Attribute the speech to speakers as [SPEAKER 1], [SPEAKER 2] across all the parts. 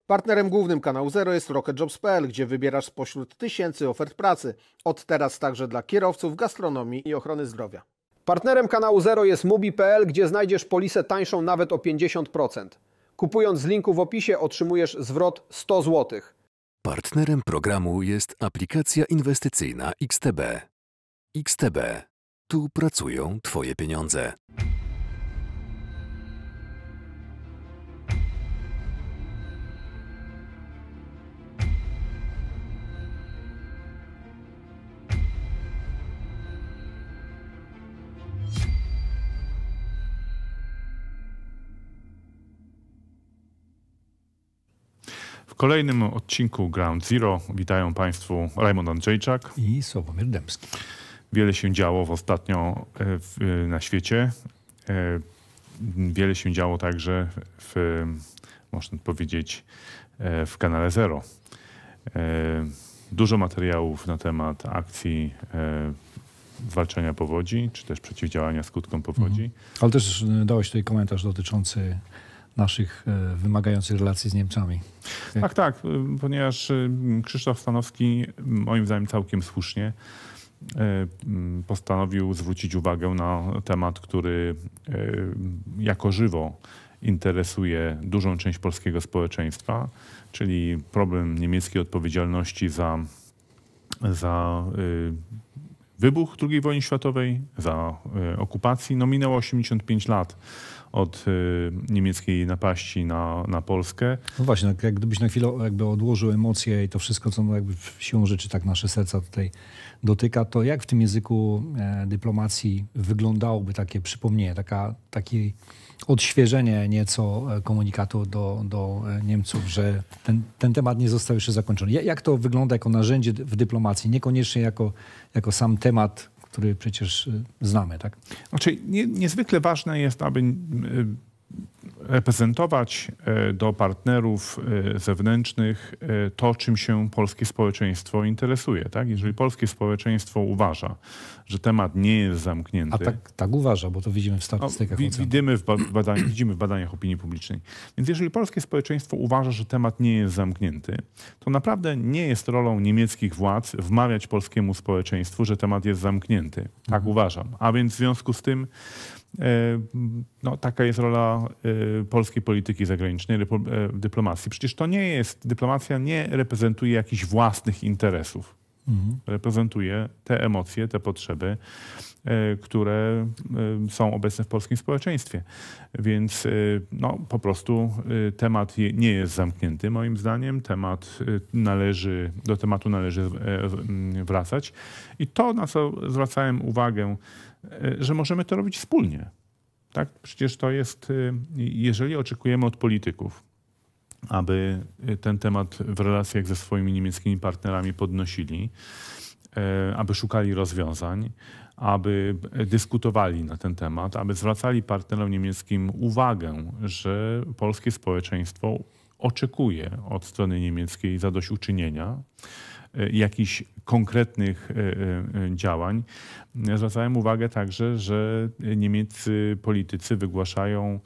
[SPEAKER 1] Partnerem głównym kanału Zero jest rocketjobs.pl, gdzie wybierasz spośród tysięcy ofert pracy. Od teraz także dla kierowców, gastronomii i ochrony zdrowia. Partnerem kanału Zero jest mubi.pl, gdzie znajdziesz polisę tańszą nawet o 50%. Kupując z linku w opisie otrzymujesz zwrot 100 zł.
[SPEAKER 2] Partnerem programu jest aplikacja inwestycyjna XTB. XTB. Tu pracują Twoje pieniądze.
[SPEAKER 3] W kolejnym odcinku Ground Zero witają Państwu Rajmund Andrzejczak
[SPEAKER 4] i Sławomir Dębski.
[SPEAKER 3] Wiele się działo ostatnio na świecie. Wiele się działo także można powiedzieć, w kanale Zero. Dużo materiałów na temat akcji zwalczania powodzi, czy też przeciwdziałania skutkom powodzi.
[SPEAKER 4] Ale też dałeś tutaj komentarz dotyczący naszych wymagających relacji z Niemcami.
[SPEAKER 3] Tak, ponieważ Krzysztof Stanowski, moim zdaniem całkiem słusznie, postanowił zwrócić uwagę na temat, który jako żywo interesuje dużą część polskiego społeczeństwa, czyli problem niemieckiej odpowiedzialności za wybuch II wojny światowej, za okupację. No, minęło 85 lat od niemieckiej napaści na Polskę.
[SPEAKER 4] No właśnie, jak gdybyś na chwilę jakby odłożył emocje i to wszystko, co jakby siłą rzeczy tak nasze serca tutaj dotyka, to jak w tym języku dyplomacji wyglądałoby takie przypomnienie, takie odświeżenie nieco komunikatu do Niemców, że ten temat nie został jeszcze zakończony. Jak to wygląda jako narzędzie w dyplomacji, niekoniecznie jako sam temat, który przecież znamy, tak?
[SPEAKER 3] Znaczy, niezwykle ważne jest, aby reprezentować do partnerów zewnętrznych to, czym się polskie społeczeństwo interesuje. Tak? Jeżeli polskie społeczeństwo uważa, że temat nie jest zamknięty...
[SPEAKER 4] A tak uważa, bo to widzimy w statystykach.
[SPEAKER 3] Widzimy w badaniach opinii publicznej. Więc jeżeli polskie społeczeństwo uważa, że temat nie jest zamknięty, to naprawdę nie jest rolą niemieckich władz wmawiać polskiemu społeczeństwu, że temat jest zamknięty. Tak uważam. A więc w związku z tym taka jest rola polskiej polityki zagranicznej, dyplomacji. Przecież to nie jest, dyplomacja nie reprezentuje jakichś własnych interesów. Reprezentuje te emocje, te potrzeby, które są obecne w polskim społeczeństwie. Więc po prostu temat nie jest zamknięty, moim zdaniem. Do tematu należy wracać. I to, na co zwracałem uwagę, że możemy to robić wspólnie. Tak? Przecież to jest, jeżeli oczekujemy od polityków, aby ten temat w relacjach ze swoimi niemieckimi partnerami podnosili, aby szukali rozwiązań, aby dyskutowali na ten temat, aby zwracali partnerom niemieckim uwagę, że polskie społeczeństwo oczekuje od strony niemieckiej zadośćuczynienia, jakichś konkretnych działań. Zwracałem uwagę także, że niemieccy politycy wygłaszają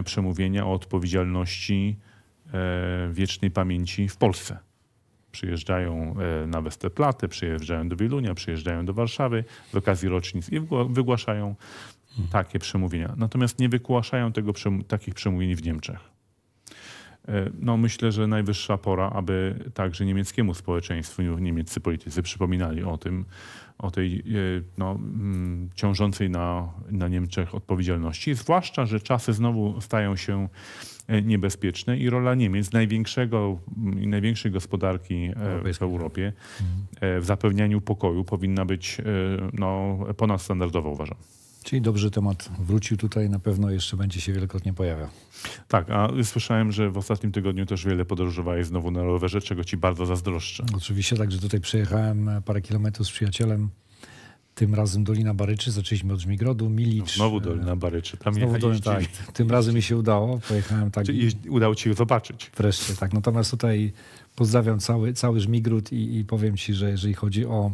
[SPEAKER 3] przemówienia o odpowiedzialności wiecznej pamięci w Polsce. Przyjeżdżają na Westerplatte, przyjeżdżają do Wielunia, przyjeżdżają do Warszawy z okazji rocznic i wygłaszają takie przemówienia. Natomiast nie wygłaszają takich przemówień w Niemczech. Myślę, że najwyższa pora, aby także niemieckiemu społeczeństwu, niemieccy politycy przypominali o tej ciążącej na Niemczech odpowiedzialności. Zwłaszcza, że czasy znowu stają się niebezpieczne i rola Niemiec, największej gospodarki w Europie, w zapewnianiu pokoju powinna być ponadstandardowa, uważam.
[SPEAKER 4] Czyli dobrze, że temat wrócił tutaj, na pewno jeszcze będzie się wielokrotnie pojawiał.
[SPEAKER 3] Tak, a słyszałem, że w ostatnim tygodniu też wiele podróżowałeś znowu na rowerze, czego ci bardzo zazdroszczę.
[SPEAKER 4] Oczywiście, także tutaj przejechałem parę kilometrów z przyjacielem. Tym razem Dolina Baryczy, zaczęliśmy od Żmigrodu, Milicz.
[SPEAKER 3] Znowu Dolina Baryczy. Tam
[SPEAKER 4] tak. Tym razem mi się udało. Pojechałem tak.
[SPEAKER 3] Czyli udało ci zobaczyć.
[SPEAKER 4] Wreszcie, tak. Natomiast tutaj pozdrawiam cały Żmigród i powiem ci, że jeżeli chodzi o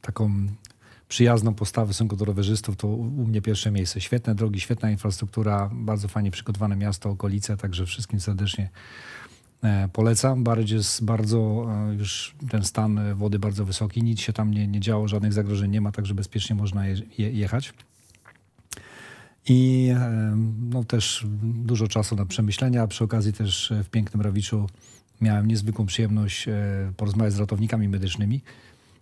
[SPEAKER 4] taką przyjazną postawę w stosunku do rowerzystów, to u mnie pierwsze miejsce. Świetne drogi, świetna infrastruktura, bardzo fajnie przygotowane miasto, okolice, także wszystkim serdecznie polecam. Jest bardzo już ten stan wody bardzo wysoki, nic się tam nie działo, żadnych zagrożeń nie ma, także bezpiecznie można jechać. I no, też dużo czasu na przemyślenia. Przy okazji też w pięknym Rawiczu miałem niezwykłą przyjemność porozmawiać z ratownikami medycznymi.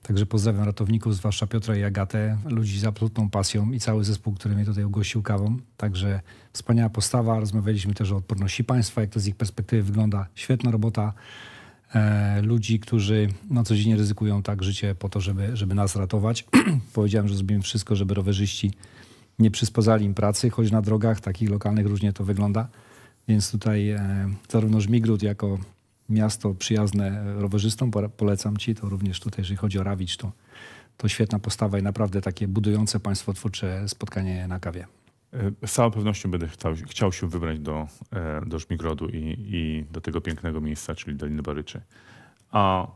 [SPEAKER 4] Także pozdrawiam ratowników, zwłaszcza Piotra i Agatę, ludzi z absolutną pasją i cały zespół, który mnie tutaj ugościł kawą. Także wspaniała postawa. Rozmawialiśmy też o odporności państwa, jak to z ich perspektywy wygląda. Świetna robota ludzi, którzy no, codziennie ryzykują tak życie po to, żeby nas ratować. Powiedziałem, że zrobimy wszystko, żeby rowerzyści nie przyspozali im pracy, choć na drogach takich lokalnych różnie to wygląda. Więc tutaj zarówno Żmigród jako miasto przyjazne rowerzystom polecam ci. To również tutaj, jeżeli chodzi o Rawicz, to świetna postawa i naprawdę takie budujące państwotwórcze spotkanie na kawie.
[SPEAKER 3] Z całą pewnością będę chciał się wybrać do Żmigrodu i do tego pięknego miejsca, czyli Doliny Baryczy. A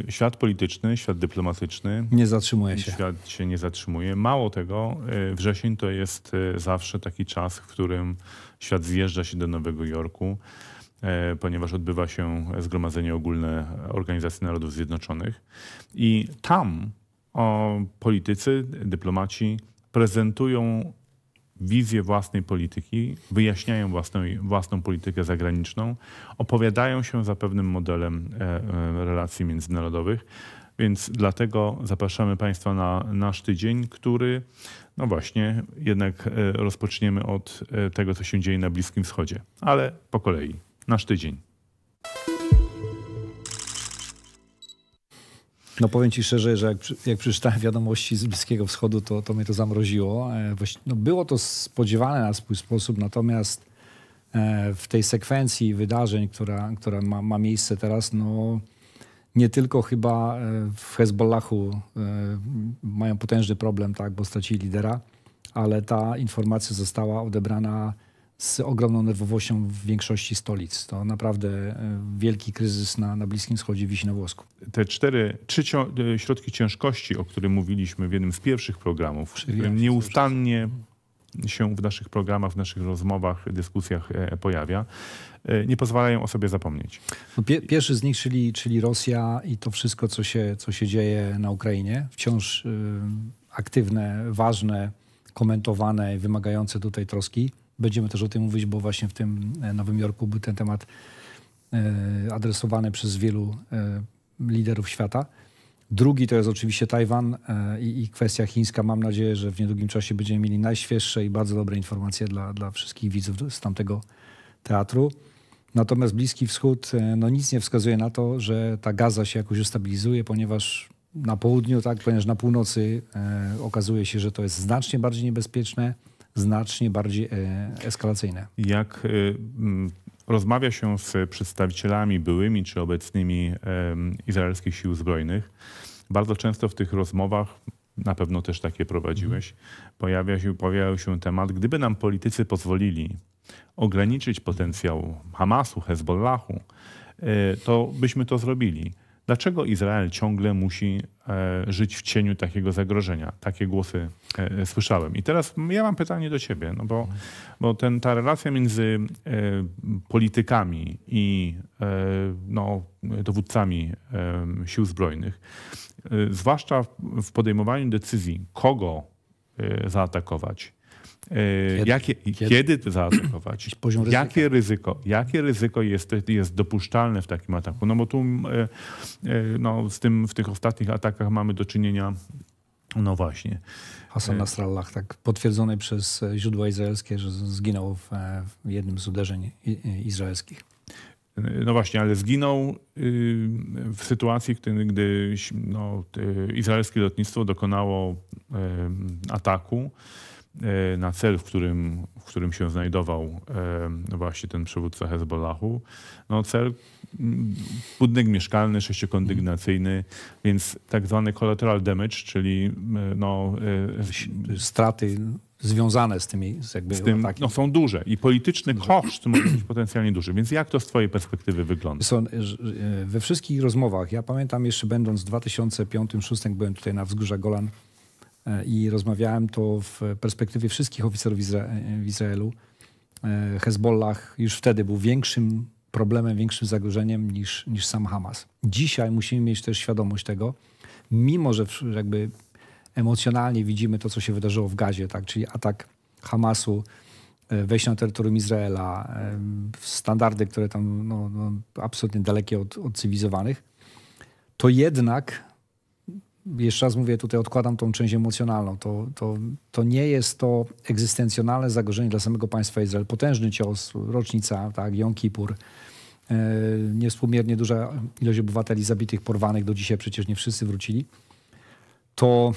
[SPEAKER 3] świat polityczny, świat dyplomatyczny...
[SPEAKER 4] Nie zatrzymuje się.
[SPEAKER 3] Świat się nie zatrzymuje. Mało tego, wrzesień to jest zawsze taki czas, w którym świat zjeżdża się do Nowego Jorku, ponieważ odbywa się Zgromadzenie Ogólne Organizacji Narodów Zjednoczonych. I tam politycy, dyplomaci prezentują wizję własnej polityki, wyjaśniają własną politykę zagraniczną, opowiadają się za pewnym modelem relacji międzynarodowych. Więc dlatego zapraszamy Państwa na nasz tydzień, który, no właśnie, jednak rozpoczniemy od tego, co się dzieje na Bliskim Wschodzie. Ale po kolei. Nasz tydzień.
[SPEAKER 4] No powiem ci szczerze, że jak przeczytałem wiadomości z Bliskiego Wschodu, to mnie to zamroziło. No było to spodziewane na swój sposób, natomiast w tej sekwencji wydarzeń, która ma miejsce teraz, no nie tylko chyba w Hezbollahu mają potężny problem, tak, bo stracili lidera, ale ta informacja została odebrana z ogromną nerwowością w większości stolic. To naprawdę wielki kryzys na Bliskim Wschodzie wisi na włosku.
[SPEAKER 3] Te trzy środki ciężkości, o których mówiliśmy w jednym z pierwszych programów, nieustannie się w naszych programach, w naszych rozmowach, dyskusjach pojawia, nie pozwalają o sobie zapomnieć.
[SPEAKER 4] No, pierwszy z nich, czyli Rosja i to wszystko, co się dzieje na Ukrainie. Wciąż aktywne, ważne, komentowane, wymagające tutaj troski. Będziemy też o tym mówić, bo właśnie w tym Nowym Jorku był ten temat adresowany przez wielu liderów świata. Drugi to jest oczywiście Tajwan i kwestia chińska. Mam nadzieję, że w niedługim czasie będziemy mieli najświeższe i bardzo dobre informacje dla wszystkich widzów z tamtego teatru. Natomiast Bliski Wschód, no nic nie wskazuje na to, że ta Gaza się jakoś ustabilizuje, ponieważ na południu, tak, ponieważ na północy okazuje się, że to jest znacznie bardziej niebezpieczne, znacznie bardziej eskalacyjne.
[SPEAKER 3] Jak rozmawia się z przedstawicielami byłymi czy obecnymi izraelskich sił zbrojnych, bardzo często w tych rozmowach, na pewno też takie prowadziłeś, pojawiał się temat, gdyby nam politycy pozwolili ograniczyć potencjał Hamasu, Hezbollahu, to byśmy to zrobili. Dlaczego Izrael ciągle musi żyć w cieniu takiego zagrożenia? Takie głosy słyszałem. I teraz ja mam pytanie do ciebie, no bo ta relacja między politykami i dowódcami sił zbrojnych, zwłaszcza w podejmowaniu decyzji, kogo zaatakować, kiedy zaatakować, jakie ryzyko jest dopuszczalne w takim ataku. No bo tu w tych ostatnich atakach mamy do czynienia, no właśnie.
[SPEAKER 4] Hassan Nasrallah, tak potwierdzony przez źródła izraelskie, że zginął w jednym z uderzeń izraelskich.
[SPEAKER 3] No właśnie, ale zginął w sytuacji, gdy izraelskie lotnictwo dokonało ataku na cel, w którym się znajdował właśnie ten przywódca Hezbollahu. No cel, budynek mieszkalny, sześciokondygnacyjny, więc tak zwany collateral damage, czyli
[SPEAKER 4] straty związane z tymi atakiem.
[SPEAKER 3] Są duże i polityczny koszt może być potencjalnie duży. Więc jak to z twojej perspektywy wygląda?
[SPEAKER 4] We wszystkich rozmowach, ja pamiętam jeszcze będąc w 2005-2006, byłem tutaj na wzgórzach Golan, i rozmawiałem to w perspektywie wszystkich oficerów w Izraelu. Hezbollah już wtedy był większym problemem, większym zagrożeniem niż sam Hamas. Dzisiaj musimy mieć też świadomość tego, mimo że jakby emocjonalnie widzimy to, co się wydarzyło w Gazie, tak? Czyli atak Hamasu, wejście na terytorium Izraela, standardy, które tam absolutnie dalekie od cywilizowanych, to jednak, jeszcze raz mówię, tutaj odkładam tą część emocjonalną, to nie jest to egzystencjonalne zagrożenie dla samego państwa Izrael. Potężny cios, rocznica, tak, Jom Kippur, niewspółmiernie duża ilość obywateli zabitych, porwanych, do dzisiaj przecież nie wszyscy wrócili. To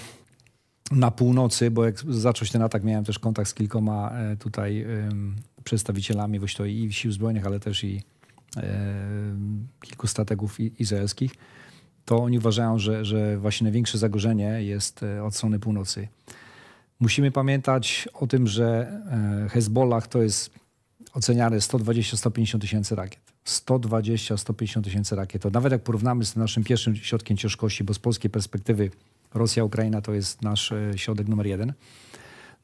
[SPEAKER 4] na północy, bo jak zaczął się ten atak, miałem też kontakt z kilkoma tutaj przedstawicielami i sił zbrojnych, ale też i kilku strategów izraelskich, to oni uważają, że właśnie największe zagrożenie jest od strony północy. Musimy pamiętać o tym, że Hezbollah to jest oceniane 120-150 tysięcy rakiet. 120-150 tysięcy rakiet. To nawet jak porównamy z naszym pierwszym środkiem ciężkości, bo z polskiej perspektywy Rosja, Ukraina to jest nasz środek numer 1,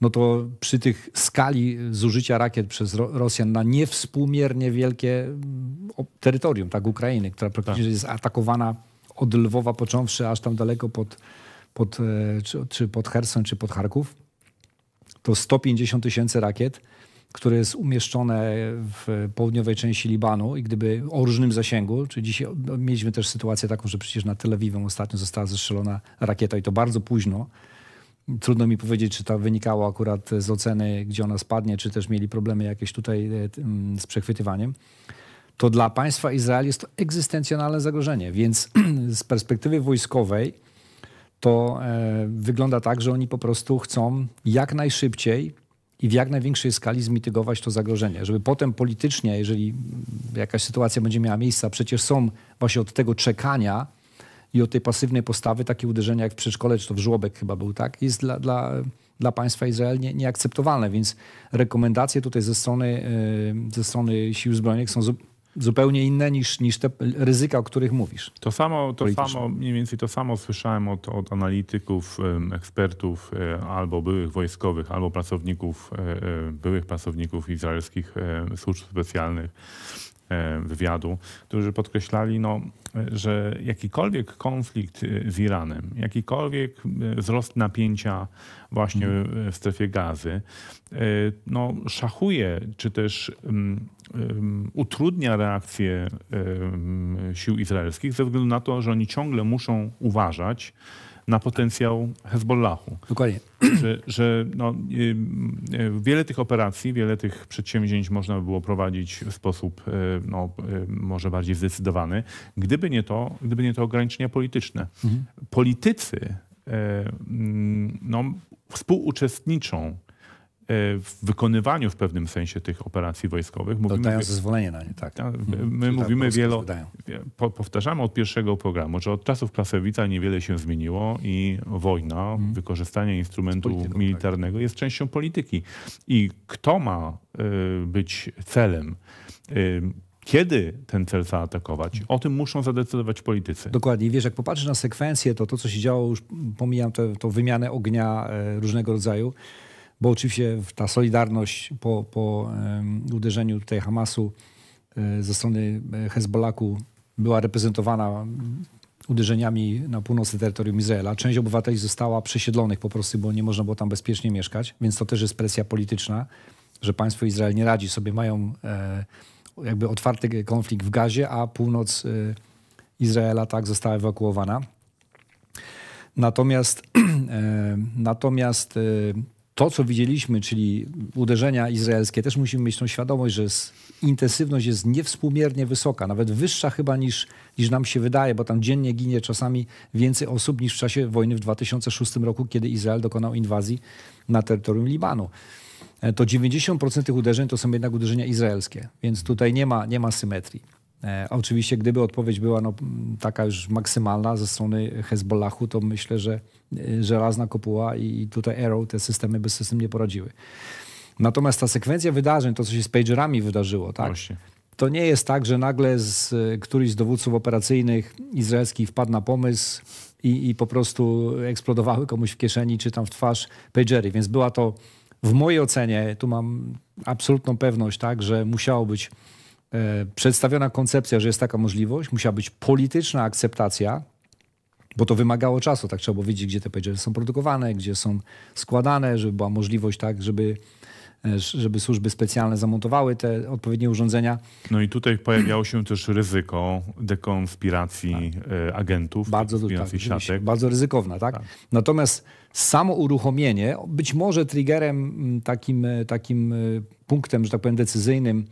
[SPEAKER 4] no to przy tych skali zużycia rakiet przez Rosjan na niewspółmiernie wielkie terytorium, tak, Ukrainy, która praktycznie jest atakowana od Lwowa począwszy aż tam daleko czy pod Cherson, czy pod Charków, to 150 tysięcy rakiet, które jest umieszczone w południowej części Libanu i gdyby o różnym zasięgu, czyli dzisiaj mieliśmy też sytuację taką, że przecież nad Tel Awiwem ostatnio została zestrzelona rakieta i to bardzo późno. Trudno mi powiedzieć, czy to wynikało akurat z oceny, gdzie ona spadnie, czy też mieli problemy jakieś tutaj z przechwytywaniem. To dla państwa Izrael jest to egzystencjonalne zagrożenie, więc z perspektywy wojskowej to wygląda tak, że oni po prostu chcą jak najszybciej i w jak największej skali zmitygować to zagrożenie, żeby potem politycznie, jeżeli jakaś sytuacja będzie miała miejsce, a przecież są właśnie od tego czekania i od tej pasywnej postawy takie uderzenia jak w przedszkole, czy to w żłobek chyba był, tak, jest dla państwa Izrael nieakceptowalne, więc rekomendacje tutaj ze strony sił zbrojnych są zupełnie inne niż te ryzyka, o których mówiesz.
[SPEAKER 3] Mniej więcej to samo słyszałem od analityków, ekspertów, albo byłych wojskowych, albo byłych pracowników izraelskich służb specjalnych, wywiadu, którzy podkreślali, że jakikolwiek konflikt z Iranem, jakikolwiek wzrost napięcia właśnie w strefie Gazy, szachuje, czy też utrudnia reakcję sił izraelskich ze względu na to, że oni ciągle muszą uważać na potencjał Hezbollahu.
[SPEAKER 4] Dokładnie.
[SPEAKER 3] Że wiele tych operacji, wiele tych przedsięwzięć można by było prowadzić w sposób może bardziej zdecydowany, gdyby nie to ograniczenia polityczne. Politycy współuczestniczą w wykonywaniu w pewnym sensie tych operacji wojskowych.
[SPEAKER 4] Dają zezwolenie na nie, tak.
[SPEAKER 3] My mówimy powtarzamy od pierwszego programu, że od czasów Clausewitza niewiele się zmieniło i wojna, wykorzystanie instrumentu militarnego jest częścią polityki. I kto ma być celem, kiedy ten cel zaatakować, o tym muszą zadecydować politycy.
[SPEAKER 4] Dokładnie. I wiesz, jak popatrzysz na sekwencję, to co się działo, już pomijam tą wymianę ognia różnego rodzaju, bo oczywiście ta solidarność po uderzeniu tutaj Hamasu ze strony Hezbollahu była reprezentowana uderzeniami na północne terytorium Izraela. Część obywateli została przesiedlonych po prostu, bo nie można było tam bezpiecznie mieszkać, więc to też jest presja polityczna, że państwo Izrael nie radzi sobie, mają jakby otwarty konflikt w Gazie, a północ Izraela tak została ewakuowana. Natomiast to, co widzieliśmy, czyli uderzenia izraelskie, też musimy mieć tą świadomość, że intensywność jest niewspółmiernie wysoka, nawet wyższa chyba niż nam się wydaje, bo tam dziennie ginie czasami więcej osób niż w czasie wojny w 2006 roku, kiedy Izrael dokonał inwazji na terytorium Libanu. To 90% tych uderzeń to są jednak uderzenia izraelskie, więc tutaj nie ma symetrii. Oczywiście, gdyby odpowiedź była taka już maksymalna ze strony Hezbollahu, to myślę, że żelazna kopuła i tutaj Arrow, te systemy by sobie z tym nie poradziły. Natomiast ta sekwencja wydarzeń, to co się z pagerami wydarzyło, tak? to nie jest tak, że nagle któryś z dowódców operacyjnych izraelskich wpadł na pomysł i po prostu eksplodowały komuś w kieszeni czy tam w twarz pagery. Więc była to w mojej ocenie, tu mam absolutną pewność, tak, że musiała być przedstawiona koncepcja, że jest taka możliwość, musiała być polityczna akceptacja, bo to wymagało czasu, tak trzeba było wiedzieć, gdzie te pagery są produkowane, gdzie są składane, żeby była możliwość, tak, żeby służby specjalne zamontowały te odpowiednie urządzenia.
[SPEAKER 3] No i tutaj pojawiało się też ryzyko dekonspiracji agentów,
[SPEAKER 4] bardzo
[SPEAKER 3] dekonspiracji siatek.
[SPEAKER 4] bardzo ryzykowna, tak? Natomiast samo uruchomienie, być może triggerem, takim punktem, że tak powiem, decyzyjnym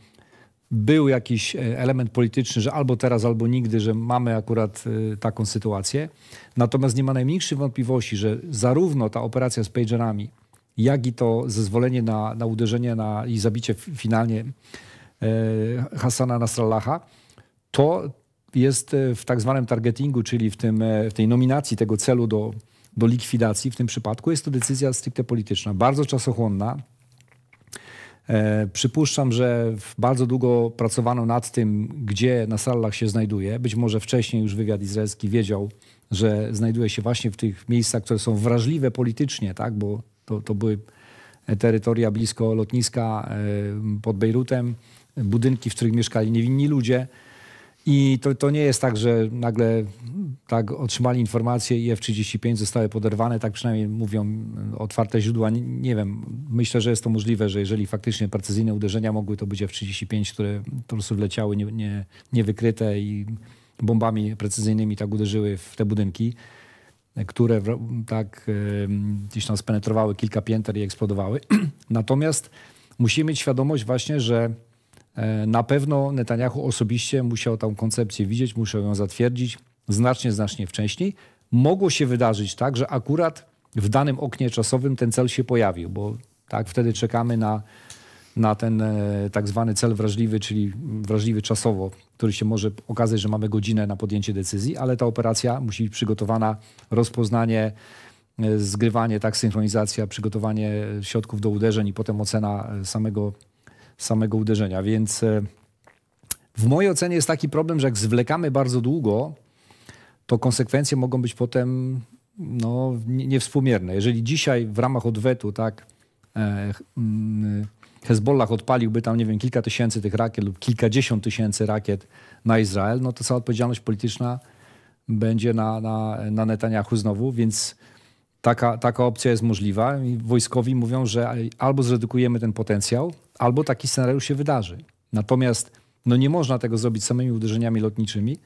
[SPEAKER 4] był jakiś element polityczny, że albo teraz, albo nigdy, że mamy akurat taką sytuację. Natomiast nie ma najmniejszych wątpliwości, że zarówno ta operacja z pagerami, jak i to zezwolenie na uderzenie i zabicie finalnie Hassana Nasrallaha, to jest w tak zwanym targetingu, czyli w tej nominacji tego celu do likwidacji. W tym przypadku jest to decyzja stricte polityczna, bardzo czasochłonna. Przypuszczam, że bardzo długo pracowano nad tym, gdzie Nasrallah się znajduje. Być może wcześniej już wywiad izraelski wiedział, że znajduje się właśnie w tych miejscach, które są wrażliwe politycznie, tak? Bo to były terytoria blisko lotniska pod Bejrutem, budynki, w których mieszkali niewinni ludzie. I to nie jest tak, że nagle tak otrzymali informacje i F-35 zostały poderwane, tak przynajmniej mówią otwarte źródła. Nie wiem, myślę, że jest to możliwe, że jeżeli faktycznie precyzyjne uderzenia mogły to być F-35, które po prostu wleciały niewykryte i bombami precyzyjnymi tak uderzyły w te budynki, które tak gdzieś tam spenetrowały kilka pięter i eksplodowały. Natomiast musimy mieć świadomość właśnie, że na pewno Netanyahu osobiście musiał tą koncepcję widzieć, musiał ją zatwierdzić znacznie wcześniej. Mogło się wydarzyć tak, że akurat w danym oknie czasowym ten cel się pojawił, bo tak wtedy czekamy na ten tak zwany cel wrażliwy, czyli wrażliwy czasowo, który się może okazać, że mamy godzinę na podjęcie decyzji, ale ta operacja musi być przygotowana, rozpoznanie, zgrywanie, tak, synchronizacja, przygotowanie środków do uderzeń i potem ocena samego uderzenia. Więc w mojej ocenie jest taki problem, że jak zwlekamy bardzo długo, to konsekwencje mogą być potem niewspółmierne. Jeżeli dzisiaj w ramach odwetu tak Hezbollah odpaliłby tam, nie wiem, kilka tysięcy tych rakiet lub kilkadziesiąt tysięcy rakiet na Izrael, no to cała odpowiedzialność polityczna będzie na Netanyahu znowu, więc taka opcja jest możliwa. I wojskowi mówią, że albo zredukujemy ten potencjał, albo taki scenariusz się wydarzy. Natomiast nie można tego zrobić samymi uderzeniami lotniczymi,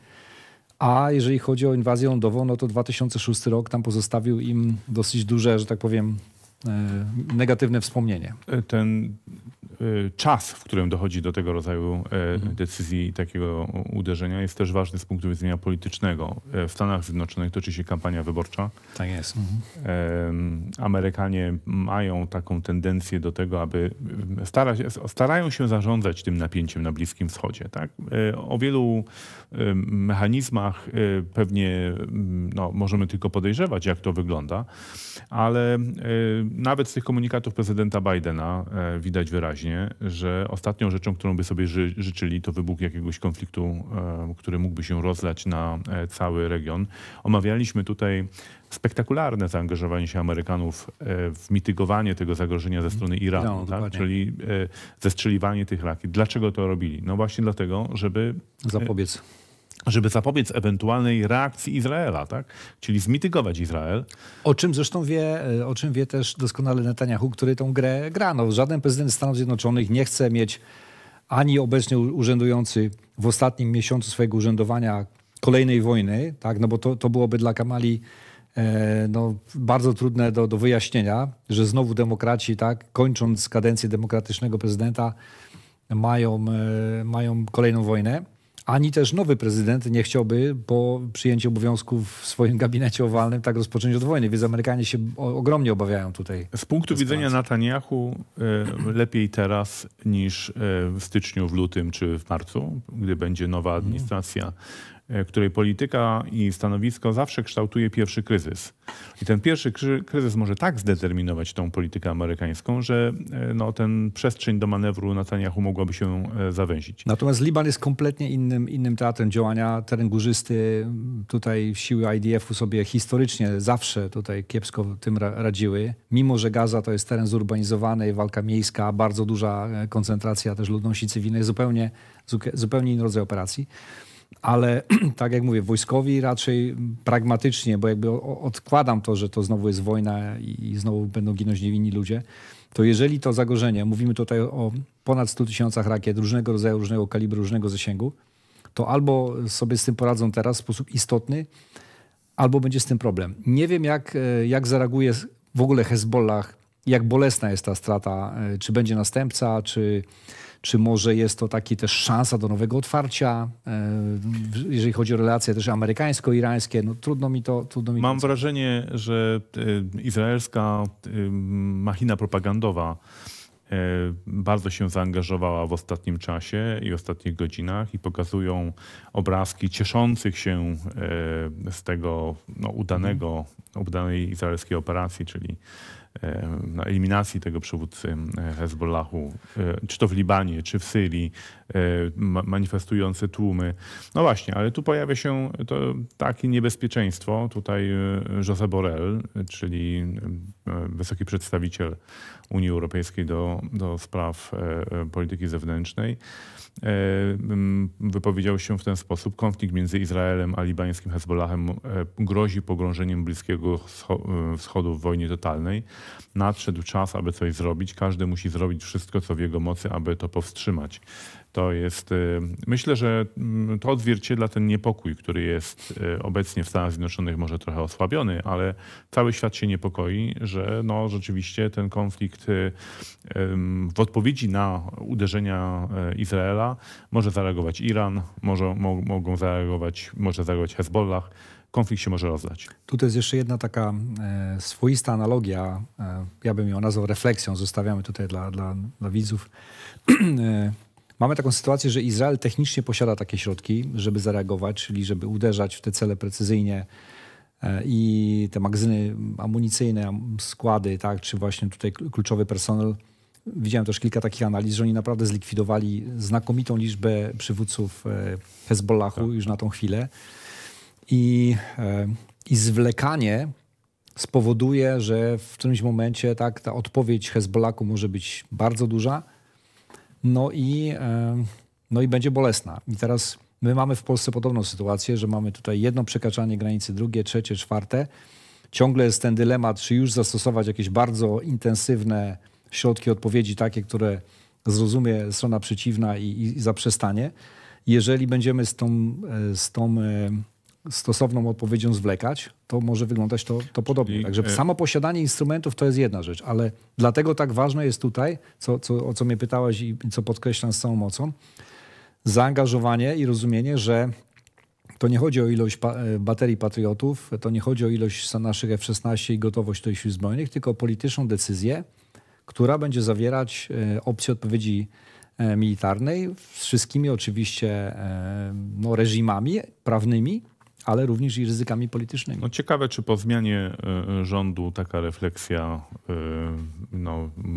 [SPEAKER 4] a jeżeli chodzi o inwazję lądową, no to 2006 rok tam pozostawił im dosyć duże, że tak powiem, negatywne wspomnienie.
[SPEAKER 3] Ten czas, w którym dochodzi do tego rodzaju decyzji, takiego uderzenia, jest też ważny z punktu widzenia politycznego. W Stanach Zjednoczonych toczy się kampania wyborcza.
[SPEAKER 4] Tak jest.
[SPEAKER 3] Amerykanie mają taką tendencję do tego, aby starają się zarządzać tym napięciem na Bliskim Wschodzie. Tak? O wielu mechanizmach pewnie możemy tylko podejrzewać, jak to wygląda, ale nawet z tych komunikatów prezydenta Bidena widać wyraźnie, że ostatnią rzeczą, którą by sobie życzyli, to wybuch jakiegoś konfliktu, który mógłby się rozlać na cały region. Omawialiśmy tutaj spektakularne zaangażowanie się Amerykanów w mitygowanie tego zagrożenia ze strony Iranu, tak? Czyli zestrzeliwanie tych rakiet. Dlaczego to robili? No właśnie dlatego, żeby zapobiec ewentualnej reakcji Izraela, tak? Czyli zmitygować Izrael.
[SPEAKER 4] O czym zresztą wie też doskonale Netanyahu, który tą grę gra. Żaden prezydent Stanów Zjednoczonych nie chce mieć ani obecnie urzędujący w ostatnim miesiącu swojego urzędowania kolejnej wojny, tak? Bo to byłoby dla Kamali bardzo trudne do wyjaśnienia, że znowu demokraci, tak, kończąc kadencję demokratycznego prezydenta, mają kolejną wojnę. Ani też nowy prezydent nie chciałby po przyjęciu obowiązków w swoim gabinecie owalnym tak rozpocząć od wojny, więc Amerykanie się ogromnie obawiają tutaj.
[SPEAKER 3] Z punktu widzenia Netanyahu lepiej teraz niż w styczniu, w lutym czy w marcu, gdy będzie nowa administracja której polityka i stanowisko zawsze kształtuje pierwszy kryzys. I ten pierwszy kryzys może tak zdeterminować tą politykę amerykańską, że no, ten przestrzeń do manewru Netanyahu mogłaby się zawęzić.
[SPEAKER 4] Natomiast Liban jest kompletnie innym teatrem działania. Teren górzysty, tutaj siły IDF-u sobie historycznie zawsze tutaj kiepsko tym radziły. Mimo że Gaza to jest teren zurbanizowany, walka miejska, bardzo duża koncentracja też ludności cywilnej, zupełnie inny rodzaj operacji. Ale tak jak mówię, wojskowi raczej pragmatycznie, bo jakby odkładam to, że to znowu jest wojna i znowu będą ginąć niewinni ludzie, to jeżeli to zagrożenie, mówimy tutaj o ponad 100 000 rakiet różnego rodzaju, różnego kalibru, różnego zasięgu, to albo sobie z tym poradzą teraz w sposób istotny, albo będzie z tym problem. Nie wiem, jak zareaguje w ogóle Hezbollah, jak bolesna jest ta strata, czy będzie następca, czy może jest to taki też szansa do nowego otwarcia, jeżeli chodzi o relacje też amerykańsko-irańskie. No, trudno mi to.
[SPEAKER 3] Mam wrażenie, że izraelska machina propagandowa bardzo się zaangażowała w ostatnim czasie i ostatnich godzinach i pokazują obrazki cieszących się z tego udanej izraelskiej operacji, czyli na eliminacji tego przywódcy Hezbollahu, czy to w Libanie, czy w Syrii, manifestujące tłumy. No właśnie, ale tu pojawia się to takie niebezpieczeństwo. Tutaj Josep Borrell, czyli wysoki przedstawiciel Unii Europejskiej do spraw polityki zewnętrznej, wypowiedział się w ten sposób: konflikt między Izraelem a libańskim Hezbollahem grozi pogrążeniem Bliskiego Wschodu w wojnie totalnej. Nadszedł czas, aby coś zrobić. Każdy musi zrobić wszystko, co w jego mocy, aby to powstrzymać. To jest, myślę, że to odzwierciedla ten niepokój, który jest obecnie w Stanach Zjednoczonych, może trochę osłabiony, ale cały świat się niepokoi, że no, rzeczywiście ten konflikt w odpowiedzi na uderzenia Izraela może zareagować Iran, może zareagować Hezbollah. Konflikt się może rozlać.
[SPEAKER 4] Tutaj jest jeszcze jedna taka swoista analogia, ja bym ją nazwał refleksją, zostawiamy tutaj dla widzów. Mamy taką sytuację, że Izrael technicznie posiada takie środki, żeby zareagować, czyli żeby uderzać w te cele precyzyjnie i te magazyny amunicyjne, składy, tak, czy właśnie tutaj kluczowy personel. Widziałem też kilka takich analiz, że oni naprawdę zlikwidowali znakomitą liczbę przywódców Hezbollahu już na tą chwilę. I zwlekanie spowoduje, że w którymś momencie tak, ta odpowiedź Hezbollahu może być bardzo duża, no i będzie bolesna. I teraz my mamy w Polsce podobną sytuację, że mamy tutaj jedno przekraczanie granicy, drugie, trzecie, czwarte. Ciągle jest ten dylemat, czy już zastosować jakieś bardzo intensywne środki odpowiedzi, takie, które zrozumie strona przeciwna i zaprzestanie. Jeżeli będziemy z tą stosowną odpowiedzią zwlekać, to może wyglądać to podobnie. Także samo posiadanie instrumentów to jest jedna rzecz, ale dlatego tak ważne jest tutaj, o co mnie pytałeś i co podkreślam z całą mocą, zaangażowanie i rozumienie, że to nie chodzi o ilość baterii patriotów, to nie chodzi o ilość naszych F-16 i gotowość do sił zbrojnych, tylko o polityczną decyzję, która będzie zawierać opcję odpowiedzi militarnej z wszystkimi oczywiście reżimami prawnymi, ale również i ryzykami politycznymi.
[SPEAKER 3] No ciekawe, czy po zmianie rządu taka refleksja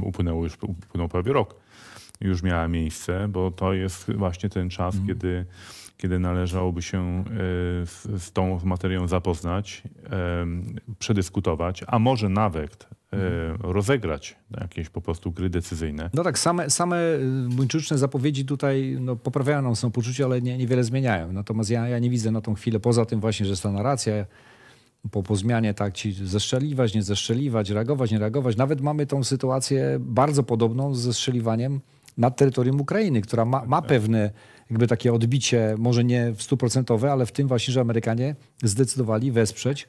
[SPEAKER 3] upłynął prawie rok, już miała miejsce, bo to jest właśnie ten czas, kiedy należałoby się z tą materią zapoznać, przedyskutować, a może nawet rozegrać jakieś po prostu gry decyzyjne.
[SPEAKER 4] No tak, same buńczuczne zapowiedzi tutaj poprawiają nam samopoczucie, ale niewiele zmieniają. Natomiast ja nie widzę na tą chwilę, poza tym właśnie, że jest ta narracja po zmianie, tak, ci zestrzeliwać, nie zestrzeliwać, reagować, nie reagować. Nawet mamy tą sytuację bardzo podobną z zestrzeliwaniem nad terytorium Ukrainy, która ma pewne jakby takie odbicie, może nie w 100%, ale w tym właśnie, że Amerykanie zdecydowali wesprzeć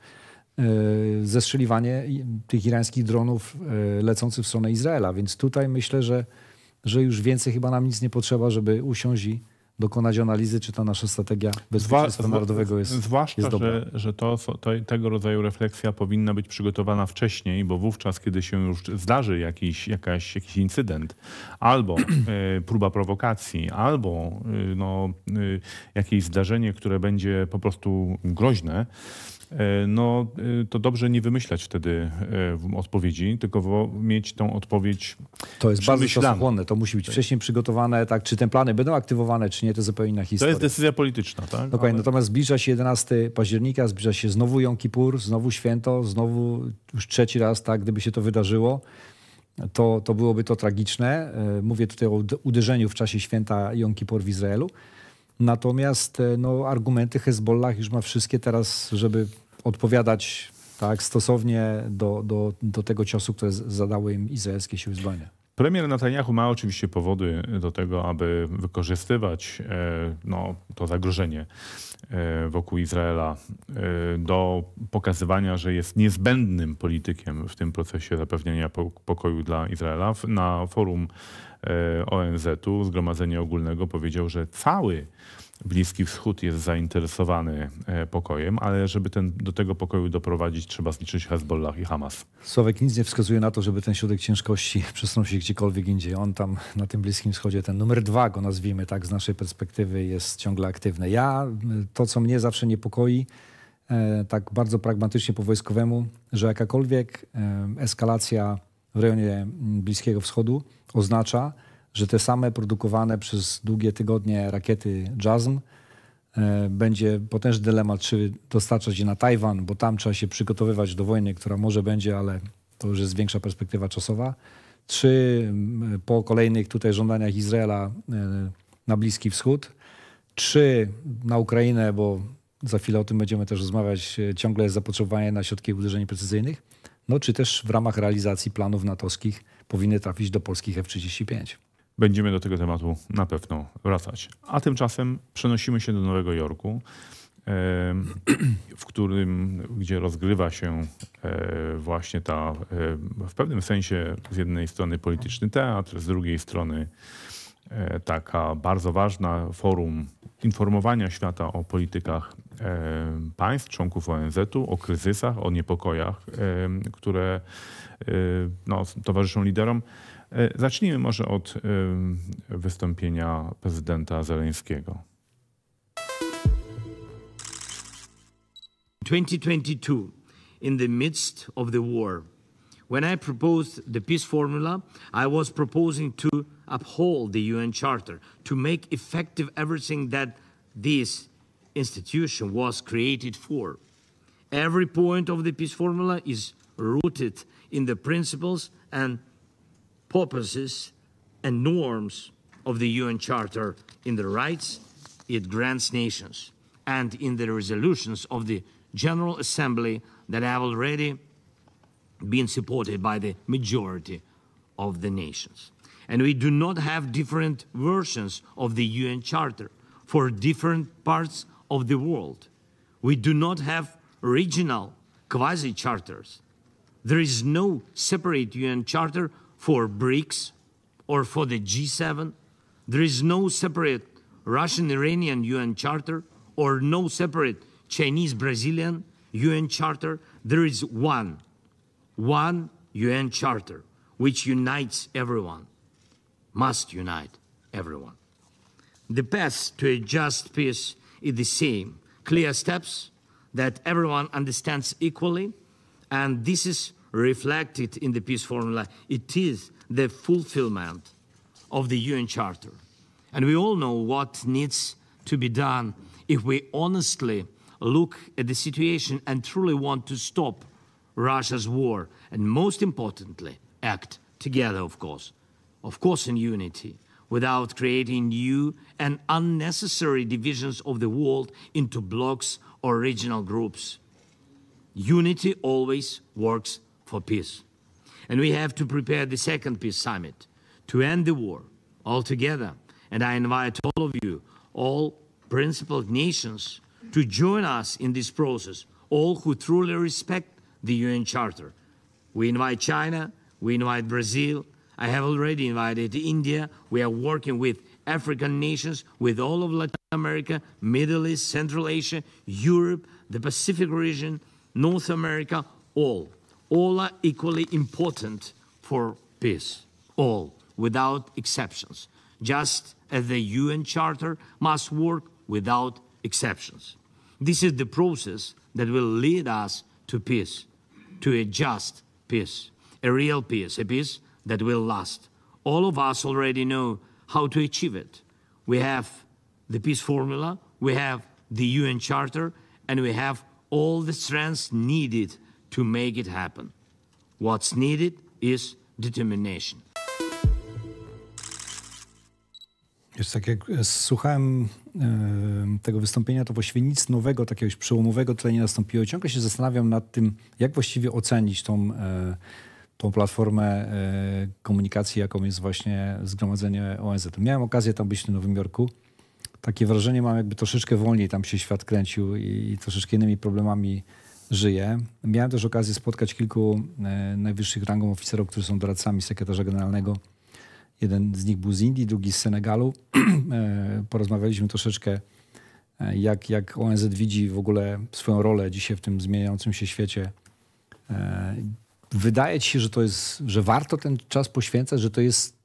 [SPEAKER 4] zestrzeliwanie tych irańskich dronów lecących w stronę Izraela. Więc tutaj myślę, że już więcej chyba nam nic nie potrzeba, żeby usiąść i dokonać analizy, czy ta nasza strategia bezpieczeństwa narodowego jest dobra.
[SPEAKER 3] Że tego rodzaju refleksja powinna być przygotowana wcześniej, bo wówczas, kiedy się już zdarzy jakiś incydent, albo próba prowokacji, albo jakieś zdarzenie, które będzie po prostu groźne, to dobrze nie wymyślać wtedy odpowiedzi, tylko mieć tą odpowiedź
[SPEAKER 4] To jest bardzo czasochłonne, to musi być wcześniej przygotowane, tak, czy te plany będą aktywowane, czy nie, to zupełnie inna historia.
[SPEAKER 3] To jest decyzja polityczna, tak?
[SPEAKER 4] Dokładnie, natomiast zbliża się 11 października, zbliża się znowu Jom Kippur, znowu święto, znowu już trzeci raz, tak, gdyby się to wydarzyło, to byłoby to tragiczne. Mówię tutaj o uderzeniu w czasie święta Jom Kippur w Izraelu. Natomiast argumenty Hezbollah już ma wszystkie teraz, żeby odpowiadać tak stosownie do tego ciosu, które zadały im izraelskie siły zbrojne.
[SPEAKER 3] Premier Netanyahu ma oczywiście powody do tego, aby wykorzystywać to zagrożenie wokół Izraela do pokazywania, że jest niezbędnym politykiem w tym procesie zapewnienia pokoju dla Izraela. Na forum ONZ-u, Zgromadzenia Ogólnego, powiedział, że cały Bliski Wschód jest zainteresowany pokojem, ale żeby do tego pokoju doprowadzić, trzeba zliczyć Hezbollah i Hamas.
[SPEAKER 4] Sławek, nic nie wskazuje na to, żeby ten środek ciężkości przesunął się gdziekolwiek indziej. On tam na tym Bliskim Wschodzie, ten numer 2 go nazwijmy tak z naszej perspektywy, jest ciągle aktywny. To co mnie zawsze niepokoi, tak bardzo pragmatycznie po wojskowemu, że jakakolwiek eskalacja w rejonie Bliskiego Wschodu oznacza, że te same produkowane przez długie tygodnie rakiety JASM będzie potężny dylemat, czy dostarczać je na Tajwan, bo tam trzeba się przygotowywać do wojny, która może będzie, ale to już jest większa perspektywa czasowa, czy po kolejnych tutaj żądaniach Izraela na Bliski Wschód, czy na Ukrainę, bo za chwilę o tym będziemy też rozmawiać, ciągle jest zapotrzebowanie na środki uderzeń precyzyjnych, czy też w ramach realizacji planów natowskich powinny trafić do polskich F-35.
[SPEAKER 3] Będziemy do tego tematu na pewno wracać. A tymczasem przenosimy się do Nowego Jorku, gdzie rozgrywa się właśnie w pewnym sensie z jednej strony polityczny teatr, z drugiej strony taka bardzo ważna forum informowania świata o politykach państw, członków ONZ-u, o kryzysach, o niepokojach, które towarzyszą liderom. Zacznijmy może od wystąpienia prezydenta Zeleńskiego.
[SPEAKER 5] 2022, in the midst of the war, when I proposed the peace formula, I was proposing to uphold the UN Charter, to make effective everything that this institution was created for. Every point of the peace formula is rooted in the principles and purposes and norms of the UN Charter, in the rights it grants nations, and in the resolutions of the General Assembly that have already been supported by the majority of the nations. And we do not have different versions of the UN Charter for different parts of the world. We do not have regional quasi-charters. There is no separate UN Charter for BRICS or for the G7. There is no separate Russian-Iranian UN Charter or no separate Chinese-Brazilian UN Charter. There is one UN Charter which unites everyone, must unite everyone. The path to a just peace is the same. Clear steps that everyone understands equally, and this is reflected in the peace formula. It is the fulfillment of the UN Charter. And we all know what needs to be done if we honestly look at the situation and truly want to stop Russia's war. And most importantly, act together, of course in unity, without creating new and unnecessary divisions of the world into blocks or regional groups. Unity always works for peace. And we have to prepare the second peace summit to end the war altogether. And I invite all of you, all principled nations, to join us in this process, all who truly respect the UN Charter. We invite China, we invite Brazil, I have already invited India. We are working with African nations, with all of Latin America, Middle East, Central Asia, Europe, the Pacific region, North America, all. All are equally important for peace. All, without exceptions. Just as the UN Charter must work without exceptions. This is the process that will lead us to peace, to a just peace, a real peace, a peace that will last. All of us already know how to achieve it. We have the peace formula, we have the UN Charter, and we have all the strengths needed to make it happen. What's needed is determination.
[SPEAKER 4] Wiesz, tak jak słuchałem tego wystąpienia, to właściwie nic nowego, takiego już przełomowego tutaj nie nastąpiło. Ciągle się zastanawiam nad tym, jak właściwie ocenić tą platformę komunikacji, jaką jest właśnie Zgromadzenie ONZ. Miałem okazję tam być w Nowym Jorku. Takie wrażenie mam, jakby troszeczkę wolniej tam się świat kręcił i troszeczkę innymi problemami żyje. Miałem też okazję spotkać kilku najwyższych rangą oficerów, którzy są doradcami sekretarza generalnego. Jeden z nich był z Indii, drugi z Senegalu. Porozmawialiśmy troszeczkę, jak ONZ widzi w ogóle swoją rolę dzisiaj w tym zmieniającym się świecie. Wydaje ci się, że to jest, że warto ten czas poświęcać, że to jest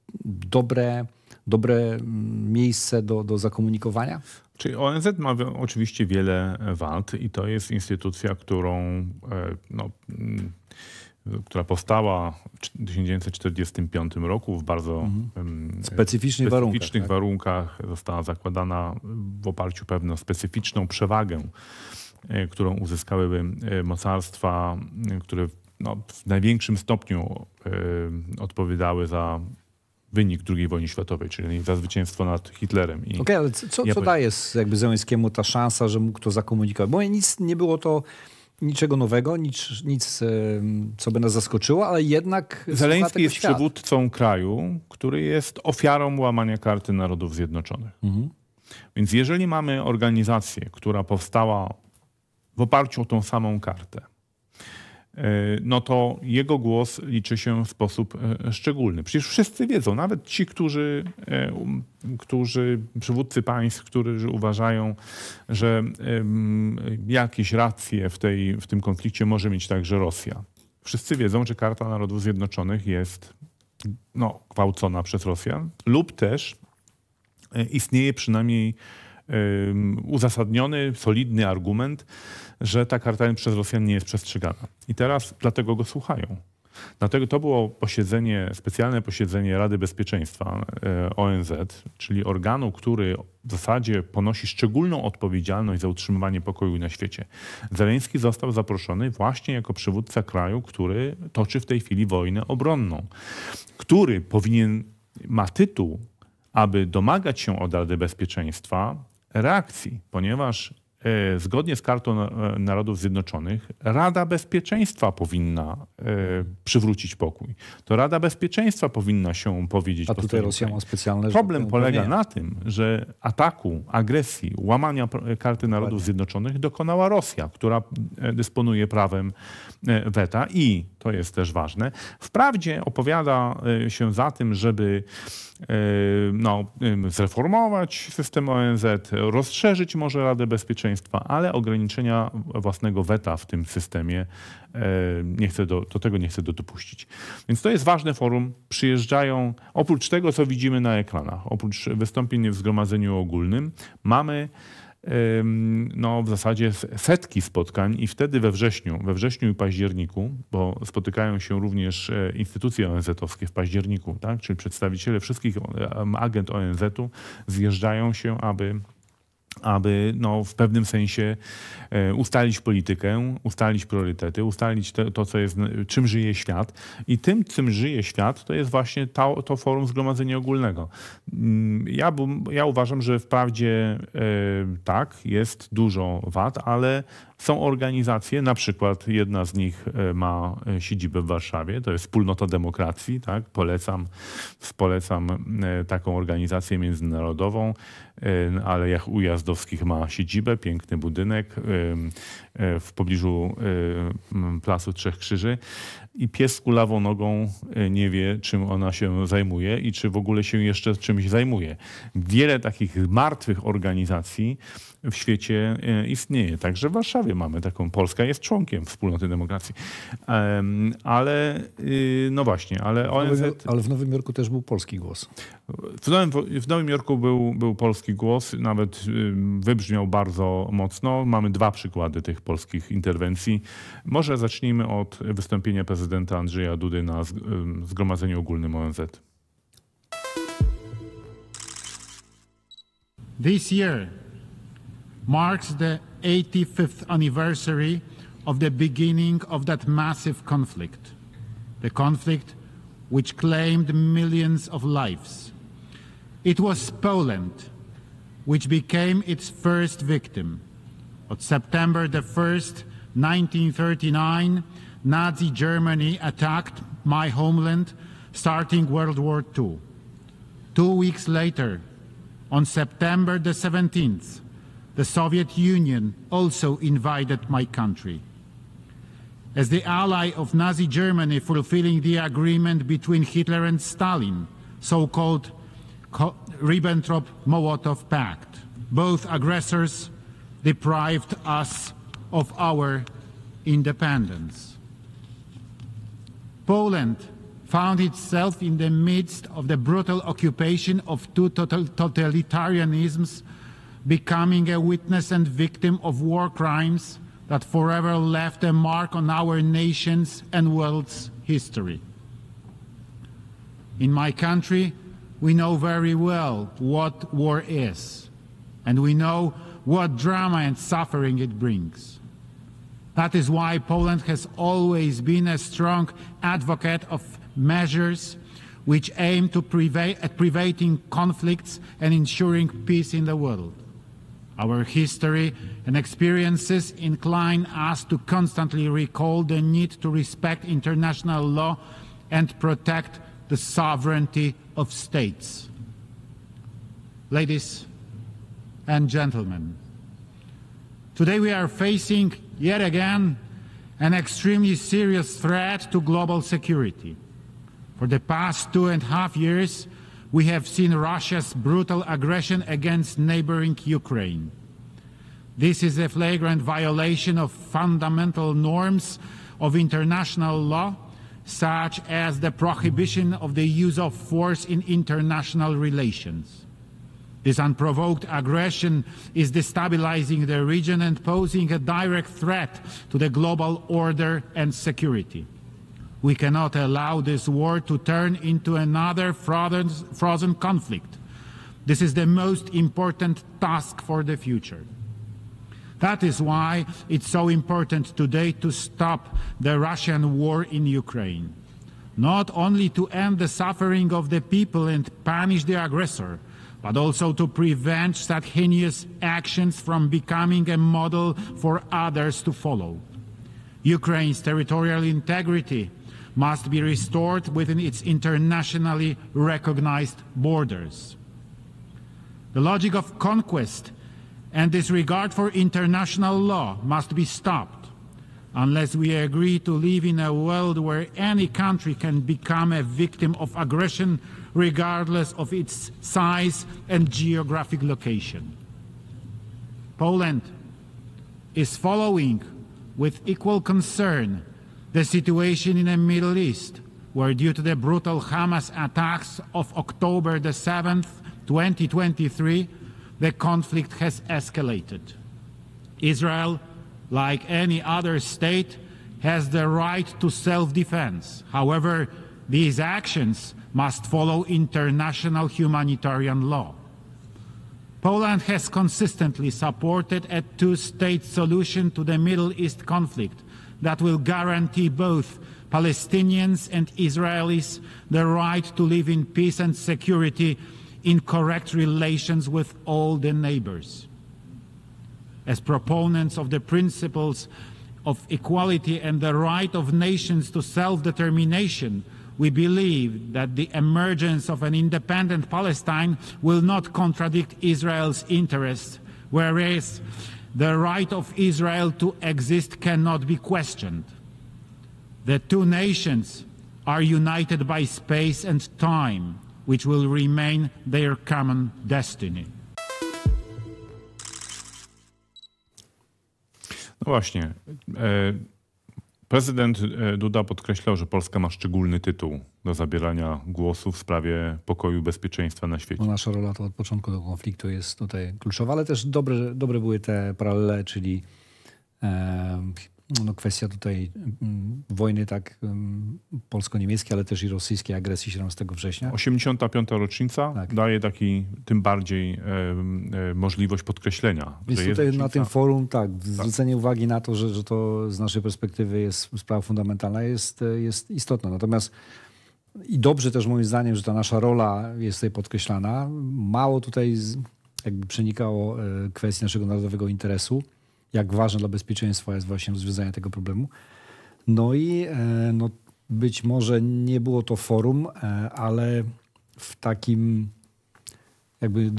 [SPEAKER 4] dobre miejsce do zakomunikowania?
[SPEAKER 3] Czyli ONZ ma oczywiście wiele wad i to jest instytucja, która powstała w 1945 roku w bardzo
[SPEAKER 4] specyficznych
[SPEAKER 3] warunkach. Została zakładana w oparciu o pewną specyficzną przewagę, którą uzyskały mocarstwa, które w największym stopniu odpowiadały za wynik II wojny światowej, czyli za zwycięstwo nad Hitlerem.
[SPEAKER 4] Okej, ale co daje jakby Zełenskiemu ta szansa, że mógł to zakomunikować? Bo nic nie było to niczego nowego, nic, co by nas zaskoczyło, ale jednak...
[SPEAKER 3] Zełenski jest przywódcą kraju, który jest ofiarą łamania Karty Narodów Zjednoczonych. Więc jeżeli mamy organizację, która powstała w oparciu o tą samą kartę, no to jego głos liczy się w sposób szczególny. Przecież wszyscy wiedzą, nawet ci, przywódcy państw, którzy uważają, że jakieś racje w tym konflikcie może mieć także Rosja. Wszyscy wiedzą, że Karta Narodów Zjednoczonych jest gwałcona przez Rosjan lub też istnieje przynajmniej uzasadniony, solidny argument, że ta karta przez Rosjan nie jest przestrzegana. I teraz dlatego go słuchają. Dlatego to było specjalne posiedzenie Rady Bezpieczeństwa ONZ, czyli organu, który w zasadzie ponosi szczególną odpowiedzialność za utrzymywanie pokoju na świecie. Zełenski został zaproszony właśnie jako przywódca kraju, który toczy w tej chwili wojnę obronną, który ma tytuł, aby domagać się od Rady Bezpieczeństwa reakcji, ponieważ zgodnie z Kartą Narodów Zjednoczonych Rada Bezpieczeństwa powinna przywrócić pokój. To Rada Bezpieczeństwa powinna się powiedzieć.
[SPEAKER 4] A tutaj Rosja ma specjalne...
[SPEAKER 3] Problem polega na tym, że ataku, agresji, łamania Karty Narodów Zjednoczonych dokonała Rosja, która dysponuje prawem weta i, to jest też ważne, wprawdzie opowiada się za tym, żeby zreformować system ONZ, rozszerzyć może Radę Bezpieczeństwa, ale ograniczenia własnego weta w tym systemie tego nie chce dopuścić. Więc to jest ważne forum. Przyjeżdżają, oprócz tego, co widzimy na ekranach, oprócz wystąpień w Zgromadzeniu Ogólnym, mamy w zasadzie setki spotkań i wtedy we wrześniu i październiku, bo spotykają się również instytucje ONZ-owskie w październiku, tak? Czyli przedstawiciele wszystkich agent ONZ-u zjeżdżają się, aby w pewnym sensie ustalić politykę, ustalić priorytety, ustalić to, co jest, czym żyje świat. I czym żyje świat, to jest właśnie to forum Zgromadzenia Ogólnego. Ja uważam, że wprawdzie tak, jest dużo wad, ale są organizacje, na przykład jedna z nich ma siedzibę w Warszawie, to jest Wspólnota Demokracji, tak? Polecam taką organizację międzynarodową. na Alejach Ujazdowskich ma siedzibę, piękny budynek w pobliżu Placu Trzech Krzyży. I pies z kulawą nogą nie wie, czym ona się zajmuje i czy w ogóle się jeszcze czymś zajmuje. Wiele takich martwych organizacji w świecie istnieje. Także w Warszawie mamy taką. Polska jest członkiem Wspólnoty Demokracji. Ale no właśnie, ale ONZ...
[SPEAKER 4] Ale w Nowym Jorku też był polski głos.
[SPEAKER 3] W Nowym Jorku był polski głos, nawet wybrzmiał bardzo mocno. Mamy 2 przykłady tych polskich interwencji. Może zacznijmy od wystąpienia prezydenta Andrzeja Dudy na Zgromadzeniu Ogólnym ONZ.
[SPEAKER 6] This year marks the 85th anniversary of the beginning of that massive conflict. The conflict which claimed millions of lives. It was Poland which became its first victim. On September the 1st, 1939, Nazi Germany attacked my homeland, starting World War II. 2 weeks later, on September the 17th, the Soviet Union also invaded my country. As the ally of Nazi Germany fulfilling the agreement between Hitler and Stalin, so-called Ribbentrop-Molotov Pact, both aggressors deprived us of our independence. Poland found itself in the midst of the brutal occupation of 2 totalitarianisms, becoming a witness and victim of war crimes that forever left a mark on our nation's and world's history. In my country, we know very well what war is, and we know what drama and suffering it brings. That is why Poland has always been a strong advocate of measures which aim to preventing conflicts and ensuring peace in the world. Our history and experiences incline us to constantly recall the need to respect international law and protect the sovereignty of states. Ladies and gentlemen, today we are facing yet again an extremely serious threat to global security. For the past 2.5 years, we have seen Russia's brutal aggression against neighboring Ukraine. This is a flagrant violation of fundamental norms of international law, such as the prohibition of the use of force in international relations. This unprovoked aggression is destabilizing the region and posing a direct threat to the global order and security. We cannot allow this war to turn into another frozen conflict. This is the most important task for the future. That is why it's so important today to stop the Russian war in Ukraine. Not only to end the suffering of the people and punish the aggressor, but also to prevent such heinous actions from becoming a model for others to follow. Ukraine's territorial integrity must be restored within its internationally recognized borders. The logic of conquest and disregard for international law must be stopped unless we agree to live in a world where any country can become a victim of aggression regardless of its size and geographic location. Poland is following with equal concern the situation in the Middle East, where due to the brutal Hamas attacks of October the 7th, 2023, the conflict has escalated. Israel, like any other state, has the right to self-defense. However, these actions must follow international humanitarian law. Poland has consistently supported a two-state solution to the Middle East conflict that will guarantee both Palestinians and Israelis the right to live in peace and security in correct relations with all the neighbors. As proponents of the principles of equality and the right of nations to self-determination, we believe that the emergence of an independent Palestine will not contradict Israel's interests, whereas the right of Israel to exist cannot be questioned. The two nations are united by space and time, which will remain their common destiny.
[SPEAKER 3] No właśnie. Prezydent Duda podkreślał, że Polska ma szczególny tytuł do zabierania głosu w sprawie pokoju i bezpieczeństwa na świecie.
[SPEAKER 4] No nasza rola to od początku tego konfliktu jest tutaj kluczowa, ale też dobre były te paralele, czyli kwestia tutaj wojny tak polsko-niemieckiej, ale też i rosyjskiej agresji 17 września.
[SPEAKER 3] 85. rocznica daje taki tym bardziej możliwość podkreślenia.
[SPEAKER 4] Więc
[SPEAKER 3] że
[SPEAKER 4] tutaj
[SPEAKER 3] jest
[SPEAKER 4] na tym forum zwrócenie uwagi na to, że to z naszej perspektywy jest sprawa fundamentalna, jest istotna. Natomiast i dobrze też moim zdaniem, że ta nasza rola jest tutaj podkreślana. Mało tutaj jakby przenikało kwestii naszego narodowego interesu, jak ważne dla bezpieczeństwa jest właśnie rozwiązanie tego problemu. No i być może nie było to forum, ale w takim jakby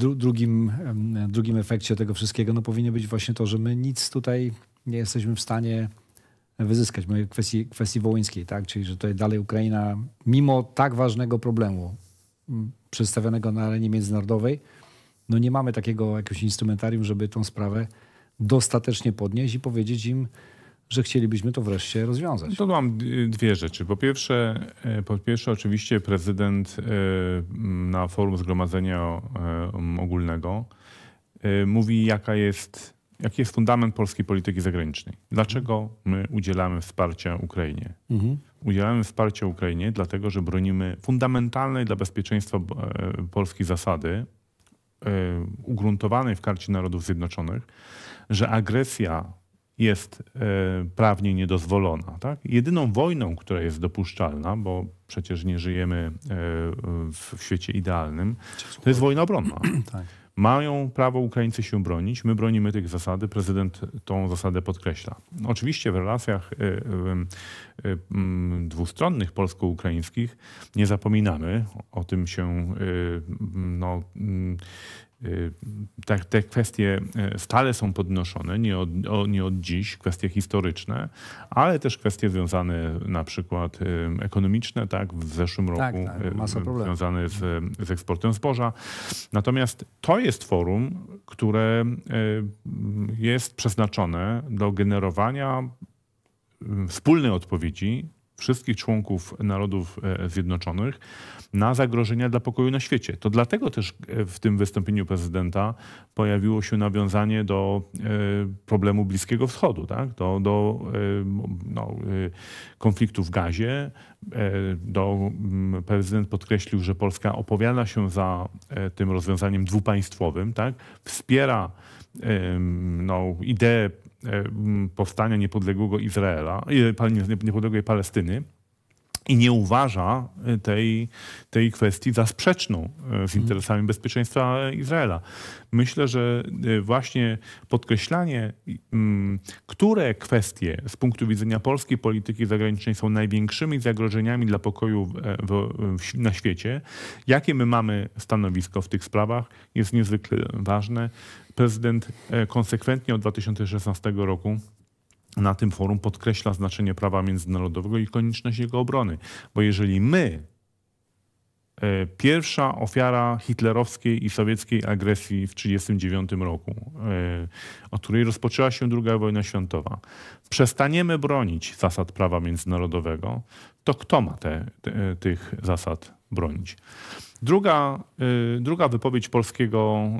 [SPEAKER 4] drugim efekcie tego wszystkiego powinno być właśnie to, że my nic tutaj nie jesteśmy w stanie wyzyskać. Mówię kwestii wołyńskiej, tak? Czyli że tutaj dalej Ukraina, mimo tak ważnego problemu przedstawionego na arenie międzynarodowej, nie mamy takiego jakiegoś instrumentarium, żeby tą sprawę dostatecznie podnieść i powiedzieć im, że chcielibyśmy to wreszcie rozwiązać.
[SPEAKER 3] To mam dwie rzeczy. Po pierwsze oczywiście prezydent na forum Zgromadzenia Ogólnego mówi, jaki jest fundament polskiej polityki zagranicznej. Dlaczego my udzielamy wsparcia Ukrainie? Udzielamy wsparcia Ukrainie dlatego, że bronimy fundamentalnej dla bezpieczeństwa Polski zasady, ugruntowanej w Karcie Narodów Zjednoczonych, że agresja jest prawnie niedozwolona. Tak? Jedyną wojną, która jest dopuszczalna, bo przecież nie żyjemy w świecie idealnym, to jest wojna obronna.
[SPEAKER 4] Tak.
[SPEAKER 3] Mają prawo Ukraińcy się bronić, my bronimy tych zasady, prezydent tą zasadę podkreśla. Oczywiście w relacjach dwustronnych polsko-ukraińskich nie zapominamy, o tym się te kwestie stale są podnoszone, nie od dziś, kwestie historyczne, ale też kwestie związane na przykład ekonomiczne, tak, w zeszłym roku
[SPEAKER 4] masa problemów
[SPEAKER 3] związane z eksportem zboża. Natomiast to jest forum, które jest przeznaczone do generowania wspólnej odpowiedzi wszystkich członków Narodów Zjednoczonych na zagrożenia dla pokoju na świecie. To dlatego też w tym wystąpieniu prezydenta pojawiło się nawiązanie do problemu Bliskiego Wschodu, tak? do konfliktu w Gazie. Prezydent podkreślił, że Polska opowiada się za tym rozwiązaniem dwupaństwowym, tak? Wspiera ideę powstania niepodległego Izraela, niepodległej Palestyny i nie uważa tej kwestii za sprzeczną z interesami bezpieczeństwa Izraela. Myślę, że właśnie podkreślanie, które kwestie z punktu widzenia polskiej polityki zagranicznej są największymi zagrożeniami dla pokoju na świecie, jakie my mamy stanowisko w tych sprawach, jest niezwykle ważne. Prezydent konsekwentnie od 2016 roku na tym forum podkreśla znaczenie prawa międzynarodowego i konieczność jego obrony. Bo jeżeli my, pierwsza ofiara hitlerowskiej i sowieckiej agresji w 1939 roku, od której rozpoczęła się II wojna światowa, przestaniemy bronić zasad prawa międzynarodowego, to kto ma tych zasad bronić? Druga wypowiedź polskiego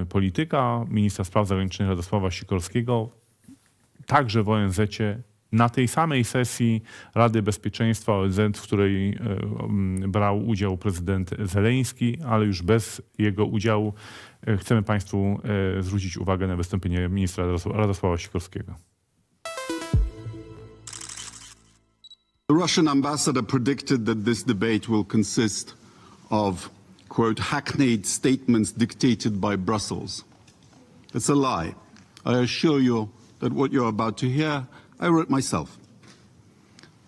[SPEAKER 3] polityka, ministra spraw zagranicznych Radosława Sikorskiego, także w ONZ-cie, na tej samej sesji Rady Bezpieczeństwa ONZ, w której brał udział prezydent Zeleński, ale już bez jego udziału, chcemy Państwu zwrócić uwagę na wystąpienie ministra Radosława Sikorskiego.
[SPEAKER 7] The Russian ambassador predicted that this debate will consist of, quote, hackneyed statements dictated by Brussels. It's a lie. I assure you that what you're about to hear, I wrote myself.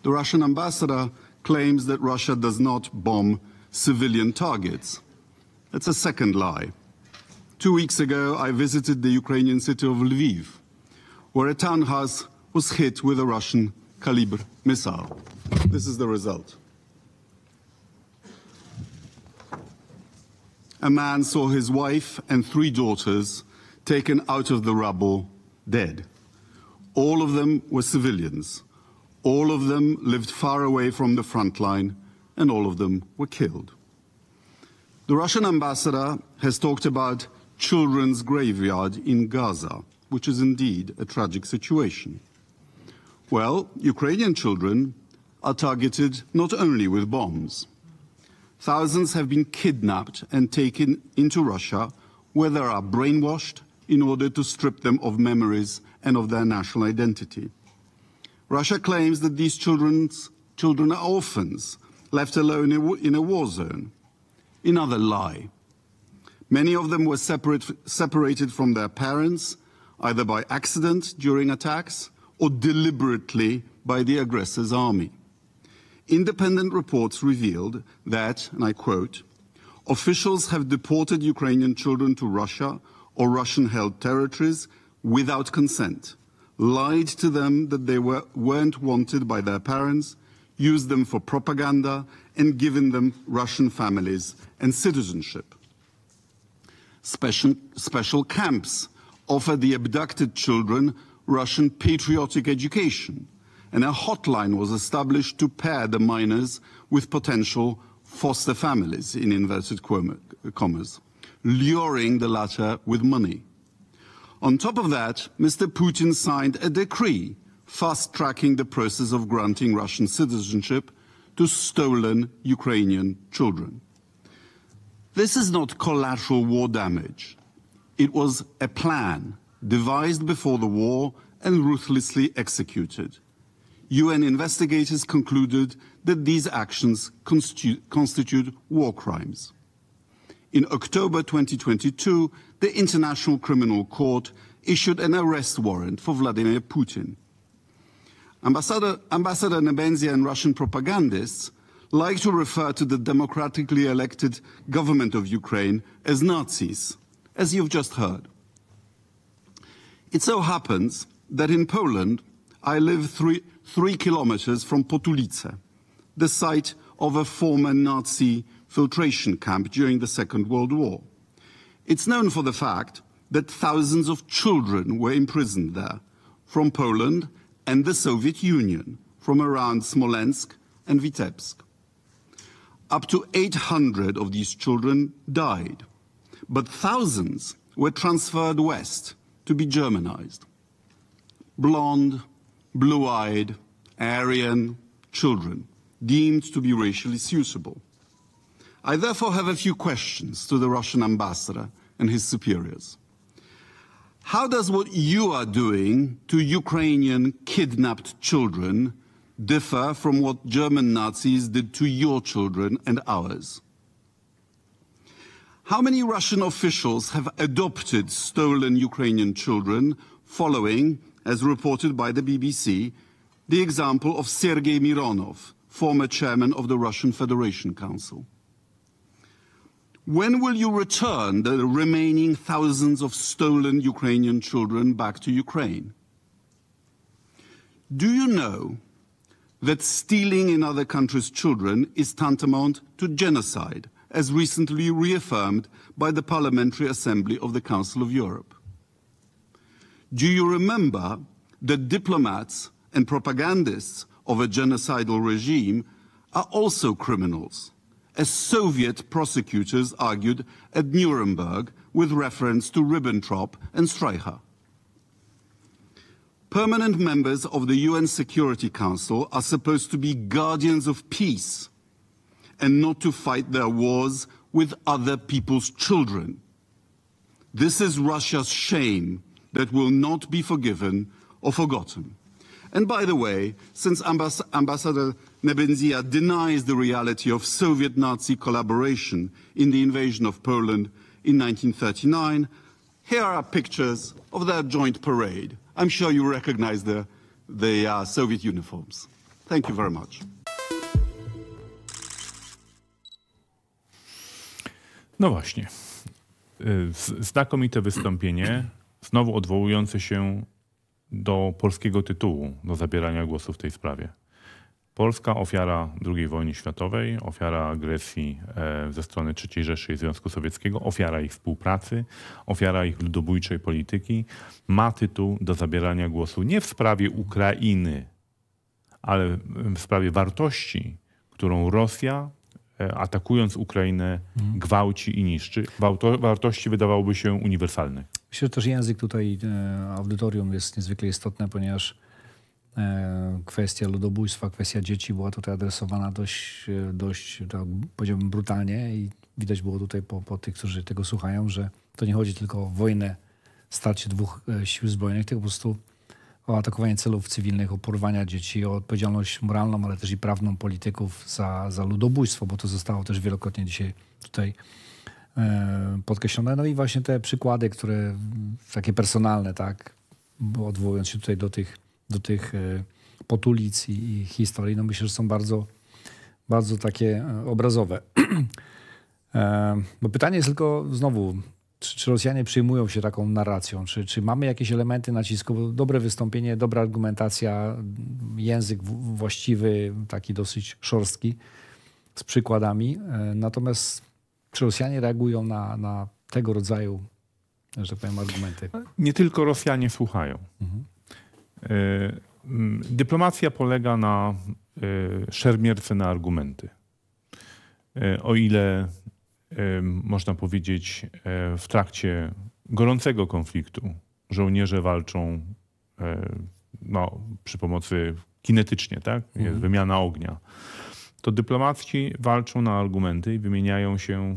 [SPEAKER 7] The Russian ambassador claims that Russia does not bomb civilian targets. That's a second lie. 2 weeks ago, I visited the Ukrainian city of Lviv, where a townhouse was hit with a Russian Kalibr missile. This is the result. A man saw his wife and 3 daughters taken out of the rubble dead. All of them were civilians. All of them lived far away from the front line, and all of them were killed. The Russian ambassador has talked about children's graveyard in Gaza, which is indeed a tragic situation. Well, Ukrainian children are targeted not only with bombs. Thousands have been kidnapped and taken into Russia, where they are brainwashed in order to strip them of memories and of their national identity. Russia claims that these children are orphans, left alone in a war zone. Another lie. Many of them were separated from their parents, either by accident during attacks or deliberately by the aggressor's army. Independent reports revealed that, and I quote, officials have deported Ukrainian children to Russia or Russian-held territories without consent, lied to them that they weren't wanted by their parents, used them for propaganda, and given them Russian families and citizenship. Special camps offer the abducted children Russian patriotic education, and a hotline was established to pair the minors with potential foster families, in inverted commas, luring the latter with money. On top of that, Mr. Putin signed a decree fast-tracking the process of granting Russian citizenship to stolen Ukrainian children. This is not collateral war damage. It was a plan devised before the war and ruthlessly executed. UN investigators concluded that these actions constitute war crimes. In October 2022, the International Criminal Court issued an arrest warrant for Vladimir Putin. Ambassador Nebenzia and Russian propagandists like to refer to the democratically elected government of Ukraine as Nazis, as you've just heard. It so happens that in Poland, I live 3 kilometers from Potulice, the site of a former Nazi filtration camp during the Second World War. It's known for the fact that thousands of children were imprisoned there, from Poland and the Soviet Union, from around Smolensk and Vitebsk. Up to 800 of these children died, but thousands were transferred west to be Germanized. Blonde, blue-eyed, Aryan children deemed to be racially suitable. I therefore have a few questions to the Russian ambassador and his superiors. How does what you are doing to Ukrainian kidnapped children differ from what German Nazis did to your children and ours? How many Russian officials have adopted stolen Ukrainian children following, as reported by the BBC, the example of Sergei Mironov, former chairman of the Russian Federation Council? When will you return the remaining thousands of stolen Ukrainian children back to Ukraine? Do you know that stealing in other countries' children is tantamount to genocide, as recently reaffirmed by the Parliamentary Assembly of the Council of Europe? Do you remember that diplomats and propagandists of a genocidal regime are also criminals, as Soviet prosecutors argued at Nuremberg with reference to Ribbentrop and Streicher? Permanent members of the UN Security Council are supposed to be guardians of peace and not to fight their wars with other people's children. This is Russia's shame that will not be forgiven or forgotten. And by the way, since Ambassador Nebenzia denies the reality of Soviet Nazi collaboration in the invasion of Poland in 1939, here are pictures of their joint parade. I'm sure you recognize the Soviet uniforms. Thank you very much.
[SPEAKER 3] No właśnie. Znakomite wystąpienie, znowu odwołujące się do polskiego tytułu, do zabierania głosu w tej sprawie. Polska ofiara II wojny światowej, ofiara agresji ze strony III Rzeszy i Związku Sowieckiego, ofiara ich współpracy, ofiara ich ludobójczej polityki, ma tytuł do zabierania głosu nie w sprawie Ukrainy, ale w sprawie wartości, którą Rosja, atakując Ukrainę, gwałci i niszczy. Wartości wydawałoby się uniwersalne.
[SPEAKER 4] Myślę, że też język tutaj audytorium jest niezwykle istotny, ponieważ kwestia ludobójstwa, kwestia dzieci była tutaj adresowana dość tak powiedziałbym, brutalnie i widać było tutaj po tych, którzy tego słuchają, że to nie chodzi tylko o wojnę, starcie dwóch sił zbrojnych, tylko po prostu o atakowanie celów cywilnych, o porwania dzieci, o odpowiedzialność moralną, ale też i prawną polityków za ludobójstwo, bo to zostało też wielokrotnie dzisiaj tutaj podkreślone. No i właśnie te przykłady, które takie personalne, tak, bo odwołując się tutaj do tych potulic i historii, no myślę, że są bardzo, bardzo takie obrazowe. Bo pytanie jest tylko znowu, czy Rosjanie przyjmują się taką narracją? Czy mamy jakieś elementy nacisku? Bo dobre wystąpienie, dobra argumentacja, język właściwy, taki dosyć szorstki, z przykładami. Natomiast czy Rosjanie reagują na tego rodzaju, że tak powiem, argumenty?
[SPEAKER 3] Nie tylko Rosjanie słuchają. Dyplomacja polega na szermierce na argumenty. O ile można powiedzieć w trakcie gorącego konfliktu żołnierze walczą przy pomocy kinetycznie, tak? Jest wymiana ognia. To dyplomaci walczą na argumenty i wymieniają się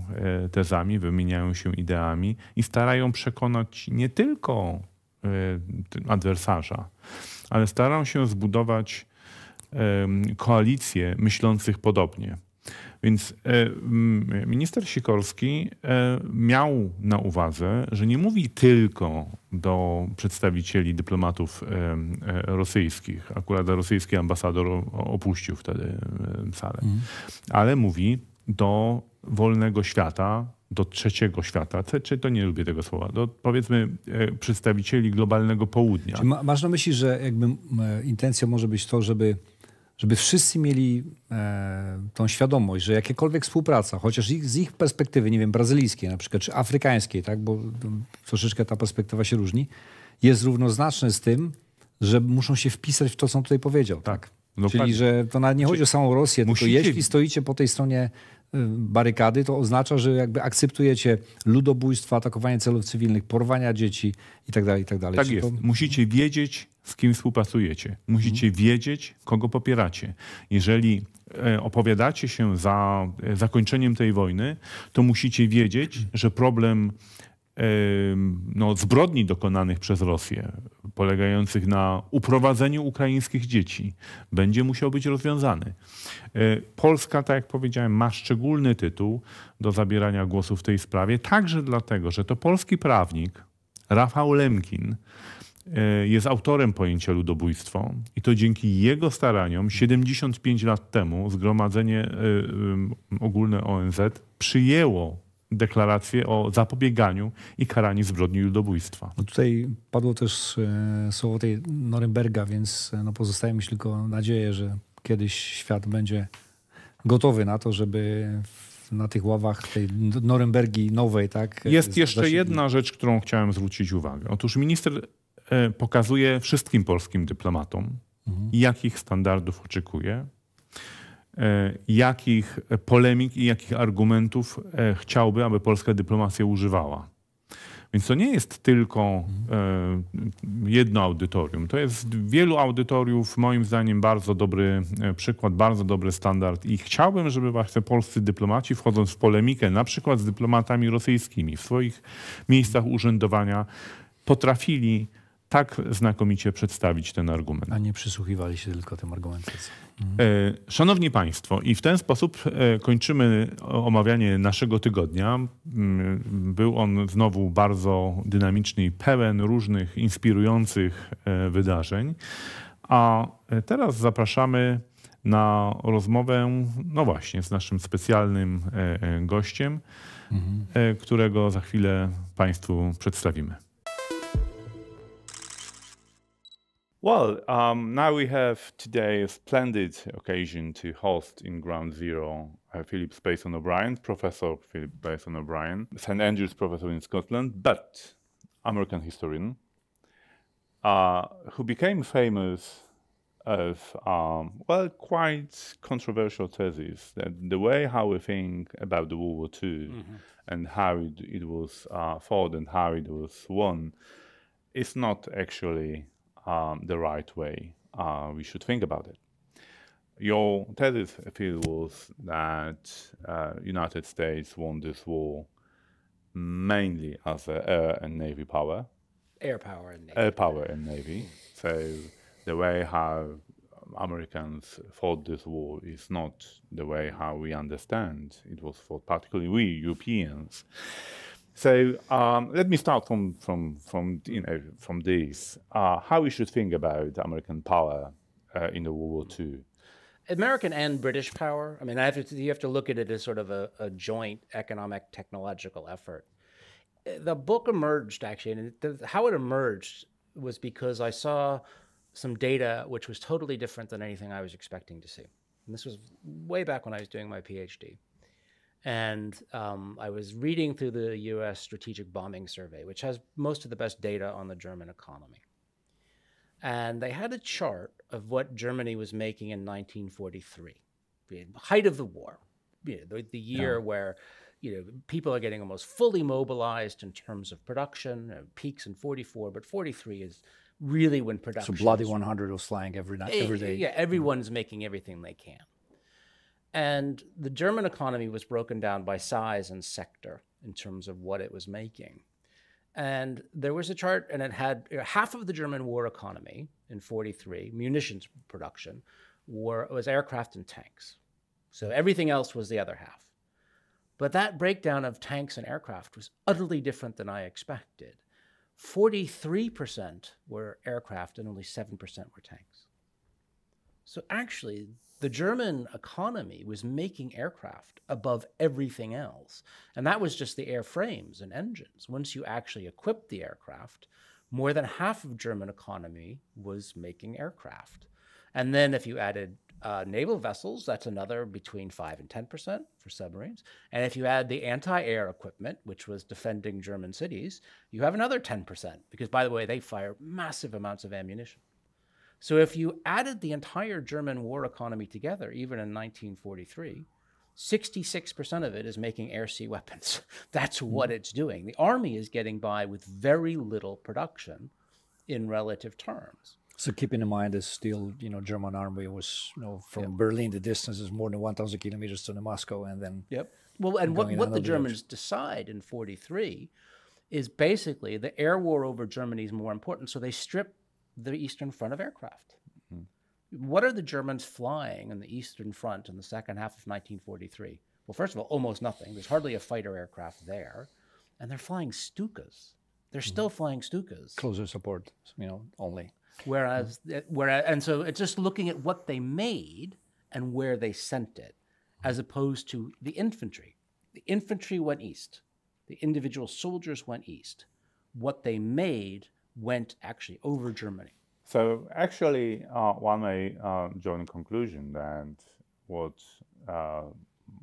[SPEAKER 3] tezami, wymieniają się ideami i starają przekonać nie tylko adwersarza, ale starają się zbudować koalicję myślących podobnie. Więc minister Sikorski miał na uwadze, że nie mówi tylko do przedstawicieli dyplomatów rosyjskich. Akurat rosyjski ambasador opuścił wtedy salę. Ale mówi do wolnego świata, do trzeciego świata. To nie lubię tego słowa. Do, powiedzmy, przedstawicieli globalnego południa.
[SPEAKER 4] Czy masz na myśli, że jakby intencją może być to, żeby wszyscy mieli tą świadomość, że jakiekolwiek współpraca, chociaż z ich perspektywy, nie wiem, brazylijskiej na przykład, czy afrykańskiej, tak, bo troszeczkę ta perspektywa się różni, jest równoznaczne z tym, że muszą się wpisać w to, co on tutaj powiedział. Tak. Czyli, że to nawet nie chodzi o samą Rosję, tylko jeśli stoicie po tej stronie barykady, to oznacza, że jakby akceptujecie ludobójstwo, atakowanie celów cywilnych, porwania dzieci i tak dalej, i tak dalej.
[SPEAKER 3] Tak jest. Musicie wiedzieć, z kim współpracujecie. Musicie wiedzieć, kogo popieracie. Jeżeli opowiadacie się za zakończeniem tej wojny, to musicie wiedzieć, że problem zbrodni dokonanych przez Rosję, polegających na uprowadzeniu ukraińskich dzieci, będzie musiał być rozwiązany. Polska, tak jak powiedziałem, ma szczególny tytuł do zabierania głosu w tej sprawie, także dlatego, że to polski prawnik Rafał Lemkin jest autorem pojęcia ludobójstwo i to dzięki jego staraniom 75 lat temu Zgromadzenie Ogólne ONZ przyjęło deklarację o zapobieganiu i karaniu zbrodni ludobójstwa.
[SPEAKER 4] No tutaj padło też słowo tej Norymberga, więc pozostaje mi tylko nadzieję, że kiedyś świat będzie gotowy na to, żeby na tych ławach tej Norymbergi nowej, tak?
[SPEAKER 3] Jest jeszcze jedna rzecz, którą chciałem zwrócić uwagę. Otóż minister pokazuje wszystkim polskim dyplomatom, jakich standardów oczekuje, jakich polemik i jakich argumentów chciałby, aby polska dyplomacja używała. Więc to nie jest tylko jedno audytorium. To jest wielu audytoriów, moim zdaniem bardzo dobry przykład, bardzo dobry standard i chciałbym, żeby właśnie polscy dyplomaci, wchodząc w polemikę na przykład z dyplomatami rosyjskimi w swoich miejscach urzędowania, potrafili tak znakomicie przedstawić ten argument.
[SPEAKER 4] A nie przysłuchiwali się tylko tym argumentacji.
[SPEAKER 3] Szanowni Państwo, i w ten sposób kończymy omawianie naszego tygodnia. Był on znowu bardzo dynamiczny i pełen różnych inspirujących wydarzeń. A teraz zapraszamy na rozmowę, no właśnie, z naszym specjalnym gościem, którego za chwilę Państwu przedstawimy. Well, now we have today a splendid occasion to host in Ground Zero Phillips Payson O'Brien, Professor Philip Payson O'Brien, St. Andrews Professor in Scotland, but American historian, who became famous of, quite controversial thesis that the way how we think about the World War II and how it was fought and how it was won is not actually the right way we should think about it. Your thesis, Phil, was that United States won this war mainly as an air and navy power.
[SPEAKER 8] Air power and navy.
[SPEAKER 3] Air power and navy. So the way how Americans fought this war is not the way how we understand it was fought, particularly we Europeans. So let me start from this. How we should think about American power in the World War II.
[SPEAKER 8] American and British power. I mean, you have to look at it as sort of a joint economic technological effort. The book emerged actually, and how it emerged was because I saw some data which was totally different than anything I was expecting to see. And this was way back when I was doing my PhD. And I was reading through the US Strategic Bombing Survey, which has most of the best data on the German economy. And they had a chart of what Germany was making in 1943, the height of the war, the year where people are getting almost fully mobilized in terms of production, peaks in 44, but 43 is really when production.
[SPEAKER 4] So Bloody 100 was flying every night, every day.
[SPEAKER 8] Yeah, everyone's making everything they can. And the German economy was broken down by size and sector in terms of what it was making. And there was a chart, and it had half of the German war economy in 43, munitions production, was aircraft and tanks. So everything else was the other half. But that breakdown of tanks and aircraft was utterly different than I expected. 43% were aircraft and only 7% were tanks. So actually, the German economy was making aircraft above everything else. And that was just the airframes and engines. Once you actually equipped the aircraft, more than half of German economy was making aircraft. And then if you added naval vessels, that's another between 5 and 10% for submarines. And if you add the anti-air equipment, which was defending German cities, you have another 10%, because by the way, they fire massive amounts of ammunition. So if you added the entire German war economy together, even in 1943, 66% of it is making air-sea weapons. That's what it's doing. The army is getting by with very little production in relative terms.
[SPEAKER 4] So keeping in mind that still, German army was, from Berlin, the distance is more than 1,000 kilometers to Moscow, and then.
[SPEAKER 8] Yep. Well, and what the Germans decide in 43 is basically the air war over Germany is more important, so they strip the Eastern Front of aircraft. What are the Germans flying in the Eastern Front in the second half of 1943? Well, first of all, almost nothing. There's hardly a fighter aircraft there. And they're flying Stukas. They're still flying Stukas.
[SPEAKER 4] Closer support, only.
[SPEAKER 8] Whereas, and so it's just looking at what they made and where they sent it, as opposed to the infantry. The infantry went east. The individual soldiers went east. What they made went actually over Germany.
[SPEAKER 3] So actually, one may join the conclusion that what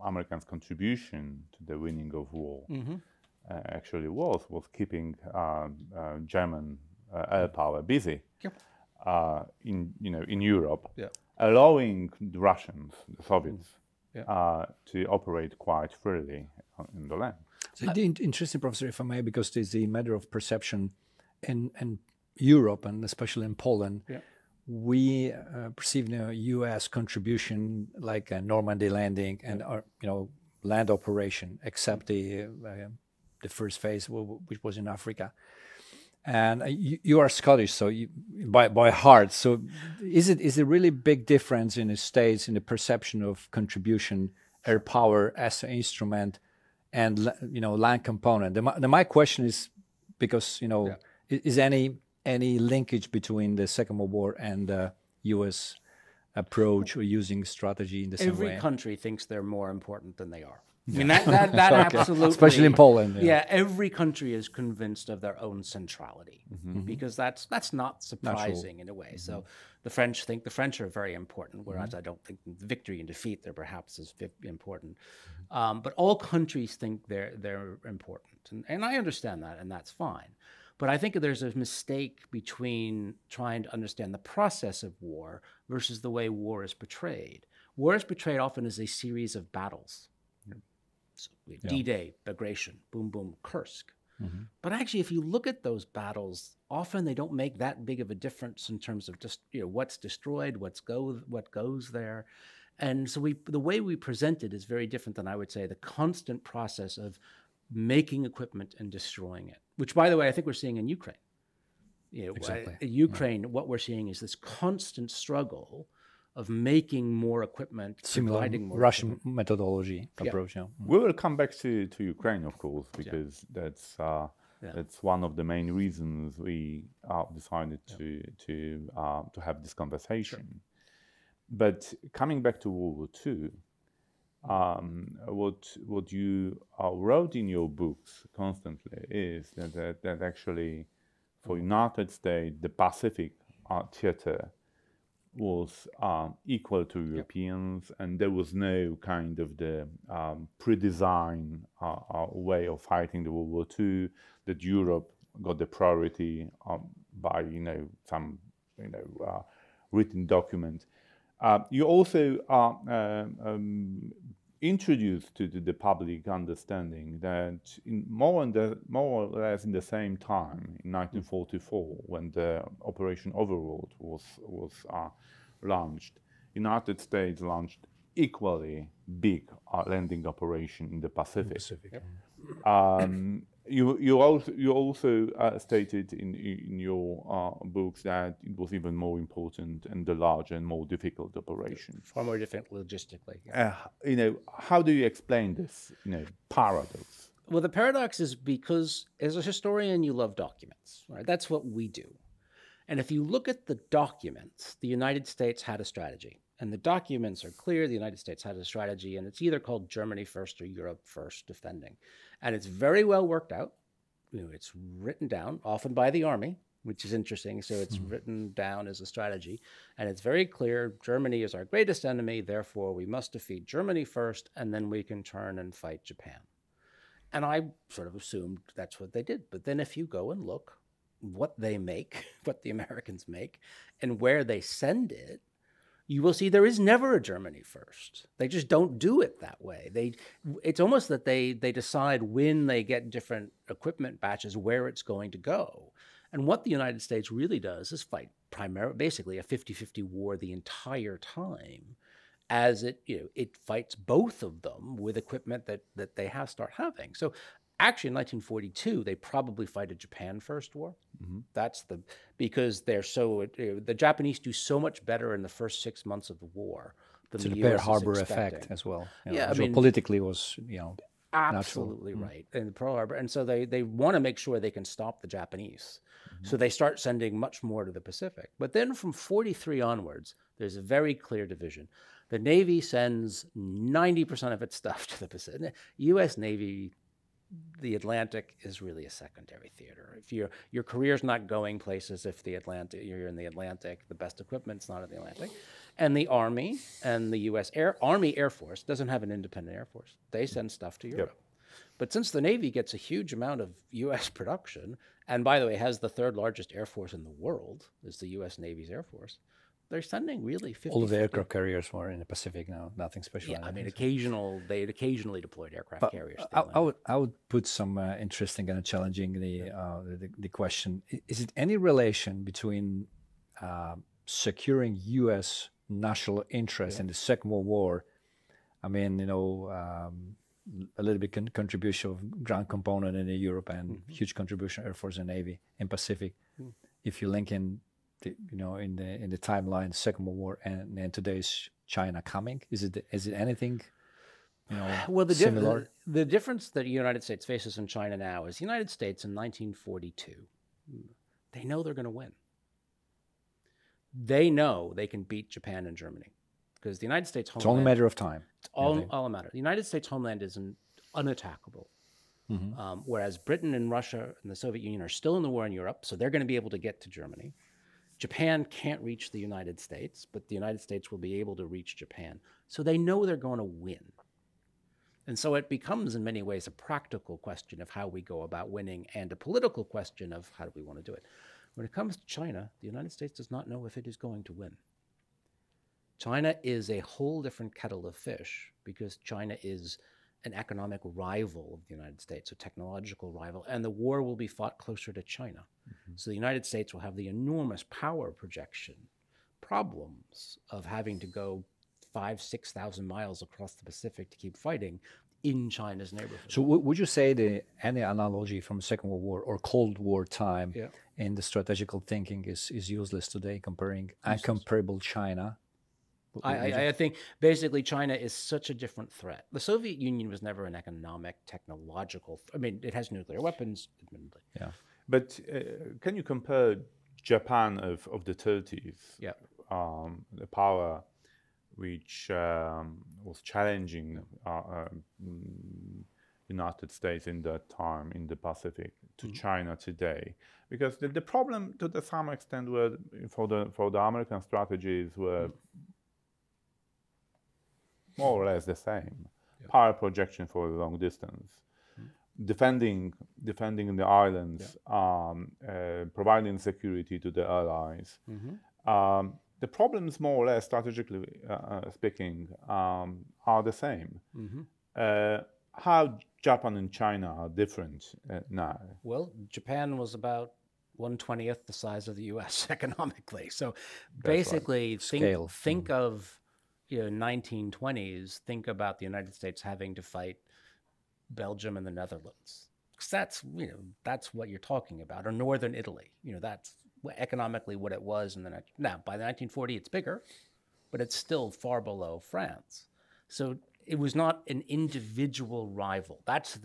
[SPEAKER 3] Americans' contribution to the winning of war actually was keeping German air power busy in Europe, allowing the Russians, the Soviets, to operate quite freely in the land.
[SPEAKER 4] So interesting, Professor, if I may, because it's a matter of perception in Europe, and especially in Poland, we perceive the U.S. contribution like a Normandy landing and our, land operation, except the first phase, which was in Africa. And you are Scottish, so by heart. So is it really big difference in the States in the perception of contribution, air power as an instrument, and land component? My question is because is any linkage between the Second World War and the U.S. approach or using strategy in the same way?
[SPEAKER 8] Every country thinks they're more important than they are. I mean, that absolutely...
[SPEAKER 4] Especially in Poland.
[SPEAKER 8] Yeah, every country is convinced of their own centrality because that's not surprising in a way. So the French think the French are very important, whereas I don't think victory and defeat they're perhaps as important. But all countries think they're important. And I understand that, and that's fine. But I think there's a mistake between trying to understand the process of war versus the way war is portrayed. War is portrayed often as a series of battles. So D-Day, Bagration, Boom Boom, Kursk. But actually, if you look at those battles, often they don't make that big of a difference in terms of just what's destroyed, what goes there. And so the way we present it is very different than, I would say, the constant process of making equipment and destroying it, which, by the way, I think we're seeing in Ukraine.
[SPEAKER 4] Exactly.
[SPEAKER 8] In Ukraine, what we're seeing is this constant struggle of making more equipment,
[SPEAKER 4] similar
[SPEAKER 8] more
[SPEAKER 4] Russian
[SPEAKER 8] equipment.
[SPEAKER 4] methodology approach. Yeah.
[SPEAKER 9] We will come back to Ukraine, of course, because that's one of the main reasons we decided to have this conversation. Sure. But coming back to World War II, what you wrote in your books constantly is that actually for United States, the Pacific theater was equal to Europeans, and there was no kind of the pre-designed way of fighting the World War II, that Europe got the priority by some written document. You also introduced to the public understanding that more or less in the same time, in 1944, when the Operation Overlord was launched, United States launched equally big landing operation in the Pacific. You also stated in your books that it was even more important and the larger and more difficult operation.
[SPEAKER 8] Far more difficult logistically.
[SPEAKER 9] How do you explain this paradox?
[SPEAKER 8] Well, the paradox is because as a historian, you love documents, right? That's what we do. And if you look at the documents, the United States had a strategy. And the documents are clear. The United States had a strategy, and it's either called Germany first or Europe first defending. And it's very well worked out. It's written down, often by the army, which is interesting. So it's written down as a strategy. And it's very clear, Germany is our greatest enemy, therefore we must defeat Germany first, and then we can turn and fight Japan. And I sort of assumed that's what they did. But then if you go and look what they make, what the Americans make, and where they send it, you will see there is never a Germany first. They just don't do it that way. It's almost that they decide when they get different equipment batches where it's going to go. And what the United States really does is fight basically a 50-50 war the entire time, as it fights both of them with equipment that they start having. So actually, in 1942, they probably fight a Japan first war. That's because they're the Japanese do so much better in the first 6 months of the war than the Pearl
[SPEAKER 4] Harbor effect as well.
[SPEAKER 8] Yeah,
[SPEAKER 4] politically was
[SPEAKER 8] absolutely right. And Pearl Harbor, and so they want to make sure they can stop the Japanese. So they start sending much more to the Pacific. But then from 43 onwards, there's a very clear division. The Navy sends 90% of its stuff to the Pacific. U.S. Navy, the Atlantic is really a secondary theater. If your career's not going places, if you're in the Atlantic, the best equipment's not in the Atlantic. And the Army and the U.S. Army Air Force doesn't have an independent Air Force. They send stuff to Europe. But since the Navy gets a huge amount of U.S. production, and by the way, has the third largest Air Force in the world, is the U.S. Navy's Air Force, they're sending really 50.
[SPEAKER 4] All of the aircraft carriers were in the Pacific now, nothing special.
[SPEAKER 8] Yeah, I mean, they occasionally deployed aircraft carriers.
[SPEAKER 4] I would put some interesting and challenging the question. Is it any relation between securing U.S. national interest in the Second World War? I mean, a little bit contribution of ground component in Europe and huge contribution Air Force and Navy in Pacific. If you link in in the timeline, Second World War and today's China coming, is it anything similar?
[SPEAKER 8] The difference that the United States faces in China now is the United States in 1942, they know they're going to win. they know they can beat Japan and Germany because the United States homeland...
[SPEAKER 4] It's only a matter of time.
[SPEAKER 8] It's all a matter. The United States homeland is unattackable. Whereas Britain and Russia and the Soviet Union are still in the war in Europe, so they're going to be able to get to Germany. Japan can't reach the United States, but the United States will be able to reach Japan. So they know they're going to win. And so it becomes, in many ways, a practical question of how we go about winning and a political question of how do we want to do it. When it comes to China, the United States does not know if it is going to win. China is a whole different kettle of fish because China is an economic rival of the United States, a technological rival, and the war will be fought closer to China. So the United States will have the enormous power projection problems of having to go 5,000 to 6,000 miles across the Pacific to keep fighting in China's neighborhood.
[SPEAKER 4] So would you say any analogy from Second World War or Cold War time in the strategical thinking is useless today, comparing uncomparable China?
[SPEAKER 8] I think basically China is such a different threat. The Soviet Union was never an economic, technological... I mean, it has nuclear weapons, admittedly.
[SPEAKER 4] Yeah.
[SPEAKER 9] But can you compare Japan of the 30s, the power which was challenging United States in that time in the Pacific to China today? Because the problem, to some extent, were for the American strategies were more or less the same. Power projection for a long distance, defending the islands, providing security to the allies. The problems, more or less, strategically speaking, are the same. How Japan and China are different now?
[SPEAKER 8] Well, Japan was about 1/20th the size of the U.S. economically. So basically, think of 1920s. Think about the United States having to fight Belgium and the Netherlands. Because that's what you're talking about, or Northern Italy. That's economically what it was. And then now by the 1940, it's bigger, but it's still far below France. So it was not an individual rival. That's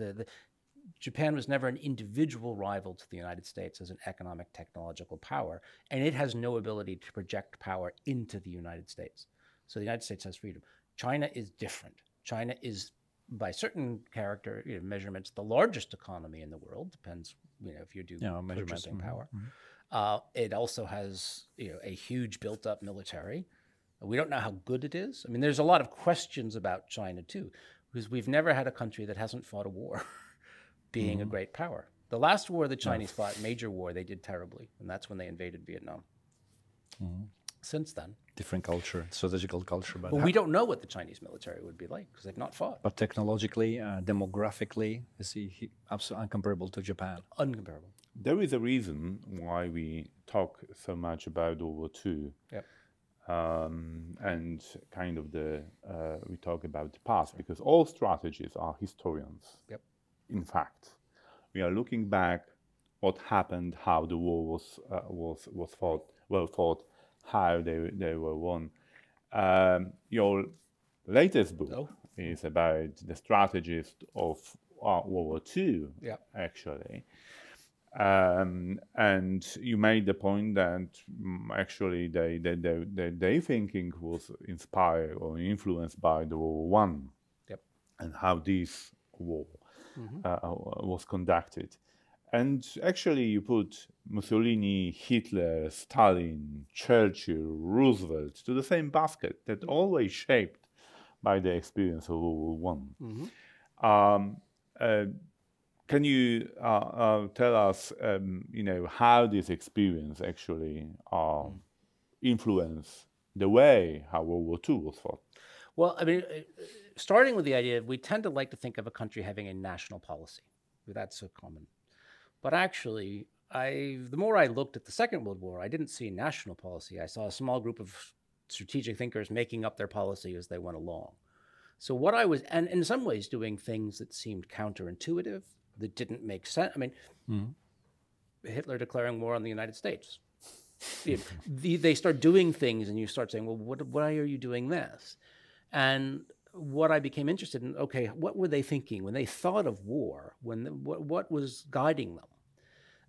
[SPEAKER 8] Japan was never an individual rival to the United States as an economic, technological power, and it has no ability to project power into the United States. So the United States has freedom. China is different. China is, by certain measurements, the largest economy in the world. Depends, if you do purchasing power. It also has, a huge built-up military. We don't know how good it is. I mean, there's a lot of questions about China too, because we've never had a country that hasn't fought a war, being a great power. The last war the Chinese fought, major war, they did terribly, and that's when they invaded Vietnam. Since then, different culture, strategical culture. But we don't know what the Chinese military would be like because they've not fought.
[SPEAKER 4] But technologically, demographically, is he absolutely uncomparable to Japan?
[SPEAKER 8] Uncomparable.
[SPEAKER 9] There is a reason why we talk so much about World War II. And kind of we talk about the past because all strategists are historians. In fact, we are looking back what happened, how the war was fought, how they were won. Your latest book is about the strategist of World War II, actually. And you made the point that actually their thinking was inspired or influenced by the World War I and how this war was conducted. And actually you put Mussolini, Hitler, Stalin, Churchill, Roosevelt to the same basket that always shaped by the experience of World War I. Can you tell us, how this experience actually influenced the way how World War II was fought?
[SPEAKER 8] Well, I mean, starting with the idea, we tend to like to think of a country having a national policy. That's so common. But actually, the more I looked at the Second World War, I didn't see national policy. I saw a small group of strategic thinkers making up their policy as they went along. So what I was, and in some ways doing things that seemed counterintuitive, that didn't make sense. I mean, Hitler declaring war on the United States. They start doing things and you start saying, well, why are you doing this? And what I became interested in, okay, what were they thinking when they thought of war? What was guiding them?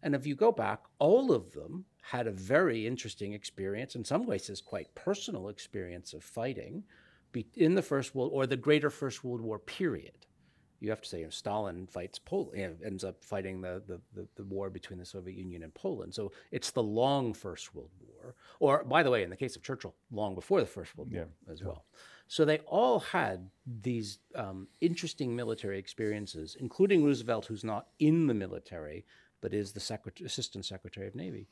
[SPEAKER 8] And if you go back, all of them had a very interesting experience, in some ways, quite personal experience of fighting in the First World or the greater First World War period. You have to say, Stalin fights Poland, ends up fighting the war between the Soviet Union and Poland. So it's the long First World War, or by the way, in the case of Churchill, long before the First World War as well. So they all had these interesting military experiences, including Roosevelt, who's not in the military, but is the Assistant Secretary of Navy.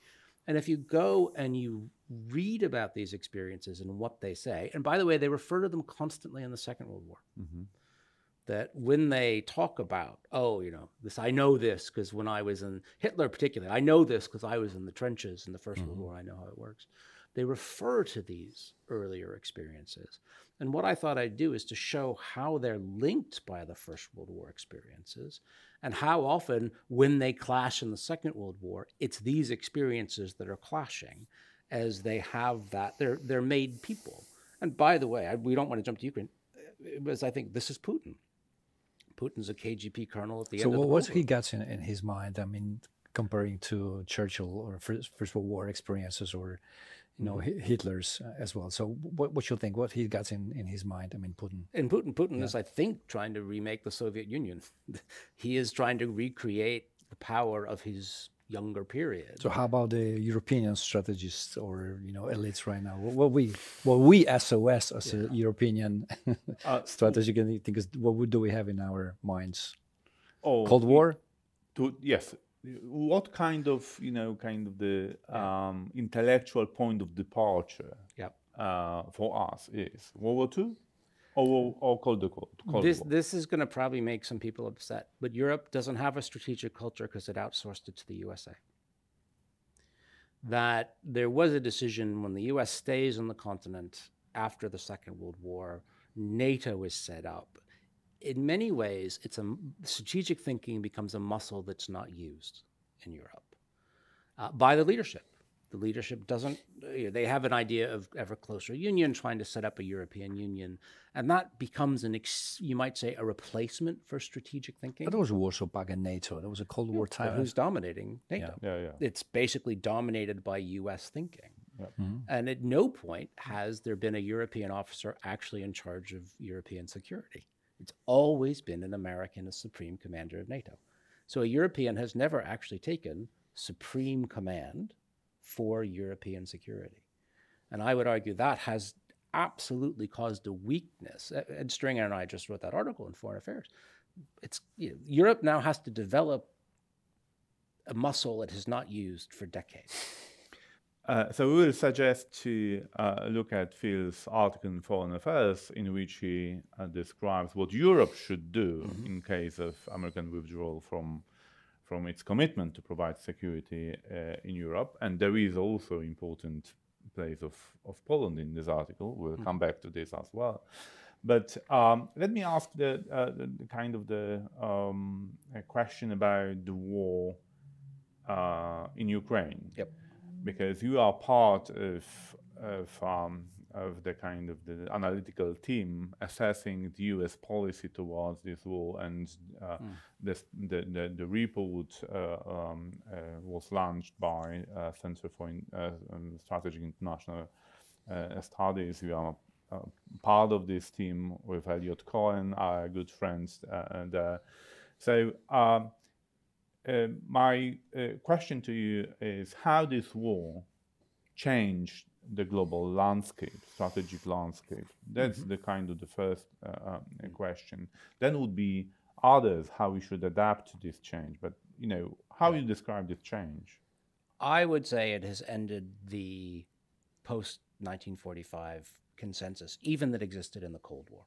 [SPEAKER 8] And if you go and you read about these experiences and what they say, and by the way, they refer to them constantly in the Second World War. That when they talk about, this, I know this because when I was in, Hitler particularly, I know this because I was in the trenches in the First World War, I know how it works. They refer to these earlier experiences. And what I thought I'd do is to show how they're linked by the First World War experiences and how often when they clash in the Second World War, it's these experiences that are clashing as they have that, they're made people. And by the way, we don't want to jump to Ukraine, because I think this is Putin. Putin's a KGB colonel at the end of the World War.
[SPEAKER 4] So what he gets in his mind, I mean, comparing to Churchill or First World War experiences or, Hitler's as well. So what you think, what he gets in his mind, I mean, Putin?
[SPEAKER 8] And Putin is, I think, trying to remake the Soviet Union. He is trying to recreate the power of his younger period.
[SPEAKER 4] So how about the European strategists or, elites right now? What we SOS as a European strategy can think is, what do we have in our minds? Cold War?
[SPEAKER 9] Yes. What kind of, the intellectual point of departure for us is World War II or Cold War?
[SPEAKER 8] This is going to probably make some people upset, but Europe doesn't have a strategic culture because it outsourced it to the USA. That there was a decision when the US stays on the continent after the Second World War, NATO is set up. In many ways, strategic thinking becomes a muscle that's not used in Europe by the leadership. The leadership doesn't, they have an idea of ever closer union, trying to set up a European Union, and that becomes you might say, a replacement for strategic thinking.
[SPEAKER 4] But there was Warsaw Pact and NATO. There was a Cold War time.
[SPEAKER 8] Who's dominating NATO? It's basically dominated by US thinking. And at no point has there been a European officer actually in charge of European security. It's always been an American as supreme commander of NATO. So a European has never actually taken supreme command for European security. And I would argue that has absolutely caused a weakness. Ed Stringer and I just wrote that article in Foreign Affairs. Europe now has to develop a muscle it has not used for decades.
[SPEAKER 9] So we will suggest to look at Phil's article in Foreign Affairs, in which he describes what Europe should do in case of American withdrawal from its commitment to provide security in Europe. And there is also important place of Poland in this article. We'll come back to this as well. But let me ask a question about the war in Ukraine. Because you are part of the kind of the analytical team assessing the U.S. policy towards this war, and the report was launched by Center for Strategic International Studies. You are part of this team with Elliot Cohen, our good friends there. So. My question to you is how this war changed the global landscape, strategic landscape. That's the kind of the first question. Then would be others, how we should adapt to this change. But, how you describe this change?
[SPEAKER 8] I would say it has ended the post-1945 consensus, even that existed in the Cold War.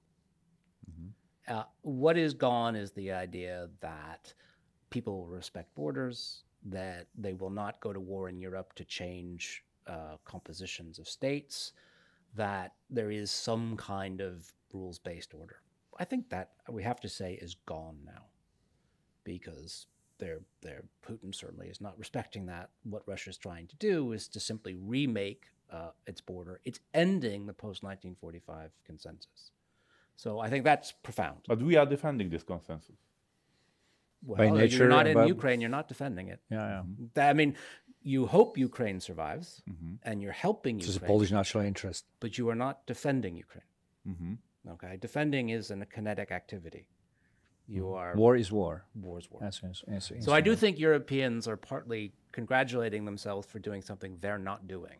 [SPEAKER 8] What is gone is the idea that people will respect borders, that they will not go to war in Europe to change compositions of states, that there is some kind of rules-based order. I think that we have to say is gone now, because Putin certainly is not respecting that. What Russia's trying to do is to simply remake its border. It's ending the post-1945 consensus. So I think that's profound.
[SPEAKER 9] But we are defending this consensus.
[SPEAKER 4] by nature.
[SPEAKER 8] You're not in Ukraine, you're not defending it.
[SPEAKER 4] Yeah.
[SPEAKER 8] I mean, you hope Ukraine survives, and you're helping Ukraine.
[SPEAKER 4] It's a Polish national interest.
[SPEAKER 8] But you are not defending Ukraine. Okay, defending is a kinetic activity. You are
[SPEAKER 4] War is war.
[SPEAKER 8] War is war.
[SPEAKER 4] So
[SPEAKER 8] I do think Europeans are partly congratulating themselves for doing something they're not doing,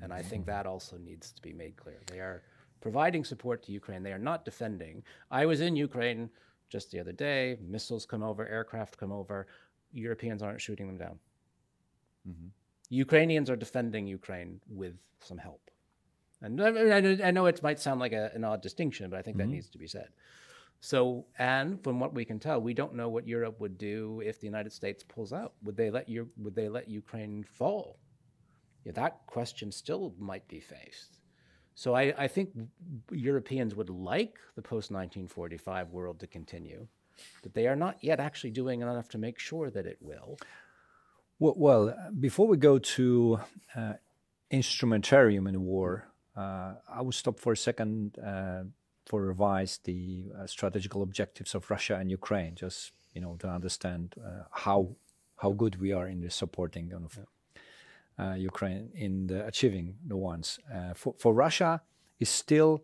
[SPEAKER 8] and I think that also needs to be made clear. They are providing support to Ukraine. They are not defending. I was in Ukraine just the other day. Missiles come over, aircraft come over. Europeans aren't shooting them down. Ukrainians are defending Ukraine with some help. And I know it might sound like an odd distinction, but I think that needs to be said. So, and from what we can tell, we don't know what Europe would do if the United States pulls out. Would they let Ukraine fall? Yeah, that question still might be faced. So I think Europeans would like the post-1945 world to continue, but they are not yet actually doing enough to make sure that it will.
[SPEAKER 4] Well, before we go to instrumentarium in war, I will stop for a second for revise the strategical objectives of Russia and Ukraine, just to understand how good we are in the supporting of Ukraine in achieving the ones. For Russia, is still,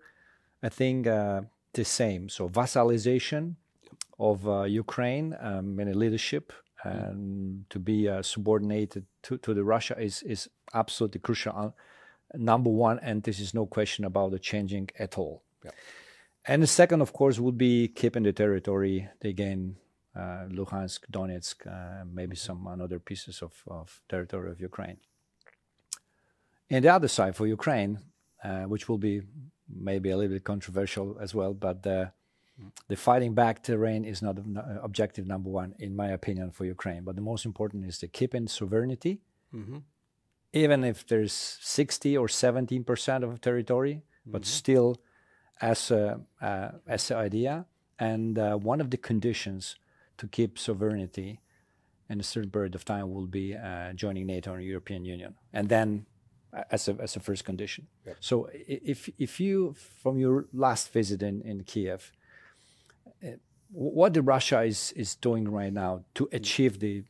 [SPEAKER 4] I think, the same. So vassalization of Ukraine, many leadership, and to be subordinated to the Russia is absolutely crucial. Number one, and this is no question about the changing at all. Yeah. And the second, of course, would be keeping the territory. They gain Luhansk, Donetsk, maybe some other pieces of territory of Ukraine. And the other side for Ukraine, which will be maybe a little bit controversial as well, but the fighting back terrain is not objective number one, in my opinion, for Ukraine. But the most important is the keeping sovereignty, even if there's 60 or 17% of territory, but still as an idea. And one of the conditions to keep sovereignty in a certain period of time will be joining NATO and European Union, and then as a first condition. Yep. So if you, from your last visit in Kiev, what the Russia is doing right now to achieve the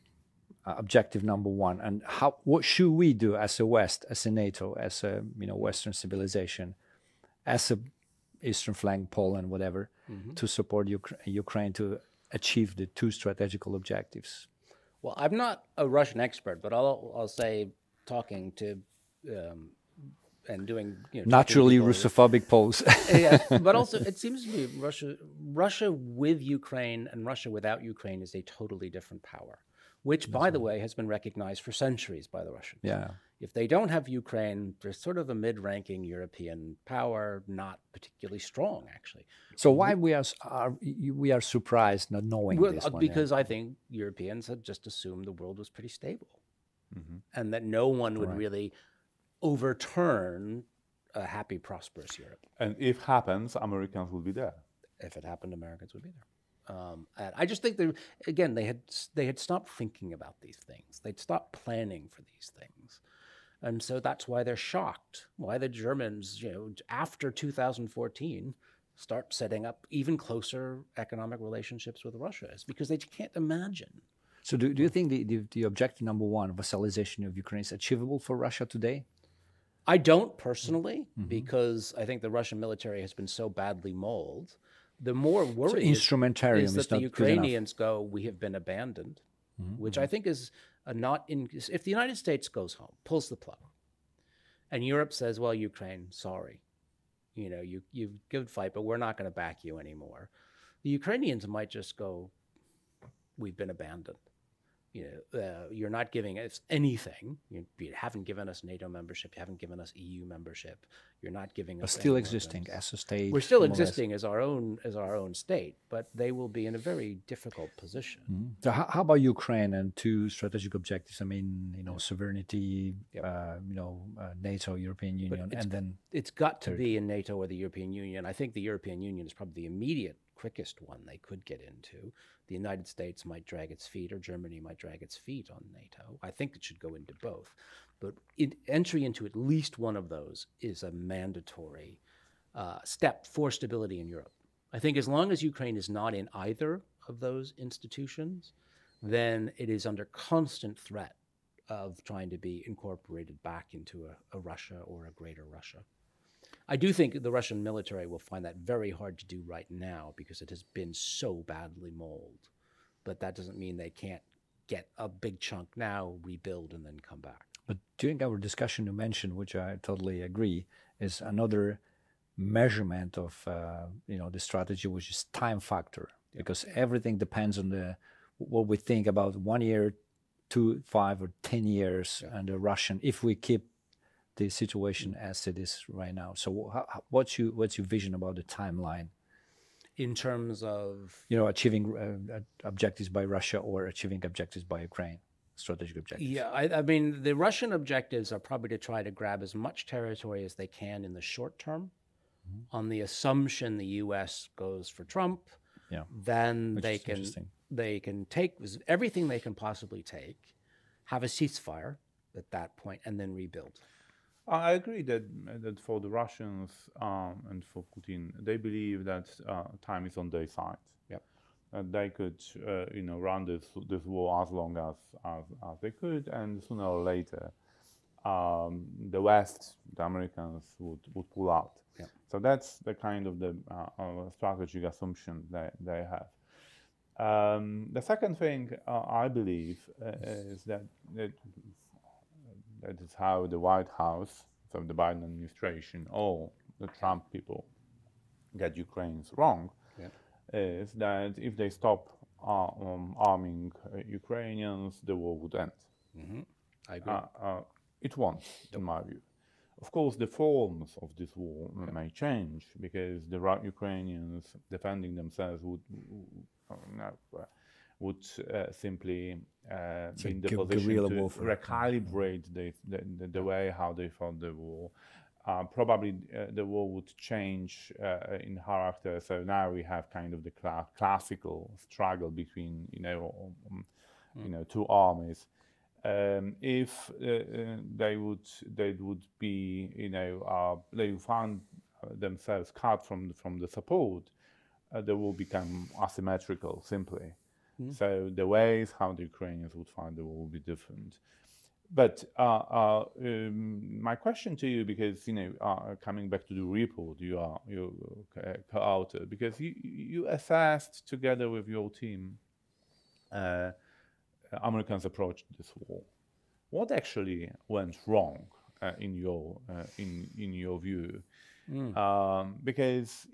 [SPEAKER 4] objective number one, and what should we do as a West, as a NATO, as a Western civilization, as a Eastern flank, Poland, whatever, to support Ukraine to achieve the two strategical objectives?
[SPEAKER 8] Well, I'm not a Russian expert, but I'll say, talking to and doing
[SPEAKER 4] naturally Russophobic polls.
[SPEAKER 8] Yeah, but also it seems to me Russia with Ukraine and Russia without Ukraine is a totally different power, which, by the way, has been recognized for centuries by the Russians.
[SPEAKER 4] Yeah.
[SPEAKER 8] If they don't have Ukraine, they're sort of a mid-ranking European power, not particularly strong, actually.
[SPEAKER 4] So why we are surprised not knowing this one?
[SPEAKER 8] Because I think Europeans had just assumed the world was pretty stable, and that no one would really overturn a happy, prosperous Europe.
[SPEAKER 9] And if happens, Americans will be there.
[SPEAKER 8] If it happened, Americans would be there. And I just think they had stopped thinking about these things. They'd stopped planning for these things. And so that's why they're shocked, why the Germans, after 2014, start setting up even closer economic relationships with Russia, is because they can't imagine.
[SPEAKER 4] So do you think the objective number one, vassalization of Ukraine, is achievable for Russia today?
[SPEAKER 8] I don't personally, because I think the Russian military has been so badly mauled. The more worry is that the Ukrainians go, we have been abandoned, which I think is if the United States goes home, pulls the plug, and Europe says, well, Ukraine, sorry, you good fight, but we're not going to back you anymore. The Ukrainians might just go, we've been abandoned. You're not giving us anything. You haven't given us NATO membership. You haven't given us EU membership. You're not giving us.
[SPEAKER 4] Still existing as a state.
[SPEAKER 8] We're still existing as our own state, but they will be in a very difficult position.
[SPEAKER 4] So how about Ukraine and two strategic objectives? I mean, sovereignty, NATO, European Union, and then
[SPEAKER 8] it's got to be in NATO or the European Union. I think the European Union is probably the immediate, quickest one they could get into. The United States might drag its feet, or Germany might drag its feet on NATO. I think it should go into both. But entry into at least one of those is a mandatory step for stability in Europe. I think as long as Ukraine is not in either of those institutions, then it is under constant threat of trying to be incorporated back into a Russia or a greater Russia. I do think the Russian military will find that very hard to do right now because it has been so badly mauled. But that doesn't mean they can't get a big chunk now, rebuild, and then come back.
[SPEAKER 4] But during our discussion you mentioned, which I totally agree, is another measurement of the strategy, which is time factor, because everything depends on what we think about 1 year, 2, 5, or 10 years, and the Russian. If we keep the situation as it is right now, so what's your vision about the timeline?
[SPEAKER 8] In terms of
[SPEAKER 4] achieving objectives by Russia or achieving objectives by Ukraine, strategic objectives.
[SPEAKER 8] Yeah, I mean, the Russian objectives are probably to try to grab as much territory as they can in the short term, on the assumption the U.S. goes for Trump.
[SPEAKER 4] Yeah,
[SPEAKER 8] then they can take everything they can possibly take, have a ceasefire at that point, and then rebuild.
[SPEAKER 9] I agree that for the Russians and for Putin, they believe that time is on their side.
[SPEAKER 8] Yep.
[SPEAKER 9] They could, run this war as long as they could, and sooner or later, the West, the Americans, would pull out.
[SPEAKER 8] Yep.
[SPEAKER 9] So that's the kind of the strategic assumption that they have. The second thing I believe is that is how the White House, so the Biden administration, or the Trump people get Ukrainians wrong, is that if they stop arming Ukrainians, the war would end.
[SPEAKER 8] Mm-hmm. I agree.
[SPEAKER 9] It won't, in my view. Of course, the forms of this war may change, because the Ukrainians defending themselves would simply be in the position to recalibrate the way how they fought the war. Probably the war would change in character. So now we have kind of the classical struggle between two armies. If they would be they found themselves cut from the support, they will become asymmetrical simply. So the ways how the Ukrainians would fight the war will be different. But my question to you, because coming back to the report, you co-author, because you assessed together with your team Americans' approach to this war. What actually went wrong in your view? Because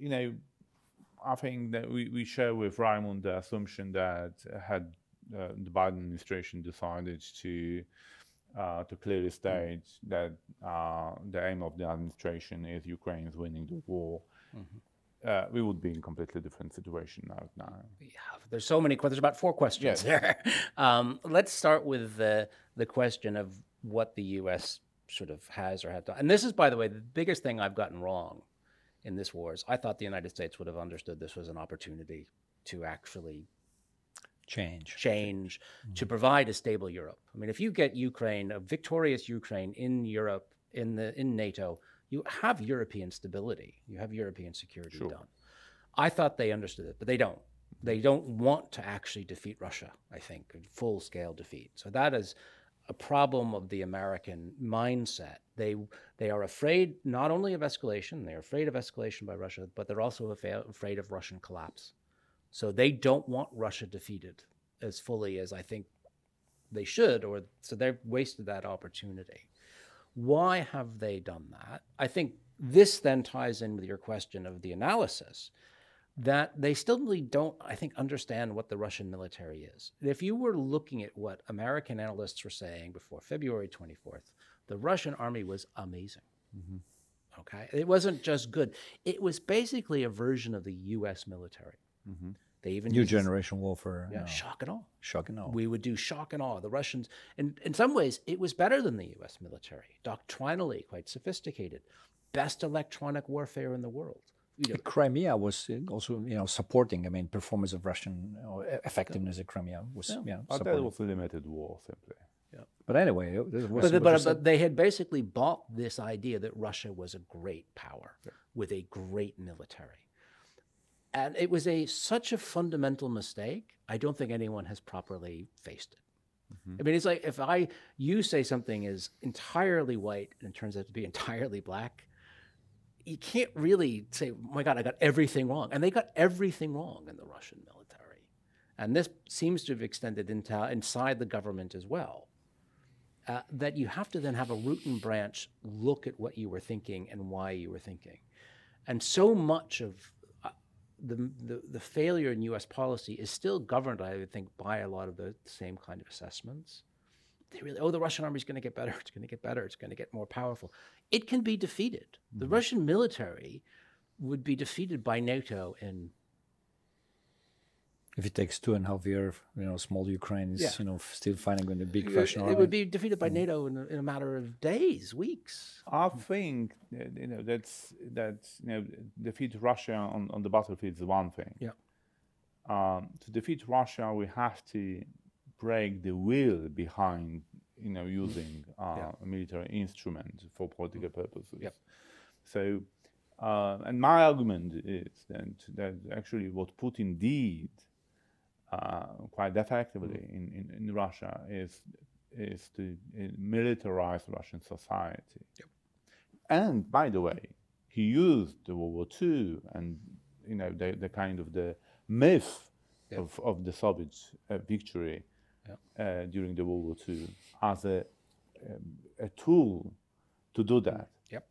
[SPEAKER 9] I think that we share with Rajmund the assumption that had the Biden administration decided to clearly state that the aim of the administration is Ukraine's winning the war, we would be in a completely different situation now.
[SPEAKER 8] Yeah, there's so many questions. There's about 4 questions there. Let's start with the question of what the U.S. sort of has or had done. And this is, by the way, the biggest thing I've gotten wrong in this war is I thought the United States would have understood this was an opportunity to actually change to provide a stable Europe. I mean, if you get Ukraine, a victorious Ukraine in Europe, in NATO, you have European stability, you have European security done. I thought they understood it, but they don't. They don't want to actually defeat Russia, I think, full-scale defeat. So that is a problem of the American mindset. They are afraid not only of escalation, they're afraid of escalation by Russia, but they're also afraid of Russian collapse. So they don't want Russia defeated as fully as I think they should, so they've wasted that opportunity. Why have they done that? I think this then ties in with your question of the analysis, that they still really don't, I think, understand what the Russian military is. If you were looking at what American analysts were saying before February 24th, the Russian army was amazing. Okay? It wasn't just good. It was basically a version of the U.S. military. They even
[SPEAKER 4] New generation warfare.
[SPEAKER 8] Yeah, shock and awe.
[SPEAKER 4] Shock and awe.
[SPEAKER 8] We would do shock and awe. The Russians, and in some ways, it was better than the U.S. military. Doctrinally, quite sophisticated. Best electronic warfare in the world.
[SPEAKER 4] Crimea was also, supporting. I mean, performance of Russian effectiveness of Crimea was,
[SPEAKER 9] But that was a limited war, simply.
[SPEAKER 8] Yeah.
[SPEAKER 4] But anyway,
[SPEAKER 8] but they had basically bought this idea that Russia was a great power with a great military. And it was such a fundamental mistake. I don't think anyone has properly faced it. I mean, it's like if you say something is entirely white and it turns out to be entirely black, you can't really say, oh my God, I got everything wrong. And they got everything wrong in the Russian military. And this seems to have extended inside the government as well. That you have to then have a root and branch look at what you were thinking and why you were thinking. And so much of the failure in U.S. policy is still governed, I would think, by a lot of the same kind of assessments. They really, the Russian army is going to get better, it's going to get better, it's going to get more powerful. It can be defeated. The Russian military would be defeated by NATO in...
[SPEAKER 4] If it takes 2.5 years, small Ukraine is, still fighting with a big Russian army.
[SPEAKER 8] It would be defeated by NATO in a matter of days, weeks.
[SPEAKER 9] I think defeat Russia on the battlefield is one thing.
[SPEAKER 8] Yeah.
[SPEAKER 9] To defeat Russia, we have to break the will behind, using a military instrument for political purposes.
[SPEAKER 8] Yep.
[SPEAKER 9] So, and my argument is that actually what Putin did quite effectively in Russia is to militarize Russian society.
[SPEAKER 8] Yep.
[SPEAKER 9] And by the way, he used the World War II and the kind of the myth of the Soviet victory during the World War II as a tool to do that.
[SPEAKER 8] Yep.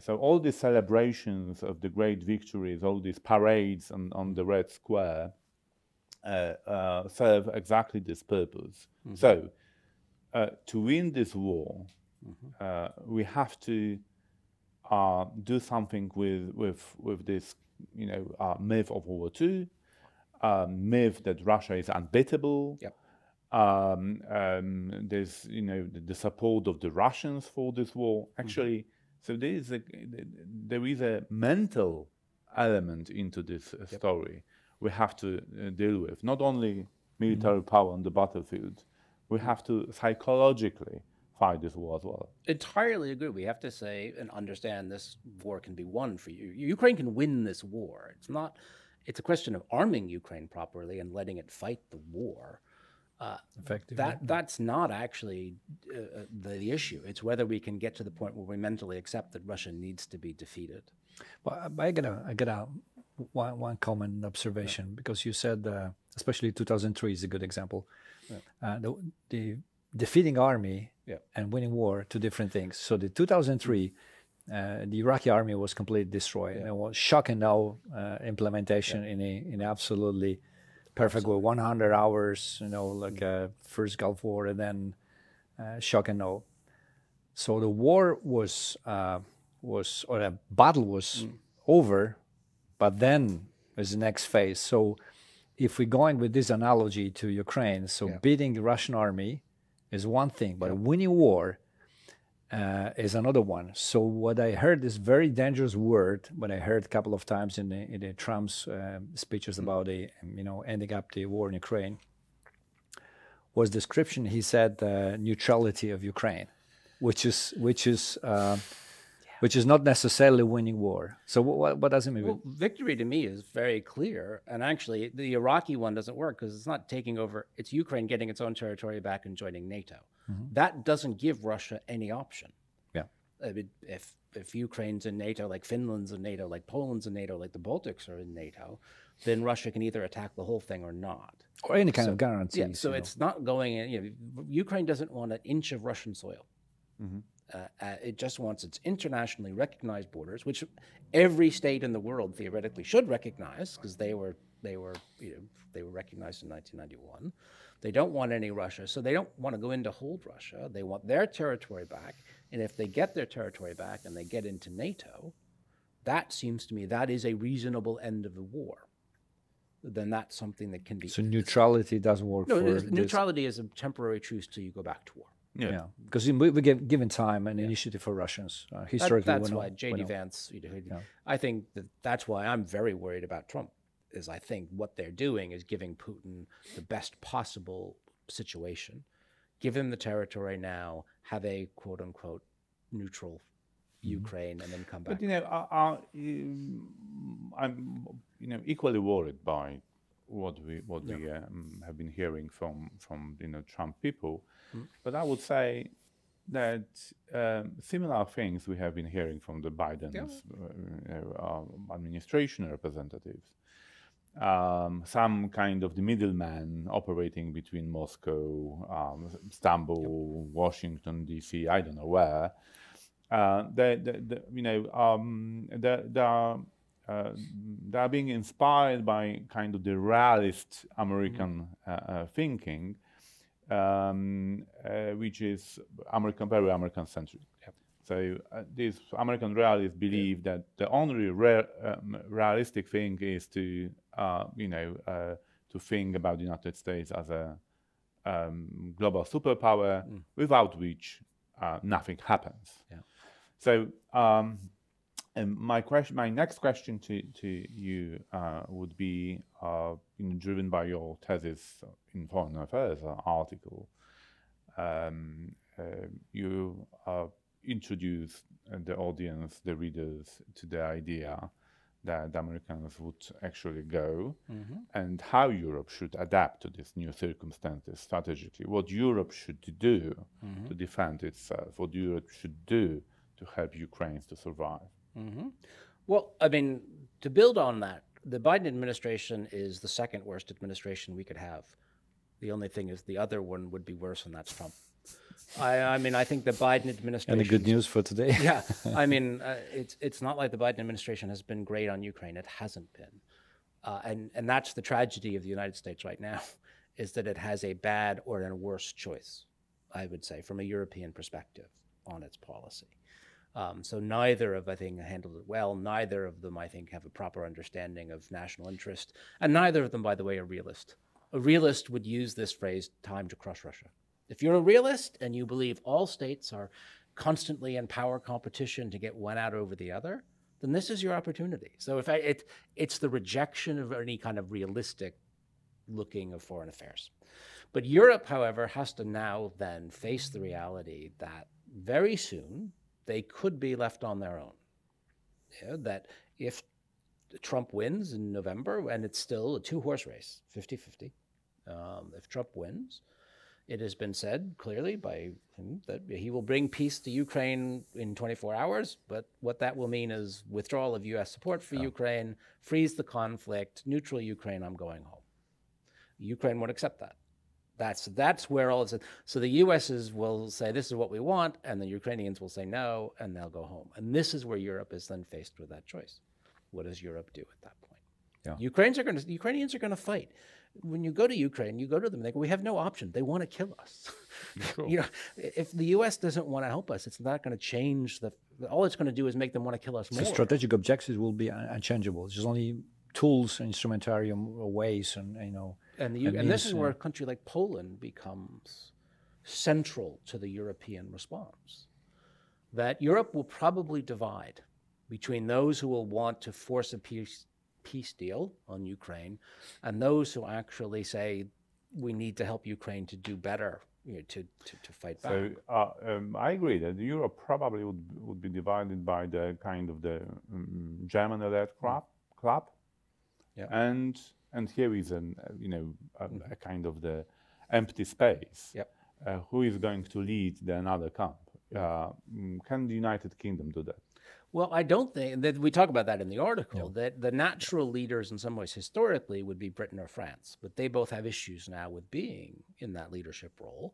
[SPEAKER 9] So all these celebrations of the great victories, all these parades on the Red Square, serve exactly this purpose. So, to win this war, we have to do something with this, myth of World War II, myth that Russia is unbeatable.
[SPEAKER 8] Yep.
[SPEAKER 9] There's, the support of the Russians for this war. Actually, so there is a mental element into this story we have to deal with. Not only military power on the battlefield, we have to psychologically fight this war as well.
[SPEAKER 8] Entirely agree. We have to say and understand this war can be won for you. Ukraine can win this war. It's a question of arming Ukraine properly and letting it fight the war.
[SPEAKER 4] Effectively.
[SPEAKER 8] That's not actually the issue. It's whether we can get to the point where we mentally accept that Russia needs to be defeated.
[SPEAKER 4] But I got one common observation, because you said, especially 2003 is a good example. The defeating army and winning war, two different things. So the 2003, the Iraqi army was completely destroyed. It was shock and awe implementation in absolutely perfect way. 100 hours, like first Gulf War, and then shock and awe. So the war was or the battle was over, but then is the next phase. So if we're going with this analogy to Ukraine, beating the Russian army is one thing, but winning war is another one. So what I heard is very dangerous word, what I heard a couple of times in the Trump's speeches about ending up the war in Ukraine, was description. He said neutrality of Ukraine, which is not necessarily winning war. So what does it mean?
[SPEAKER 8] Well, victory to me is very clear. And actually, the Iraqi one doesn't work because it's not taking over. It's Ukraine getting its own territory back and joining NATO. That doesn't give Russia any option.
[SPEAKER 4] Yeah.
[SPEAKER 8] I mean, if Ukraine's in NATO, like Finland's in NATO, like Poland's in NATO, like the Baltics are in NATO, then Russia can either attack the whole thing or not.
[SPEAKER 4] Or any kind of guarantees.
[SPEAKER 8] Yeah, so it's not going in. Ukraine doesn't want an inch of Russian soil. It just wants its internationally recognized borders, which every state in the world theoretically should recognize, because they were recognized in 1991. They don't want any Russia, so they don't want to go in to hold Russia. They want their territory back, and if they get their territory back and they get into NATO, that seems to me that is a reasonable end of the war. Then that's something that can be.
[SPEAKER 4] So neutrality doesn't work.
[SPEAKER 8] No, neutrality is a temporary truce till you go back to war.
[SPEAKER 4] Yeah, because we give given time and initiative for Russians historically.
[SPEAKER 8] That's why J.D. Vance. I think that's why I'm very worried about Trump. Is I think what they're doing is giving Putin the best possible situation, give him the territory now, have a quote unquote neutral Ukraine and then come back.
[SPEAKER 9] But I'm equally worried by what we have been hearing from Trump people. But I would say that similar things we have been hearing from the Biden's administration representatives. Some kind of the middleman operating between Moscow, Istanbul, Washington D.C. I don't know where. They are being inspired by kind of the realist American thinking, which is very American-centric.
[SPEAKER 8] Yep.
[SPEAKER 9] So these American realists believe that the only realistic thing is to think about the United States as a global superpower, without which nothing happens.
[SPEAKER 8] Yeah.
[SPEAKER 9] So my next question to you would be driven by your thesis in Foreign Affairs article. You introduced the audience, the readers, to the idea that the Americans would actually go, and how Europe should adapt to these new circumstances strategically, what Europe should do to defend itself, what Europe should do to help Ukraine to survive.
[SPEAKER 8] Well, I mean, to build on that, the Biden administration is the second worst administration we could have. The only thing is the other one would be worse, and that's Trump. I mean, I think the Biden administration...
[SPEAKER 4] And the good news for today.
[SPEAKER 8] Yeah, I mean, it's not like the Biden administration has been great on Ukraine. It hasn't been. And that's the tragedy of the United States right now, is that it has a bad or a worse choice, I would say, from a European perspective on its policy. So neither of, I think, handled it well. Neither of them, I think, have a proper understanding of national interest. And neither of them, by the way, are realist. A realist would use this phrase, time to crush Russia. If you're a realist and you believe all states are constantly in power competition to get one out over the other, then this is your opportunity. So if it's the rejection of any kind of realistic looking of foreign affairs. But Europe, however, has to now then face the reality that very soon they could be left on their own. Yeah, that if Trump wins in November, and it's still a two-horse race, 50-50, if Trump wins, it has been said clearly by him that he will bring peace to Ukraine in 24 hours, but what that will mean is withdrawal of U.S. support for Ukraine, freeze the conflict, neutral Ukraine, I'm going home. Ukraine won't accept that. That's where all it's... So the U.S. will say, this is what we want, and the Ukrainians will say no, and they'll go home. And this is where Europe is then faced with that choice. What does Europe do at that point?
[SPEAKER 4] Yeah.
[SPEAKER 8] Ukrainians are going to fight. When you go to Ukraine, you go to them, they go, we have no option. They want to kill us.
[SPEAKER 9] Sure.
[SPEAKER 8] If the U.S. doesn't want to help us, it's not going to change all it's going to do is make them want to kill us more.
[SPEAKER 4] So strategic objectives will be unchangeable. It's just only tools, instrumentarium, ways, and
[SPEAKER 8] And this is where a country like Poland becomes central to the European response. That Europe will probably divide between those who will want to force a peace deal on Ukraine and those who actually say we need to help Ukraine to do better, to fight back.
[SPEAKER 9] So I agree that Europe probably would be divided by the kind of the German-led club.
[SPEAKER 8] Yeah.
[SPEAKER 9] And here is a kind of the empty space.
[SPEAKER 8] Yep.
[SPEAKER 9] Who is going to lead another camp? Can the United Kingdom do that?
[SPEAKER 8] Well, I don't think that we talk about that in the article, that the natural leaders in some ways historically would be Britain or France, but they both have issues now with being in that leadership role.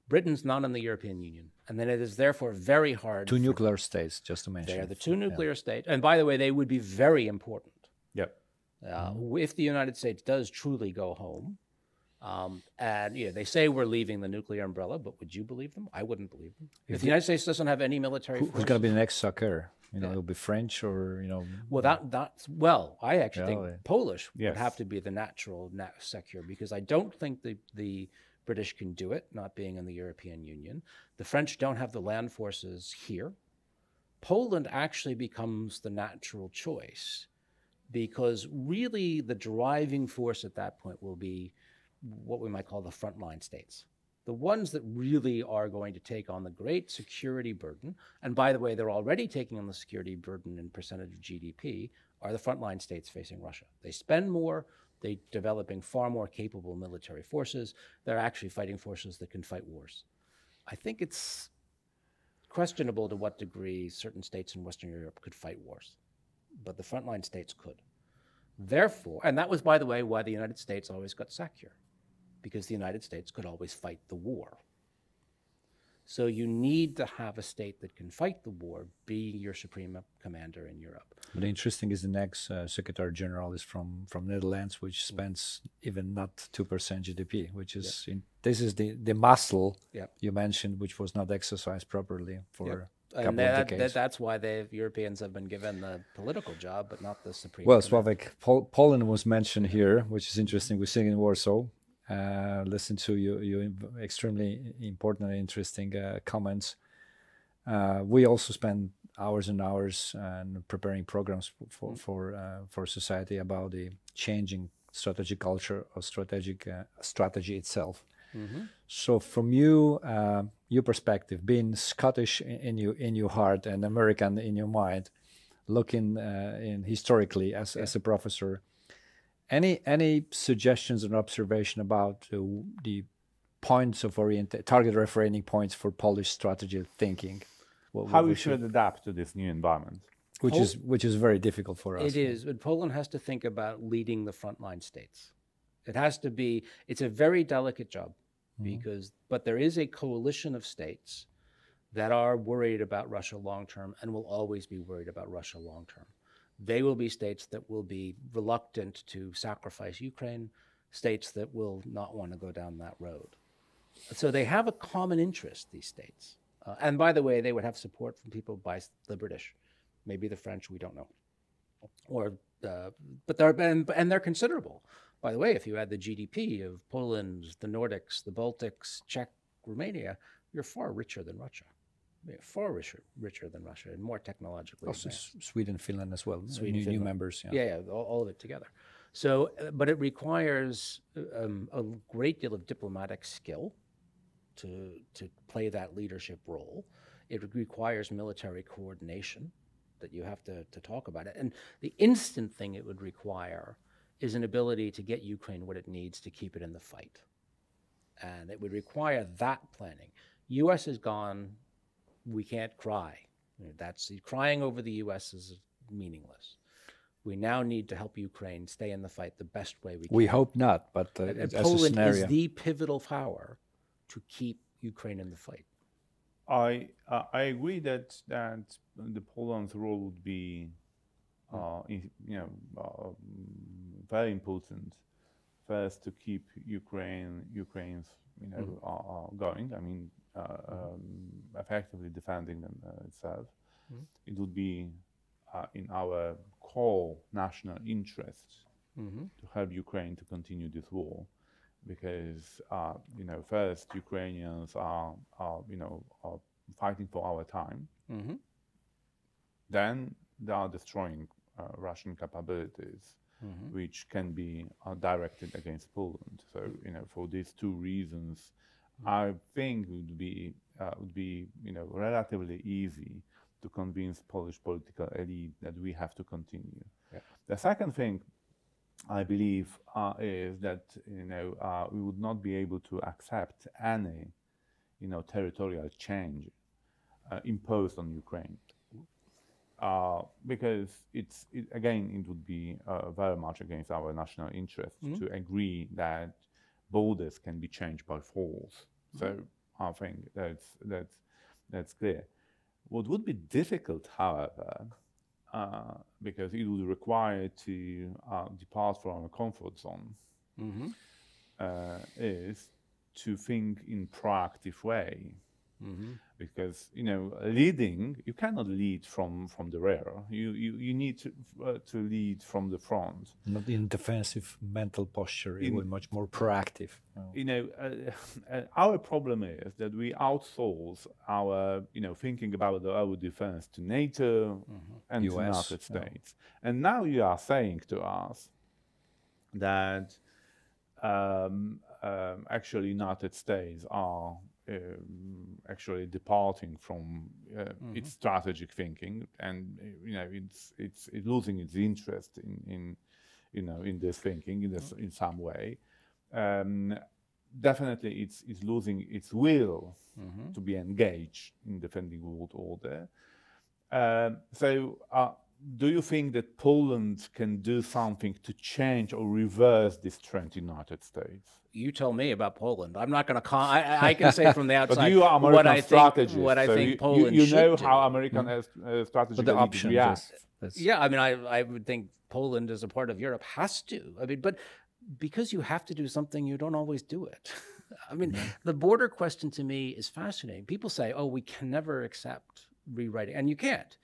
[SPEAKER 8] Britain's not in the European Union, and then it is therefore very hard.
[SPEAKER 4] Two nuclear states, just to mention.
[SPEAKER 8] They're the two nuclear states. And by the way, they would be very important.
[SPEAKER 9] Yep.
[SPEAKER 8] If the United States does truly go home, and they say we're leaving the nuclear umbrella, but would you believe them? I wouldn't believe them. If the United States doesn't have any military force,
[SPEAKER 4] who's going to be the next sucker? It'll be French or
[SPEAKER 8] Well, I actually think Polish
[SPEAKER 9] Yes.
[SPEAKER 8] would have to be the natural secure, because I don't think the British can do it, not being in the European Union. The French don't have the land forces here. Poland actually becomes the natural choice, because really the driving force at that point will be what we might call the frontline states. The ones that really are going to take on the great security burden, and by the way, they're already taking on the security burden in percentage of GDP, are the frontline states facing Russia. They spend more, they're developing far more capable military forces. They're actually fighting forces that can fight wars. I think it's questionable to what degree certain states in Western Europe could fight wars, but the frontline states could. Therefore, and that was, by the way, why the United States always got secure, because the United States could always fight the war. So you need to have a state that can fight the war, be your supreme commander in Europe.
[SPEAKER 4] But interesting is the next Secretary General is from Netherlands, which spends even not 2% GDP, which is this is the muscle you mentioned, which was not exercised properly for a couple of decades.
[SPEAKER 8] That's why the Europeans have been given the political job, but not the supreme.
[SPEAKER 4] Well, Sławek, Poland was mentioned here, which is interesting. We're sitting in Warsaw. Listen to your extremely important and interesting comments. We also spend hours and hours preparing programs for society about the changing strategic culture or strategy itself. So, from your perspective, being Scottish in your heart and American in your mind, looking historically as a professor. Any suggestions and observation about the points of target referencing points for Polish strategy thinking?
[SPEAKER 9] How we should adapt to this new environment,
[SPEAKER 4] which is very difficult for us.
[SPEAKER 8] It is, but Poland has to think about leading the frontline states. It has to be. It's a very delicate job, but there is a coalition of states that are worried about Russia long term and will always be worried about Russia long term. They will be states that will be reluctant to sacrifice Ukraine, states that will not want to go down that road. So they have a common interest, these states. And by the way, they would have support from people by the British, maybe the French, we don't know. But they're considerable. By the way, if you add the GDP of Poland, the Nordics, the Baltics, Czech, Romania, you're far richer than Russia. Far richer than Russia and more technologically
[SPEAKER 4] also
[SPEAKER 8] advanced.
[SPEAKER 4] Sweden, Finland as well.
[SPEAKER 8] Sweden,
[SPEAKER 4] new members.
[SPEAKER 8] All of it together. So, but it requires a great deal of diplomatic skill to play that leadership role. It requires military coordination that you have to talk about it. And the instant thing it would require is an ability to get Ukraine what it needs to keep it in the fight. And it would require that planning. U.S. is gone. We can't cry. Crying over the U.S. is meaningless. We now need to help Ukraine stay in the fight the best way we can.
[SPEAKER 4] We hope not, but as a
[SPEAKER 8] Poland
[SPEAKER 4] scenario.
[SPEAKER 8] is the pivotal power to keep Ukraine in the fight.
[SPEAKER 9] I agree that the Poland's role would be, very important. First, to keep Ukraine's going. I mean. Effectively defending itself. It would be in our core national interest to help Ukraine to continue this war, because first Ukrainians are fighting for our time. Then they are destroying Russian capabilities, which can be directed against Poland. So for these two reasons, I think it would be relatively easy to convince Polish political elite that we have to continue. The second thing I believe is that we would not be able to accept any territorial change imposed on Ukraine, because it would be very much against our national interest to agree that borders can be changed by force. So I think that's clear. What would be difficult, however, because it would require to depart from our comfort zone, is to think in proactive way. Because leading, you cannot lead from the rear. You need to lead from the front.
[SPEAKER 4] Not in defensive mental posture. It was much more proactive.
[SPEAKER 9] Our problem is that we outsource our thinking about our defense to NATO and to United States. And now you are saying to us that actually United States are actually departing from its strategic thinking, and it's losing its interest in this thinking in some way. Definitely, it's losing its will to be engaged in defending world order. Do you think that Poland can do something to change or reverse this trend in the United States?
[SPEAKER 8] You tell me about Poland. I'm not going to I can say from the outside
[SPEAKER 9] but you are American strategist.
[SPEAKER 8] What I think Poland
[SPEAKER 9] you know
[SPEAKER 8] should
[SPEAKER 9] how
[SPEAKER 8] do.
[SPEAKER 9] American strategy
[SPEAKER 4] But the options,
[SPEAKER 8] Yeah, I mean, I would think Poland as a part of Europe has to. I mean, but because you have to do something, you don't always do it. I mean, the border question to me is fascinating. People say, oh, we can never accept rewriting, and you can't.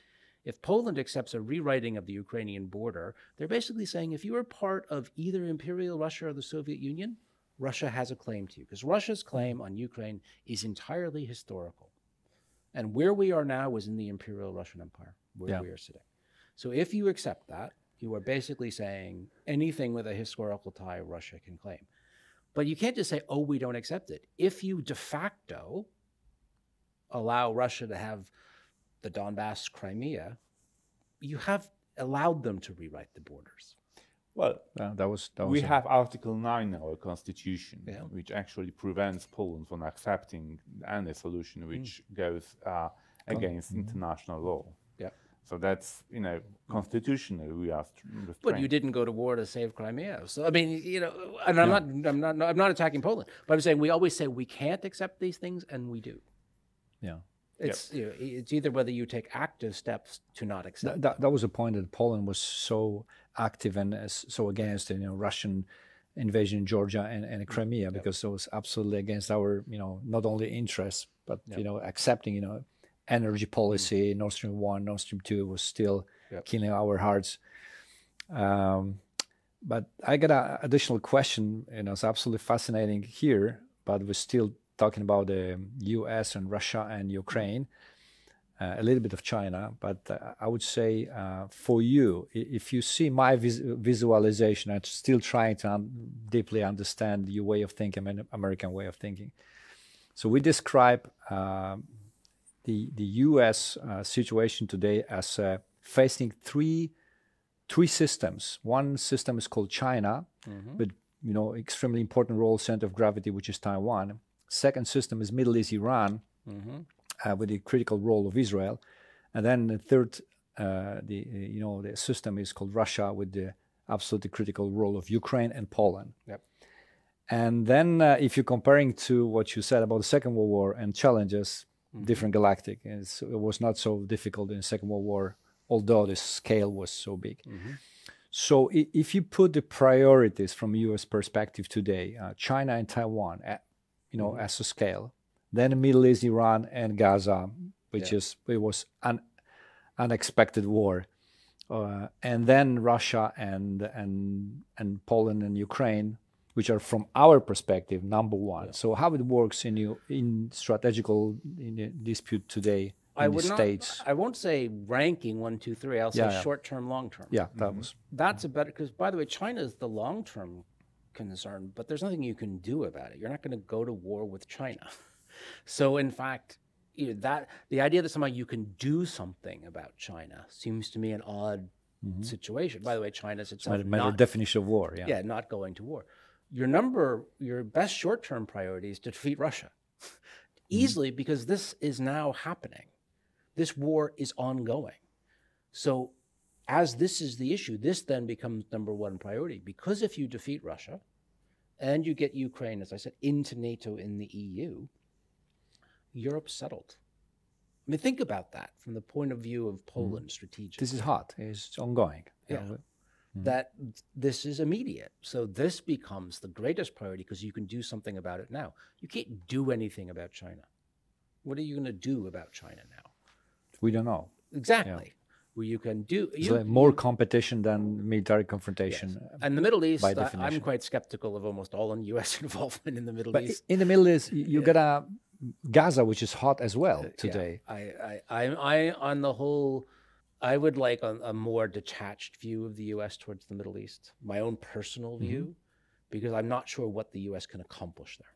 [SPEAKER 8] If Poland accepts a rewriting of the Ukrainian border, they're basically saying if you are part of either Imperial Russia or the Soviet Union, Russia has a claim to you, because Russia's claim on Ukraine is entirely historical. And where we are now is in the Imperial Russian Empire, where we are sitting. So if you accept that, you are basically saying anything with a historical tie Russia can claim. But you can't just say, oh, we don't accept it. If you de facto allow Russia to have the Donbass, Crimea, you have allowed them to rewrite the borders.
[SPEAKER 9] Well, we
[SPEAKER 4] it.
[SPEAKER 9] have Article 9 in our constitution, which actually prevents Poland from accepting any solution which goes against international law. Yeah. So that's, constitutionally we are restrained.
[SPEAKER 8] But you didn't go to war to save Crimea. So I mean, and I'm not attacking Poland, but I'm saying we always say we can't accept these things, and we do.
[SPEAKER 4] Yeah.
[SPEAKER 8] It's it's either whether you take active steps to not accept.
[SPEAKER 4] That was a point that Poland was so active and so against Russian invasion in Georgia and Crimea, because it was absolutely against our not only interests but accepting energy policy. Nord Stream 1, Nord Stream 2 was still killing our hearts. But I got an additional question. It's absolutely fascinating here, but we're still talking about the U.S. and Russia and Ukraine, a little bit of China. But I would say for you, if you see my visualization, I'm still trying to deeply understand your way of thinking, and American way of thinking. So we describe the U.S. situation today as facing three systems. One system is called China, with extremely important role, center of gravity, which is Taiwan. Second system is Middle East, Iran, with the critical role of Israel, and then the third, the system is called Russia, with the absolutely critical role of Ukraine and Poland. Yep. And then, if you're comparing to what you said about the Second World War and challenges, different galactic, it was not so difficult in the Second World War, although the scale was so big. So, if you put the priorities from U.S. perspective today, China and Taiwan, as a scale, then the Middle East, Iran, and Gaza, which was an unexpected war, and then Russia and Poland and Ukraine, which are from our perspective number one. So how it works in strategical dispute today in the States?
[SPEAKER 8] I won't say ranking 1, 2, 3. I'll say short term, long term.
[SPEAKER 4] Yeah,
[SPEAKER 8] that's a better, because by the way, China is the long term concern, but there's nothing you can do about it. You're not going to go to war with China. So in fact, that the idea that somehow you can do something about China seems to me an odd situation. By the way, China's itself
[SPEAKER 4] not definition of war.
[SPEAKER 8] Yeah, not going to war. Your best short-term priority is to defeat Russia. Easily, because this is now happening. This war is ongoing. So as this is the issue, this then becomes number one priority, because if you defeat Russia and you get Ukraine, as I said, into NATO in the EU, Europe's settled. I mean, think about that from the point of view of Poland strategically.
[SPEAKER 4] This is hot. It's ongoing.
[SPEAKER 8] That this is immediate. So this becomes the greatest priority because you can do something about it now. You can't do anything about China. What are you going to do about China now?
[SPEAKER 4] We don't know.
[SPEAKER 8] Exactly. Where you can do
[SPEAKER 4] more competition than military confrontation.
[SPEAKER 8] Yes. And the Middle East, I'm quite skeptical of almost all U.S. involvement in the Middle East.
[SPEAKER 4] In the Middle East, you got Gaza, which is hot as well today.
[SPEAKER 8] I on the whole, I would like a more detached view of the U.S. towards the Middle East. My own personal view because I'm not sure what the U.S. can accomplish there.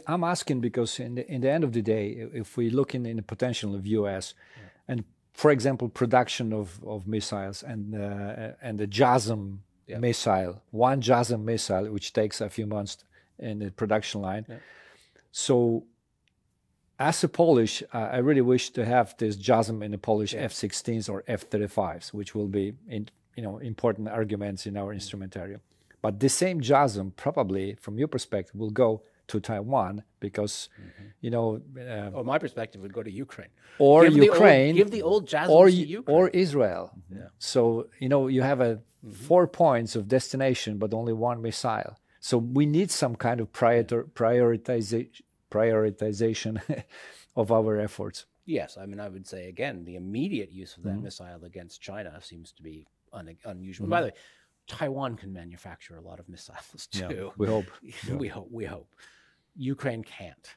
[SPEAKER 4] I'm asking because in the end of the day, if we look in the potential of U.S. and, for example, production of missiles and the JASM missile, one JASM missile, which takes a few months in the production line. Yeah. So, as a Polish, I really wish to have this JASM in the Polish F-16s or F-35s, which will be important arguments in our instrumentarium. But the same JASM, probably from your perspective, will go to Taiwan because,
[SPEAKER 8] my perspective would go to Ukraine.
[SPEAKER 4] Or Ukraine.
[SPEAKER 8] Give the old JASM to Ukraine.
[SPEAKER 4] Or Israel. Yeah. So, you have 4 points of destination, but only one missile. So we need some kind of prioritization of our efforts.
[SPEAKER 8] Yes, I mean, I would say, again, the immediate use of that missile against China seems to be unusual. By the way, Taiwan can manufacture a lot of missiles too.
[SPEAKER 4] Yeah, we hope.
[SPEAKER 8] We hope. Ukraine can't.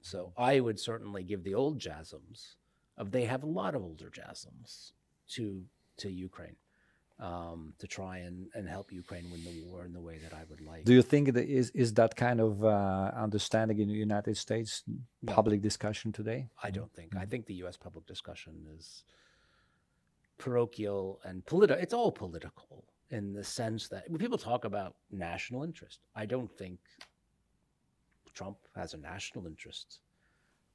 [SPEAKER 8] So I would certainly give the old JASMs. They have a lot of older JASMs to Ukraine to try and help Ukraine win the war in the way that I would like.
[SPEAKER 4] Do you think that is that kind of understanding in the United States public discussion today?
[SPEAKER 8] I don't think. I think the U.S. public discussion is parochial and political. It's all political in the sense that when people talk about national interest, I don't think Trump has a national interest.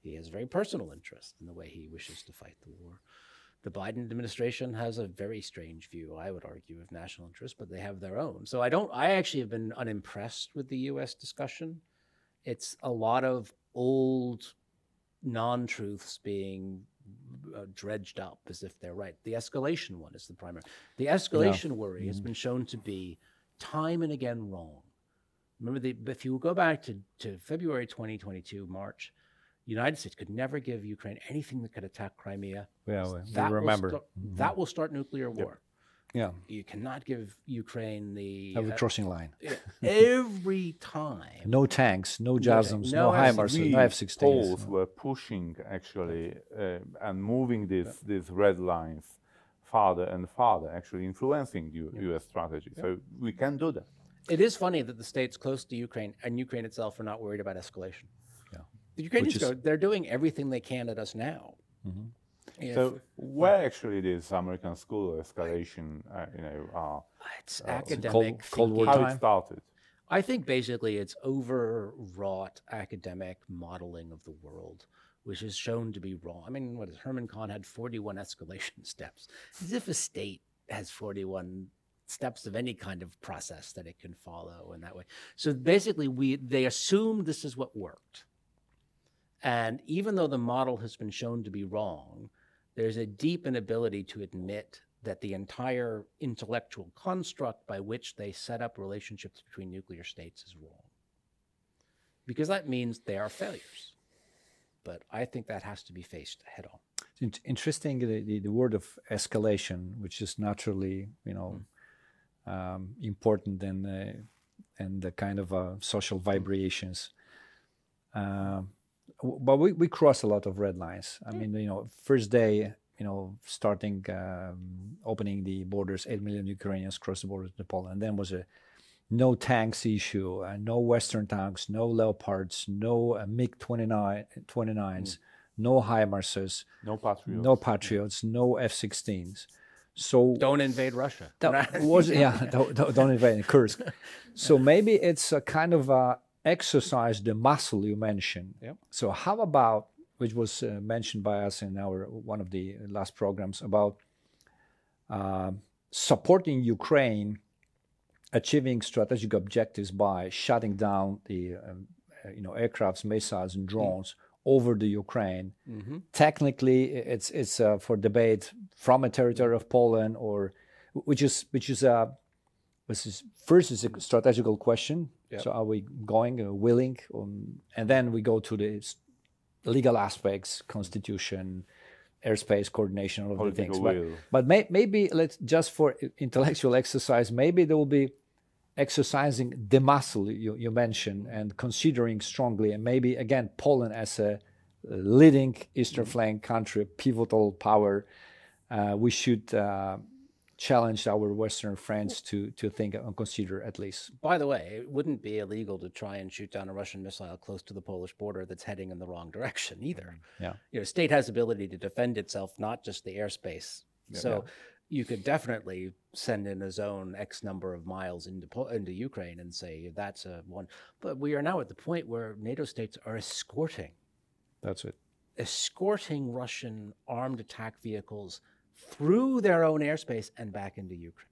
[SPEAKER 8] He has a very personal interest in the way he wishes to fight the war. The Biden administration has a very strange view, I would argue, of national interest, but they have their own. So I actually have been unimpressed with the U.S. discussion. It's a lot of old non-truths being dredged up as if they're right. The escalation one is the primary. The escalation worry has been shown to be time and again wrong. Remember, if you go back to February 2022, March, the United States could never give Ukraine anything that could attack Crimea.
[SPEAKER 4] Yeah, we remember.
[SPEAKER 8] That will start nuclear war.
[SPEAKER 4] Yeah.
[SPEAKER 8] You cannot give Ukraine the
[SPEAKER 4] crossing line.
[SPEAKER 8] Every time.
[SPEAKER 4] No tanks, no JASMs, no HIMARS, no F-16s.
[SPEAKER 9] Poles were pushing actually and moving these red lines farther and farther, actually influencing U.S. strategy. So we can do that.
[SPEAKER 8] It is funny that the states close to Ukraine and Ukraine itself are not worried about escalation. Yeah. The Ukrainians they're doing everything they can at us now.
[SPEAKER 9] So where actually this American school of escalation,
[SPEAKER 8] it's academic.
[SPEAKER 4] Cold War
[SPEAKER 9] how
[SPEAKER 4] time.
[SPEAKER 9] It started?
[SPEAKER 8] I think basically it's overwrought academic modeling of the world, which is shown to be wrong. I mean, Herman Kahn had 41 escalation steps. As if a state has 41 steps of any kind of process that it can follow in that way. So basically, they assumed this is what worked. And even though the model has been shown to be wrong, there's a deep inability to admit that the entire intellectual construct by which they set up relationships between nuclear states is wrong. Because that means they are failures. But I think that has to be faced head on.
[SPEAKER 4] It's interesting, the word of escalation, which is naturally, important and the kind of social vibrations. But we cross a lot of red lines. I mean, first day, starting opening the borders, 8 million Ukrainians crossed the border to Poland. And then was a no tanks issue, no Western tanks, no Leopards, no MiG-29s, no HIMARSs, no Patriots, no F-16s. So
[SPEAKER 8] don't invade Russia.
[SPEAKER 4] Don't invade Kursk. So maybe it's a kind of exercise the muscle you mentioned.
[SPEAKER 8] Yep.
[SPEAKER 4] So how about, which was mentioned by us in one of the last programs, about supporting Ukraine achieving strategic objectives by shutting down the aircrafts, missiles, and drones over the Ukraine. Technically, it's for debate from a territory of Poland, or which is first is a strategical question. Yep. So are we going, willing, and then we go to the legal aspects, constitution, airspace coordination, all of the things. But maybe let's just for intellectual exercise, maybe there will be exercising the muscle you mentioned and considering strongly, and maybe again Poland as a leading eastern flank country, pivotal power, we should challenged our Western friends to think and consider at least.
[SPEAKER 8] By the way, it wouldn't be illegal to try and shoot down a Russian missile close to the Polish border that's heading in the wrong direction either.
[SPEAKER 4] Yeah.
[SPEAKER 8] State has ability to defend itself, not just the airspace. So you could definitely send in a zone X number of miles into Ukraine and say that's a one. But we are now at the point where NATO states are escorting.
[SPEAKER 4] That's it.
[SPEAKER 8] Escorting Russian armed attack vehicles through their own airspace and back into Ukraine.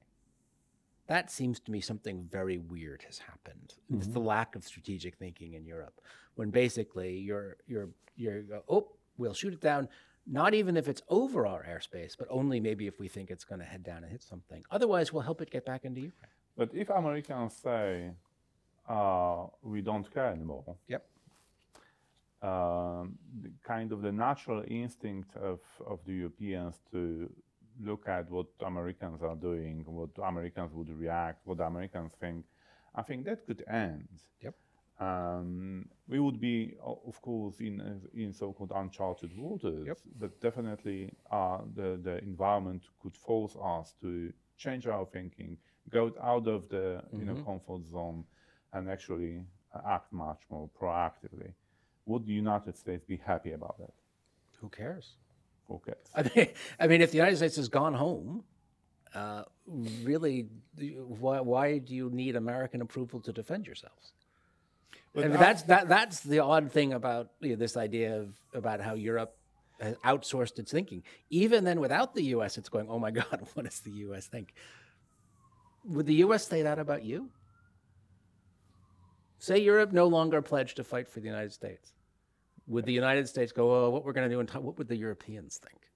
[SPEAKER 8] That seems to me something very weird has happened. It's the lack of strategic thinking in Europe, when basically you're we'll shoot it down, not even if it's over our airspace, but only maybe if we think it's going to head down and hit something. Otherwise, we'll help it get back into Ukraine.
[SPEAKER 9] But if Americans say we don't care anymore,
[SPEAKER 8] Yep.
[SPEAKER 9] Kind of the natural instinct of the Europeans to look at what Americans are doing, what Americans would react, what Americans think, I think that could end.
[SPEAKER 8] Yep.
[SPEAKER 9] We would be, of course, in so-called uncharted waters,
[SPEAKER 8] Yep.
[SPEAKER 9] but definitely the environment could force us to change our thinking, go out of the comfort zone, and actually act much more proactively. Would the United States be happy about that?
[SPEAKER 8] Who cares?
[SPEAKER 9] Who cares?
[SPEAKER 8] I mean, if the United States has gone home, really, why do you need American approval to defend yourselves?
[SPEAKER 9] But
[SPEAKER 8] I mean, that's the odd thing about this idea about how Europe has outsourced its thinking. Even then, without the U.S., it's going, oh my God, what does the U.S. think? Would the U.S. say that about you? Say Europe no longer pledged to fight for the United States. Would the United States go, oh, what we're going to do, and what would the Europeans think?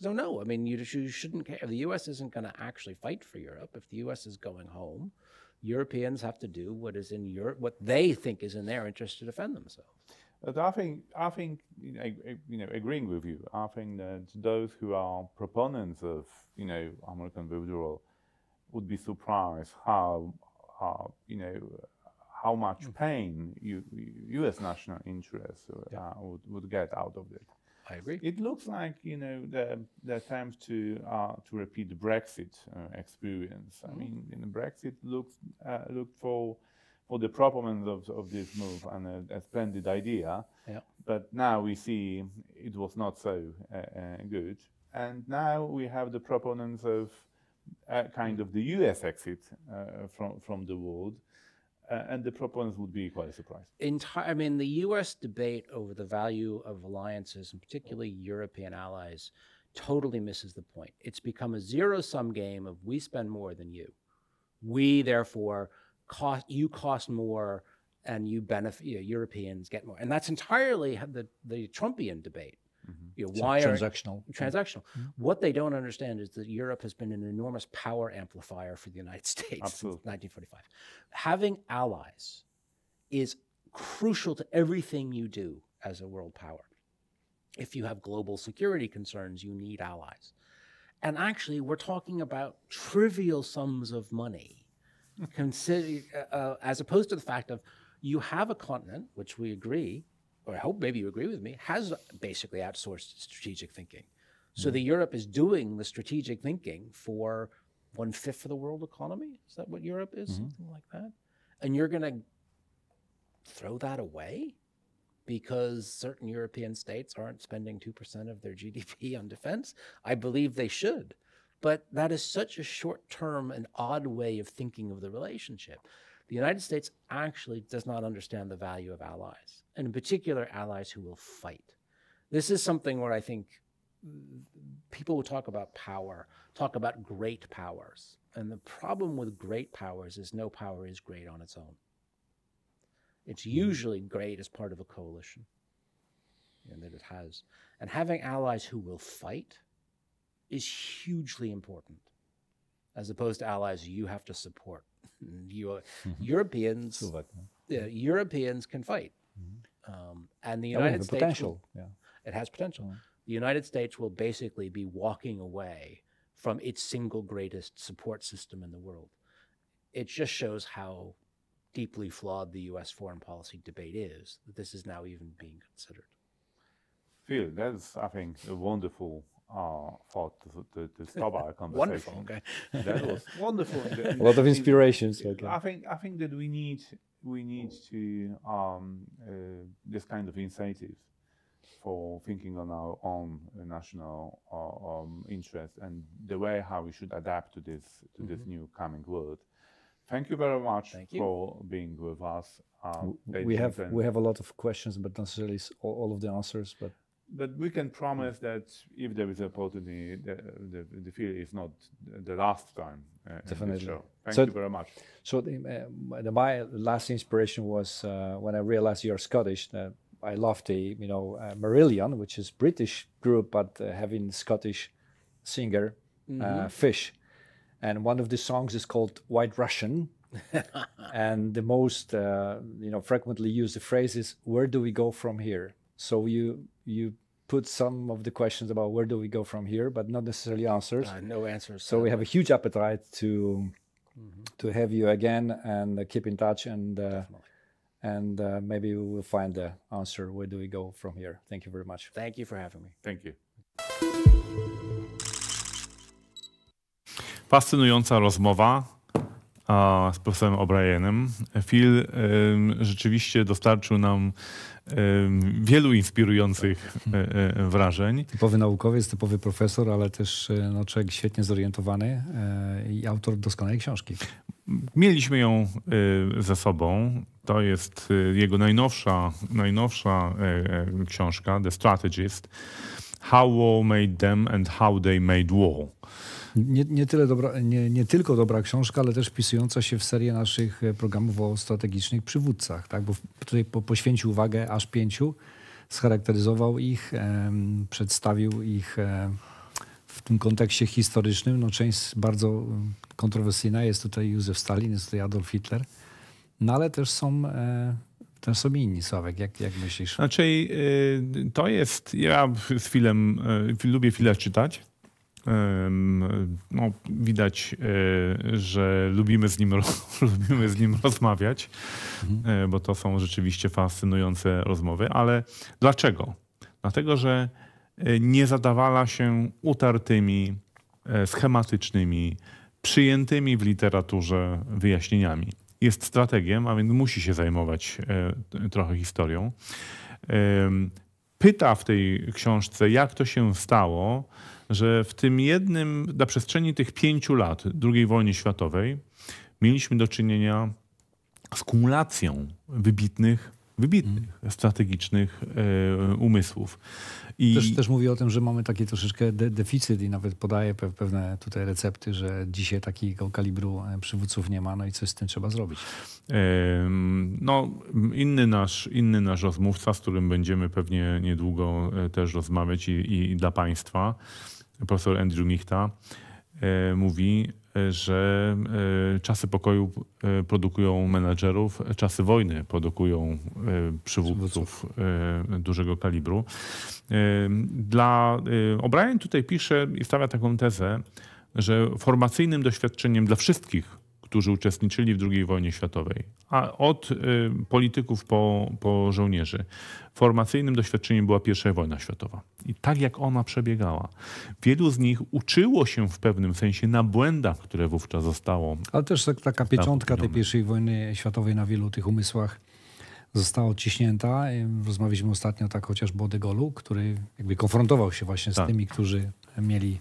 [SPEAKER 8] No. I mean, you shouldn't care. The U.S. isn't going to actually fight for Europe. If the U.S. is going home, Europeans have to do what is in Europe, what they think is in their interest to defend themselves.
[SPEAKER 9] But I think, agreeing with you, I think that those who are proponents of, American withdrawal would be surprised how much pain U.S. national interests would get out of it.
[SPEAKER 8] I agree.
[SPEAKER 9] It looks like the attempt to repeat the Brexit experience. I mean, Brexit looked for the proponents of this move and a splendid idea.
[SPEAKER 8] Yeah.
[SPEAKER 9] But now we see it was not so good, and now we have the proponents of kind of the U.S. exit from the world. And the proponents would be quite surprised.
[SPEAKER 8] I mean, the U.S. debate over the value of alliances, and particularly European allies, totally misses the point. It's become a zero-sum game of we spend more than you. We, therefore, cost more, and you benefit. Europeans get more, and that's entirely the Trumpian debate.
[SPEAKER 4] Transactional.
[SPEAKER 8] What they don't understand is that Europe has been an enormous power amplifier for the United States
[SPEAKER 9] Absolutely.
[SPEAKER 8] since 1945. Having allies is crucial to everything you do as a world power. If you have global security concerns, you need allies. And actually, we're talking about trivial sums of money, as opposed to the fact of you have a continent, which we agree, or I hope maybe you agree with me, has basically outsourced strategic thinking. So the Europe is doing the strategic thinking for 1/5 of the world economy. Is that what Europe is? Something like that? And you're going to throw that away because certain European states aren't spending 2% of their GDP on defense? I believe they should. But that is such a short-term and odd way of thinking of the relationship. The United States actually does not understand the value of allies, and in particular, allies who will fight. This is something where I think people who talk about power talk about great powers. And the problem with great powers is no power is great on its own. It's usually great as part of a coalition that it has. And having allies who will fight is hugely important, as opposed to allies you have to support. Europeans can fight. And the United States
[SPEAKER 4] potential.
[SPEAKER 8] It has potential. The United States will basically be walking away from its single greatest support system in the world. It just shows how deeply flawed the U.S. foreign policy debate is, that this is now even being considered.
[SPEAKER 9] Phil, that's, I think, a wonderful thought to start our conversation.
[SPEAKER 8] Wonderful. Okay.
[SPEAKER 9] That was wonderful.
[SPEAKER 4] A lot of inspirations. Okay.
[SPEAKER 9] I think that we need to this kind of incentive for thinking on our own national interest and the way how we should adapt to this new coming world. Thank you very much for being with us.
[SPEAKER 4] We have a lot of questions, but not necessarily all of the answers.
[SPEAKER 9] But we can promise that if there is an opportunity, the field is not the last time in the show. Thank you very much.
[SPEAKER 4] So my last inspiration was when I realized you're Scottish. I love the Marillion, which is British group, but having Scottish singer Fish, and one of the songs is called White Russian, and the most frequently used phrase is "Where do we go from here?" So you put some of the questions about where do we go from here, but not necessarily answers.
[SPEAKER 8] No answers.
[SPEAKER 4] So we have a huge appetite to have you again and keep in touch and maybe we will find the answer. Where do we go from here? Thank you very much.
[SPEAKER 8] Thank you for having me.
[SPEAKER 9] Thank you.
[SPEAKER 3] Fascynująca rozmowa z profesorem O'Brienem. Phil rzeczywiście dostarczył nam wielu inspirujących wrażeń.
[SPEAKER 4] Typowy naukowiec, typowy profesor, ale też człowiek świetnie zorientowany i autor doskonałej książki.
[SPEAKER 3] Mieliśmy ją ze sobą. To jest jego najnowsza książka, The Strategist. How War Made Them and How They Made War.
[SPEAKER 4] Nie tylko dobra książka, ale też wpisująca się w serię naszych programów o strategicznych przywódcach, tak? Bo tutaj poświęcił uwagę aż 5, scharakteryzował ich, przedstawił ich w tym kontekście historycznym. No, część bardzo kontrowersyjna, jest tutaj Józef Stalin, jest tutaj Adolf Hitler, no ale też są inni. Sławek, jak myślisz?
[SPEAKER 3] Znaczy, to jest, ja z Philem lubię Phila czytać. No, widać, że lubimy z nim rozmawiać, bo to są rzeczywiście fascynujące rozmowy. Ale dlaczego? Dlatego, że nie zadawala się utartymi, schematycznymi, przyjętymi w literaturze wyjaśnieniami. Jest strategiem, a więc musi się zajmować trochę historią. Pyta w tej książce, jak to się stało, że w tym na przestrzeni tych 5 lat II wojny światowej mieliśmy do czynienia z kumulacją wybitnych strategicznych umysłów. I
[SPEAKER 4] też mówi o tym, że mamy taki troszeczkę deficyt i nawet podaje pewne tutaj recepty, że dzisiaj takiego kalibru przywódców nie ma, no i coś z tym trzeba zrobić.
[SPEAKER 3] No, inny nasz rozmówca, z którym będziemy pewnie niedługo też rozmawiać i dla Państwa, profesor Andrew Michta, mówi, że czasy pokoju produkują menadżerów, czasy wojny produkują przywódców dużego kalibru. O'Brien tutaj pisze i stawia taką tezę, że formacyjnym doświadczeniem dla wszystkich, którzy uczestniczyli w II wojnie światowej, a od polityków po żołnierzy, formacyjnym doświadczeniem była I wojna światowa. I tak jak ona przebiegała, wielu z nich uczyło się w pewnym sensie na błędach, które wówczas zostało.
[SPEAKER 4] Ale też taka pieczątka tej I wojny światowej na wielu tych umysłach została odciśnięta. Rozmawialiśmy ostatnio tak chociażby o de Gaulle'u, który jakby konfrontował się właśnie z tymi, którzy mieli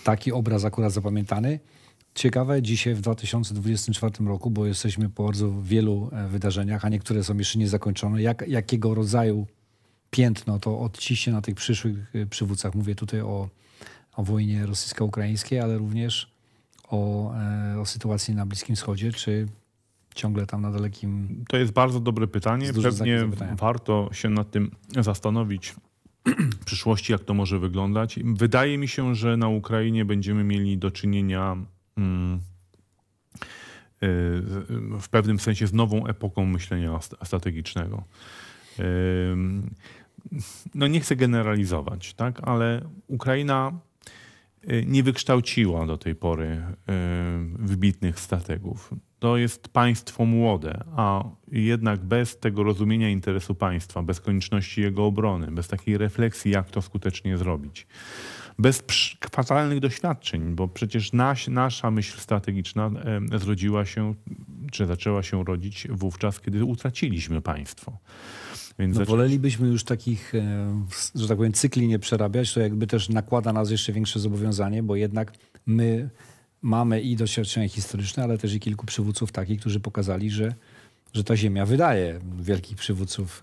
[SPEAKER 4] taki obraz akurat zapamiętany. Ciekawe dzisiaj w 2024 roku, bo jesteśmy po bardzo wielu wydarzeniach, a niektóre są jeszcze niezakończone, jakiego rodzaju piętno to odciśnie na tych przyszłych przywódcach. Mówię tutaj o wojnie rosyjsko-ukraińskiej, ale również o sytuacji na Bliskim Wschodzie, czy ciągle tam na dalekim...
[SPEAKER 3] To jest bardzo dobre pytanie. Pewnie warto się nad tym zastanowić w przyszłości, jak to może wyglądać. Wydaje mi się, że na Ukrainie będziemy mieli do czynienia w pewnym sensie z nową epoką myślenia strategicznego. No nie chcę generalizować, tak? Ale Ukraina nie wykształciła do tej pory wybitnych strategów. to jest państwo młode, a jednak bez tego rozumienia interesu państwa, bez konieczności jego obrony, bez takiej refleksji, jak to skutecznie zrobić, bez fatalnych doświadczeń, bo przecież nasza myśl strategiczna zrodziła się, czy zaczęła się rodzić wówczas, kiedy utraciliśmy państwo. Więc
[SPEAKER 4] wolelibyśmy już takich, że tak powiem, cykli nie przerabiać, to jakby też nakłada nas jeszcze większe zobowiązanie, bo jednak my mamy i doświadczenia historyczne, ale też i kilku przywódców takich, którzy pokazali, że ta ziemia wydaje wielkich przywódców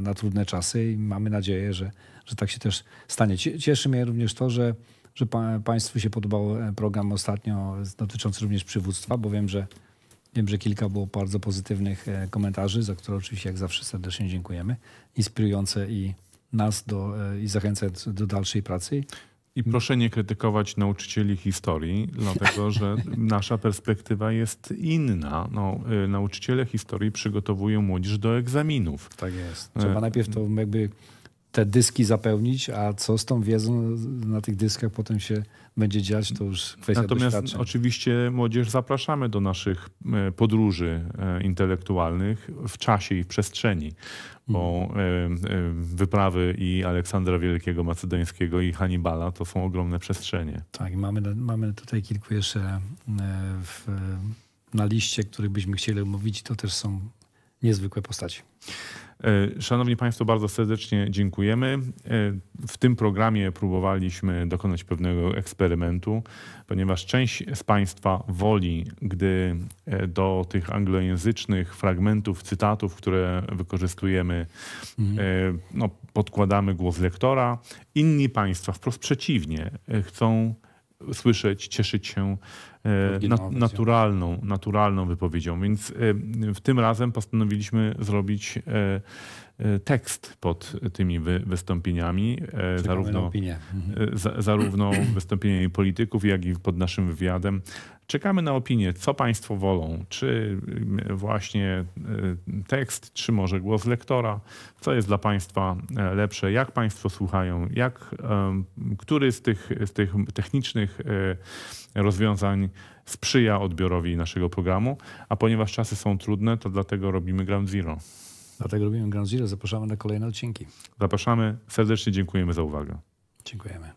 [SPEAKER 4] na trudne czasy i mamy nadzieję, że tak się też stanie. Cieszy mnie również to, że Państwu się podobał program ostatnio dotyczący również przywództwa, bo wiem, że kilka było bardzo pozytywnych komentarzy, za które oczywiście jak zawsze serdecznie dziękujemy. Inspirujące i nas i zachęcające do dalszej pracy.
[SPEAKER 3] I proszę nie krytykować nauczycieli historii, dlatego że nasza perspektywa jest inna. Nauczyciele historii przygotowują młodzież do egzaminów.
[SPEAKER 4] Tak jest. Trzeba najpierw to jakby te dyski zapełnić, a co z tą wiedzą na tych dyskach potem się będzie dziać, to już kwestia
[SPEAKER 3] Natomiast
[SPEAKER 4] doświadczeń.
[SPEAKER 3] Oczywiście młodzież zapraszamy do naszych podróży intelektualnych w czasie i w przestrzeni, bo wyprawy i Aleksandra Wielkiego Macedońskiego i Hannibala to są ogromne przestrzenie.
[SPEAKER 4] Tak, mamy tutaj kilku jeszcze na liście, których byśmy chcieli omówić, to też są niezwykłe postaci.
[SPEAKER 3] Szanowni Państwo, bardzo serdecznie dziękujemy. W tym programie próbowaliśmy dokonać pewnego eksperymentu, ponieważ część z Państwa woli, gdy do tych anglojęzycznych fragmentów, cytatów, które wykorzystujemy, podkładamy głos lektora. Inni Państwa wprost przeciwnie, chcą słyszeć, cieszyć się naturalną wypowiedzią. Więc w tym razem postanowiliśmy zrobić tekst pod tymi wystąpieniami, zarówno wystąpieniami polityków, jak i pod naszym wywiadem. Czekamy na opinię, co Państwo wolą, czy właśnie tekst, czy może głos lektora, co jest dla Państwa lepsze, jak Państwo słuchają, który z tych technicznych rozwiązań sprzyja odbiorowi naszego programu, a ponieważ czasy są trudne, to dlatego robimy Ground Zero.
[SPEAKER 4] Zapraszamy na kolejne odcinki.
[SPEAKER 3] Zapraszamy. Serdecznie dziękujemy za uwagę.
[SPEAKER 4] Dziękujemy.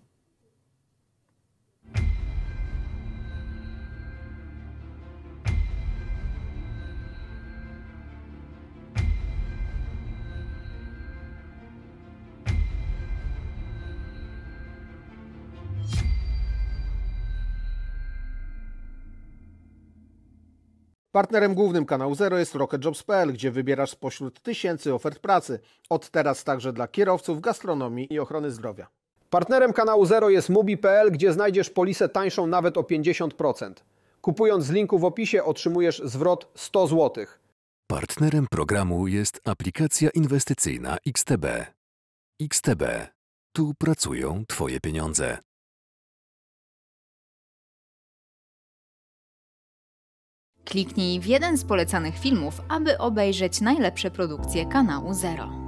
[SPEAKER 1] Partnerem głównym kanału Zero jest rocketjobs.pl, gdzie wybierasz spośród tysięcy ofert pracy. Od teraz także dla kierowców, gastronomii i ochrony zdrowia. Partnerem kanału Zero jest mubi.pl, gdzie znajdziesz polisę tańszą nawet o 50%. Kupując z linku w opisie otrzymujesz zwrot 100 zł.
[SPEAKER 2] Partnerem programu jest aplikacja inwestycyjna XTB. XTB. Tu pracują Twoje pieniądze.
[SPEAKER 10] Kliknij w jeden z polecanych filmów, aby obejrzeć najlepsze produkcje kanału Zero.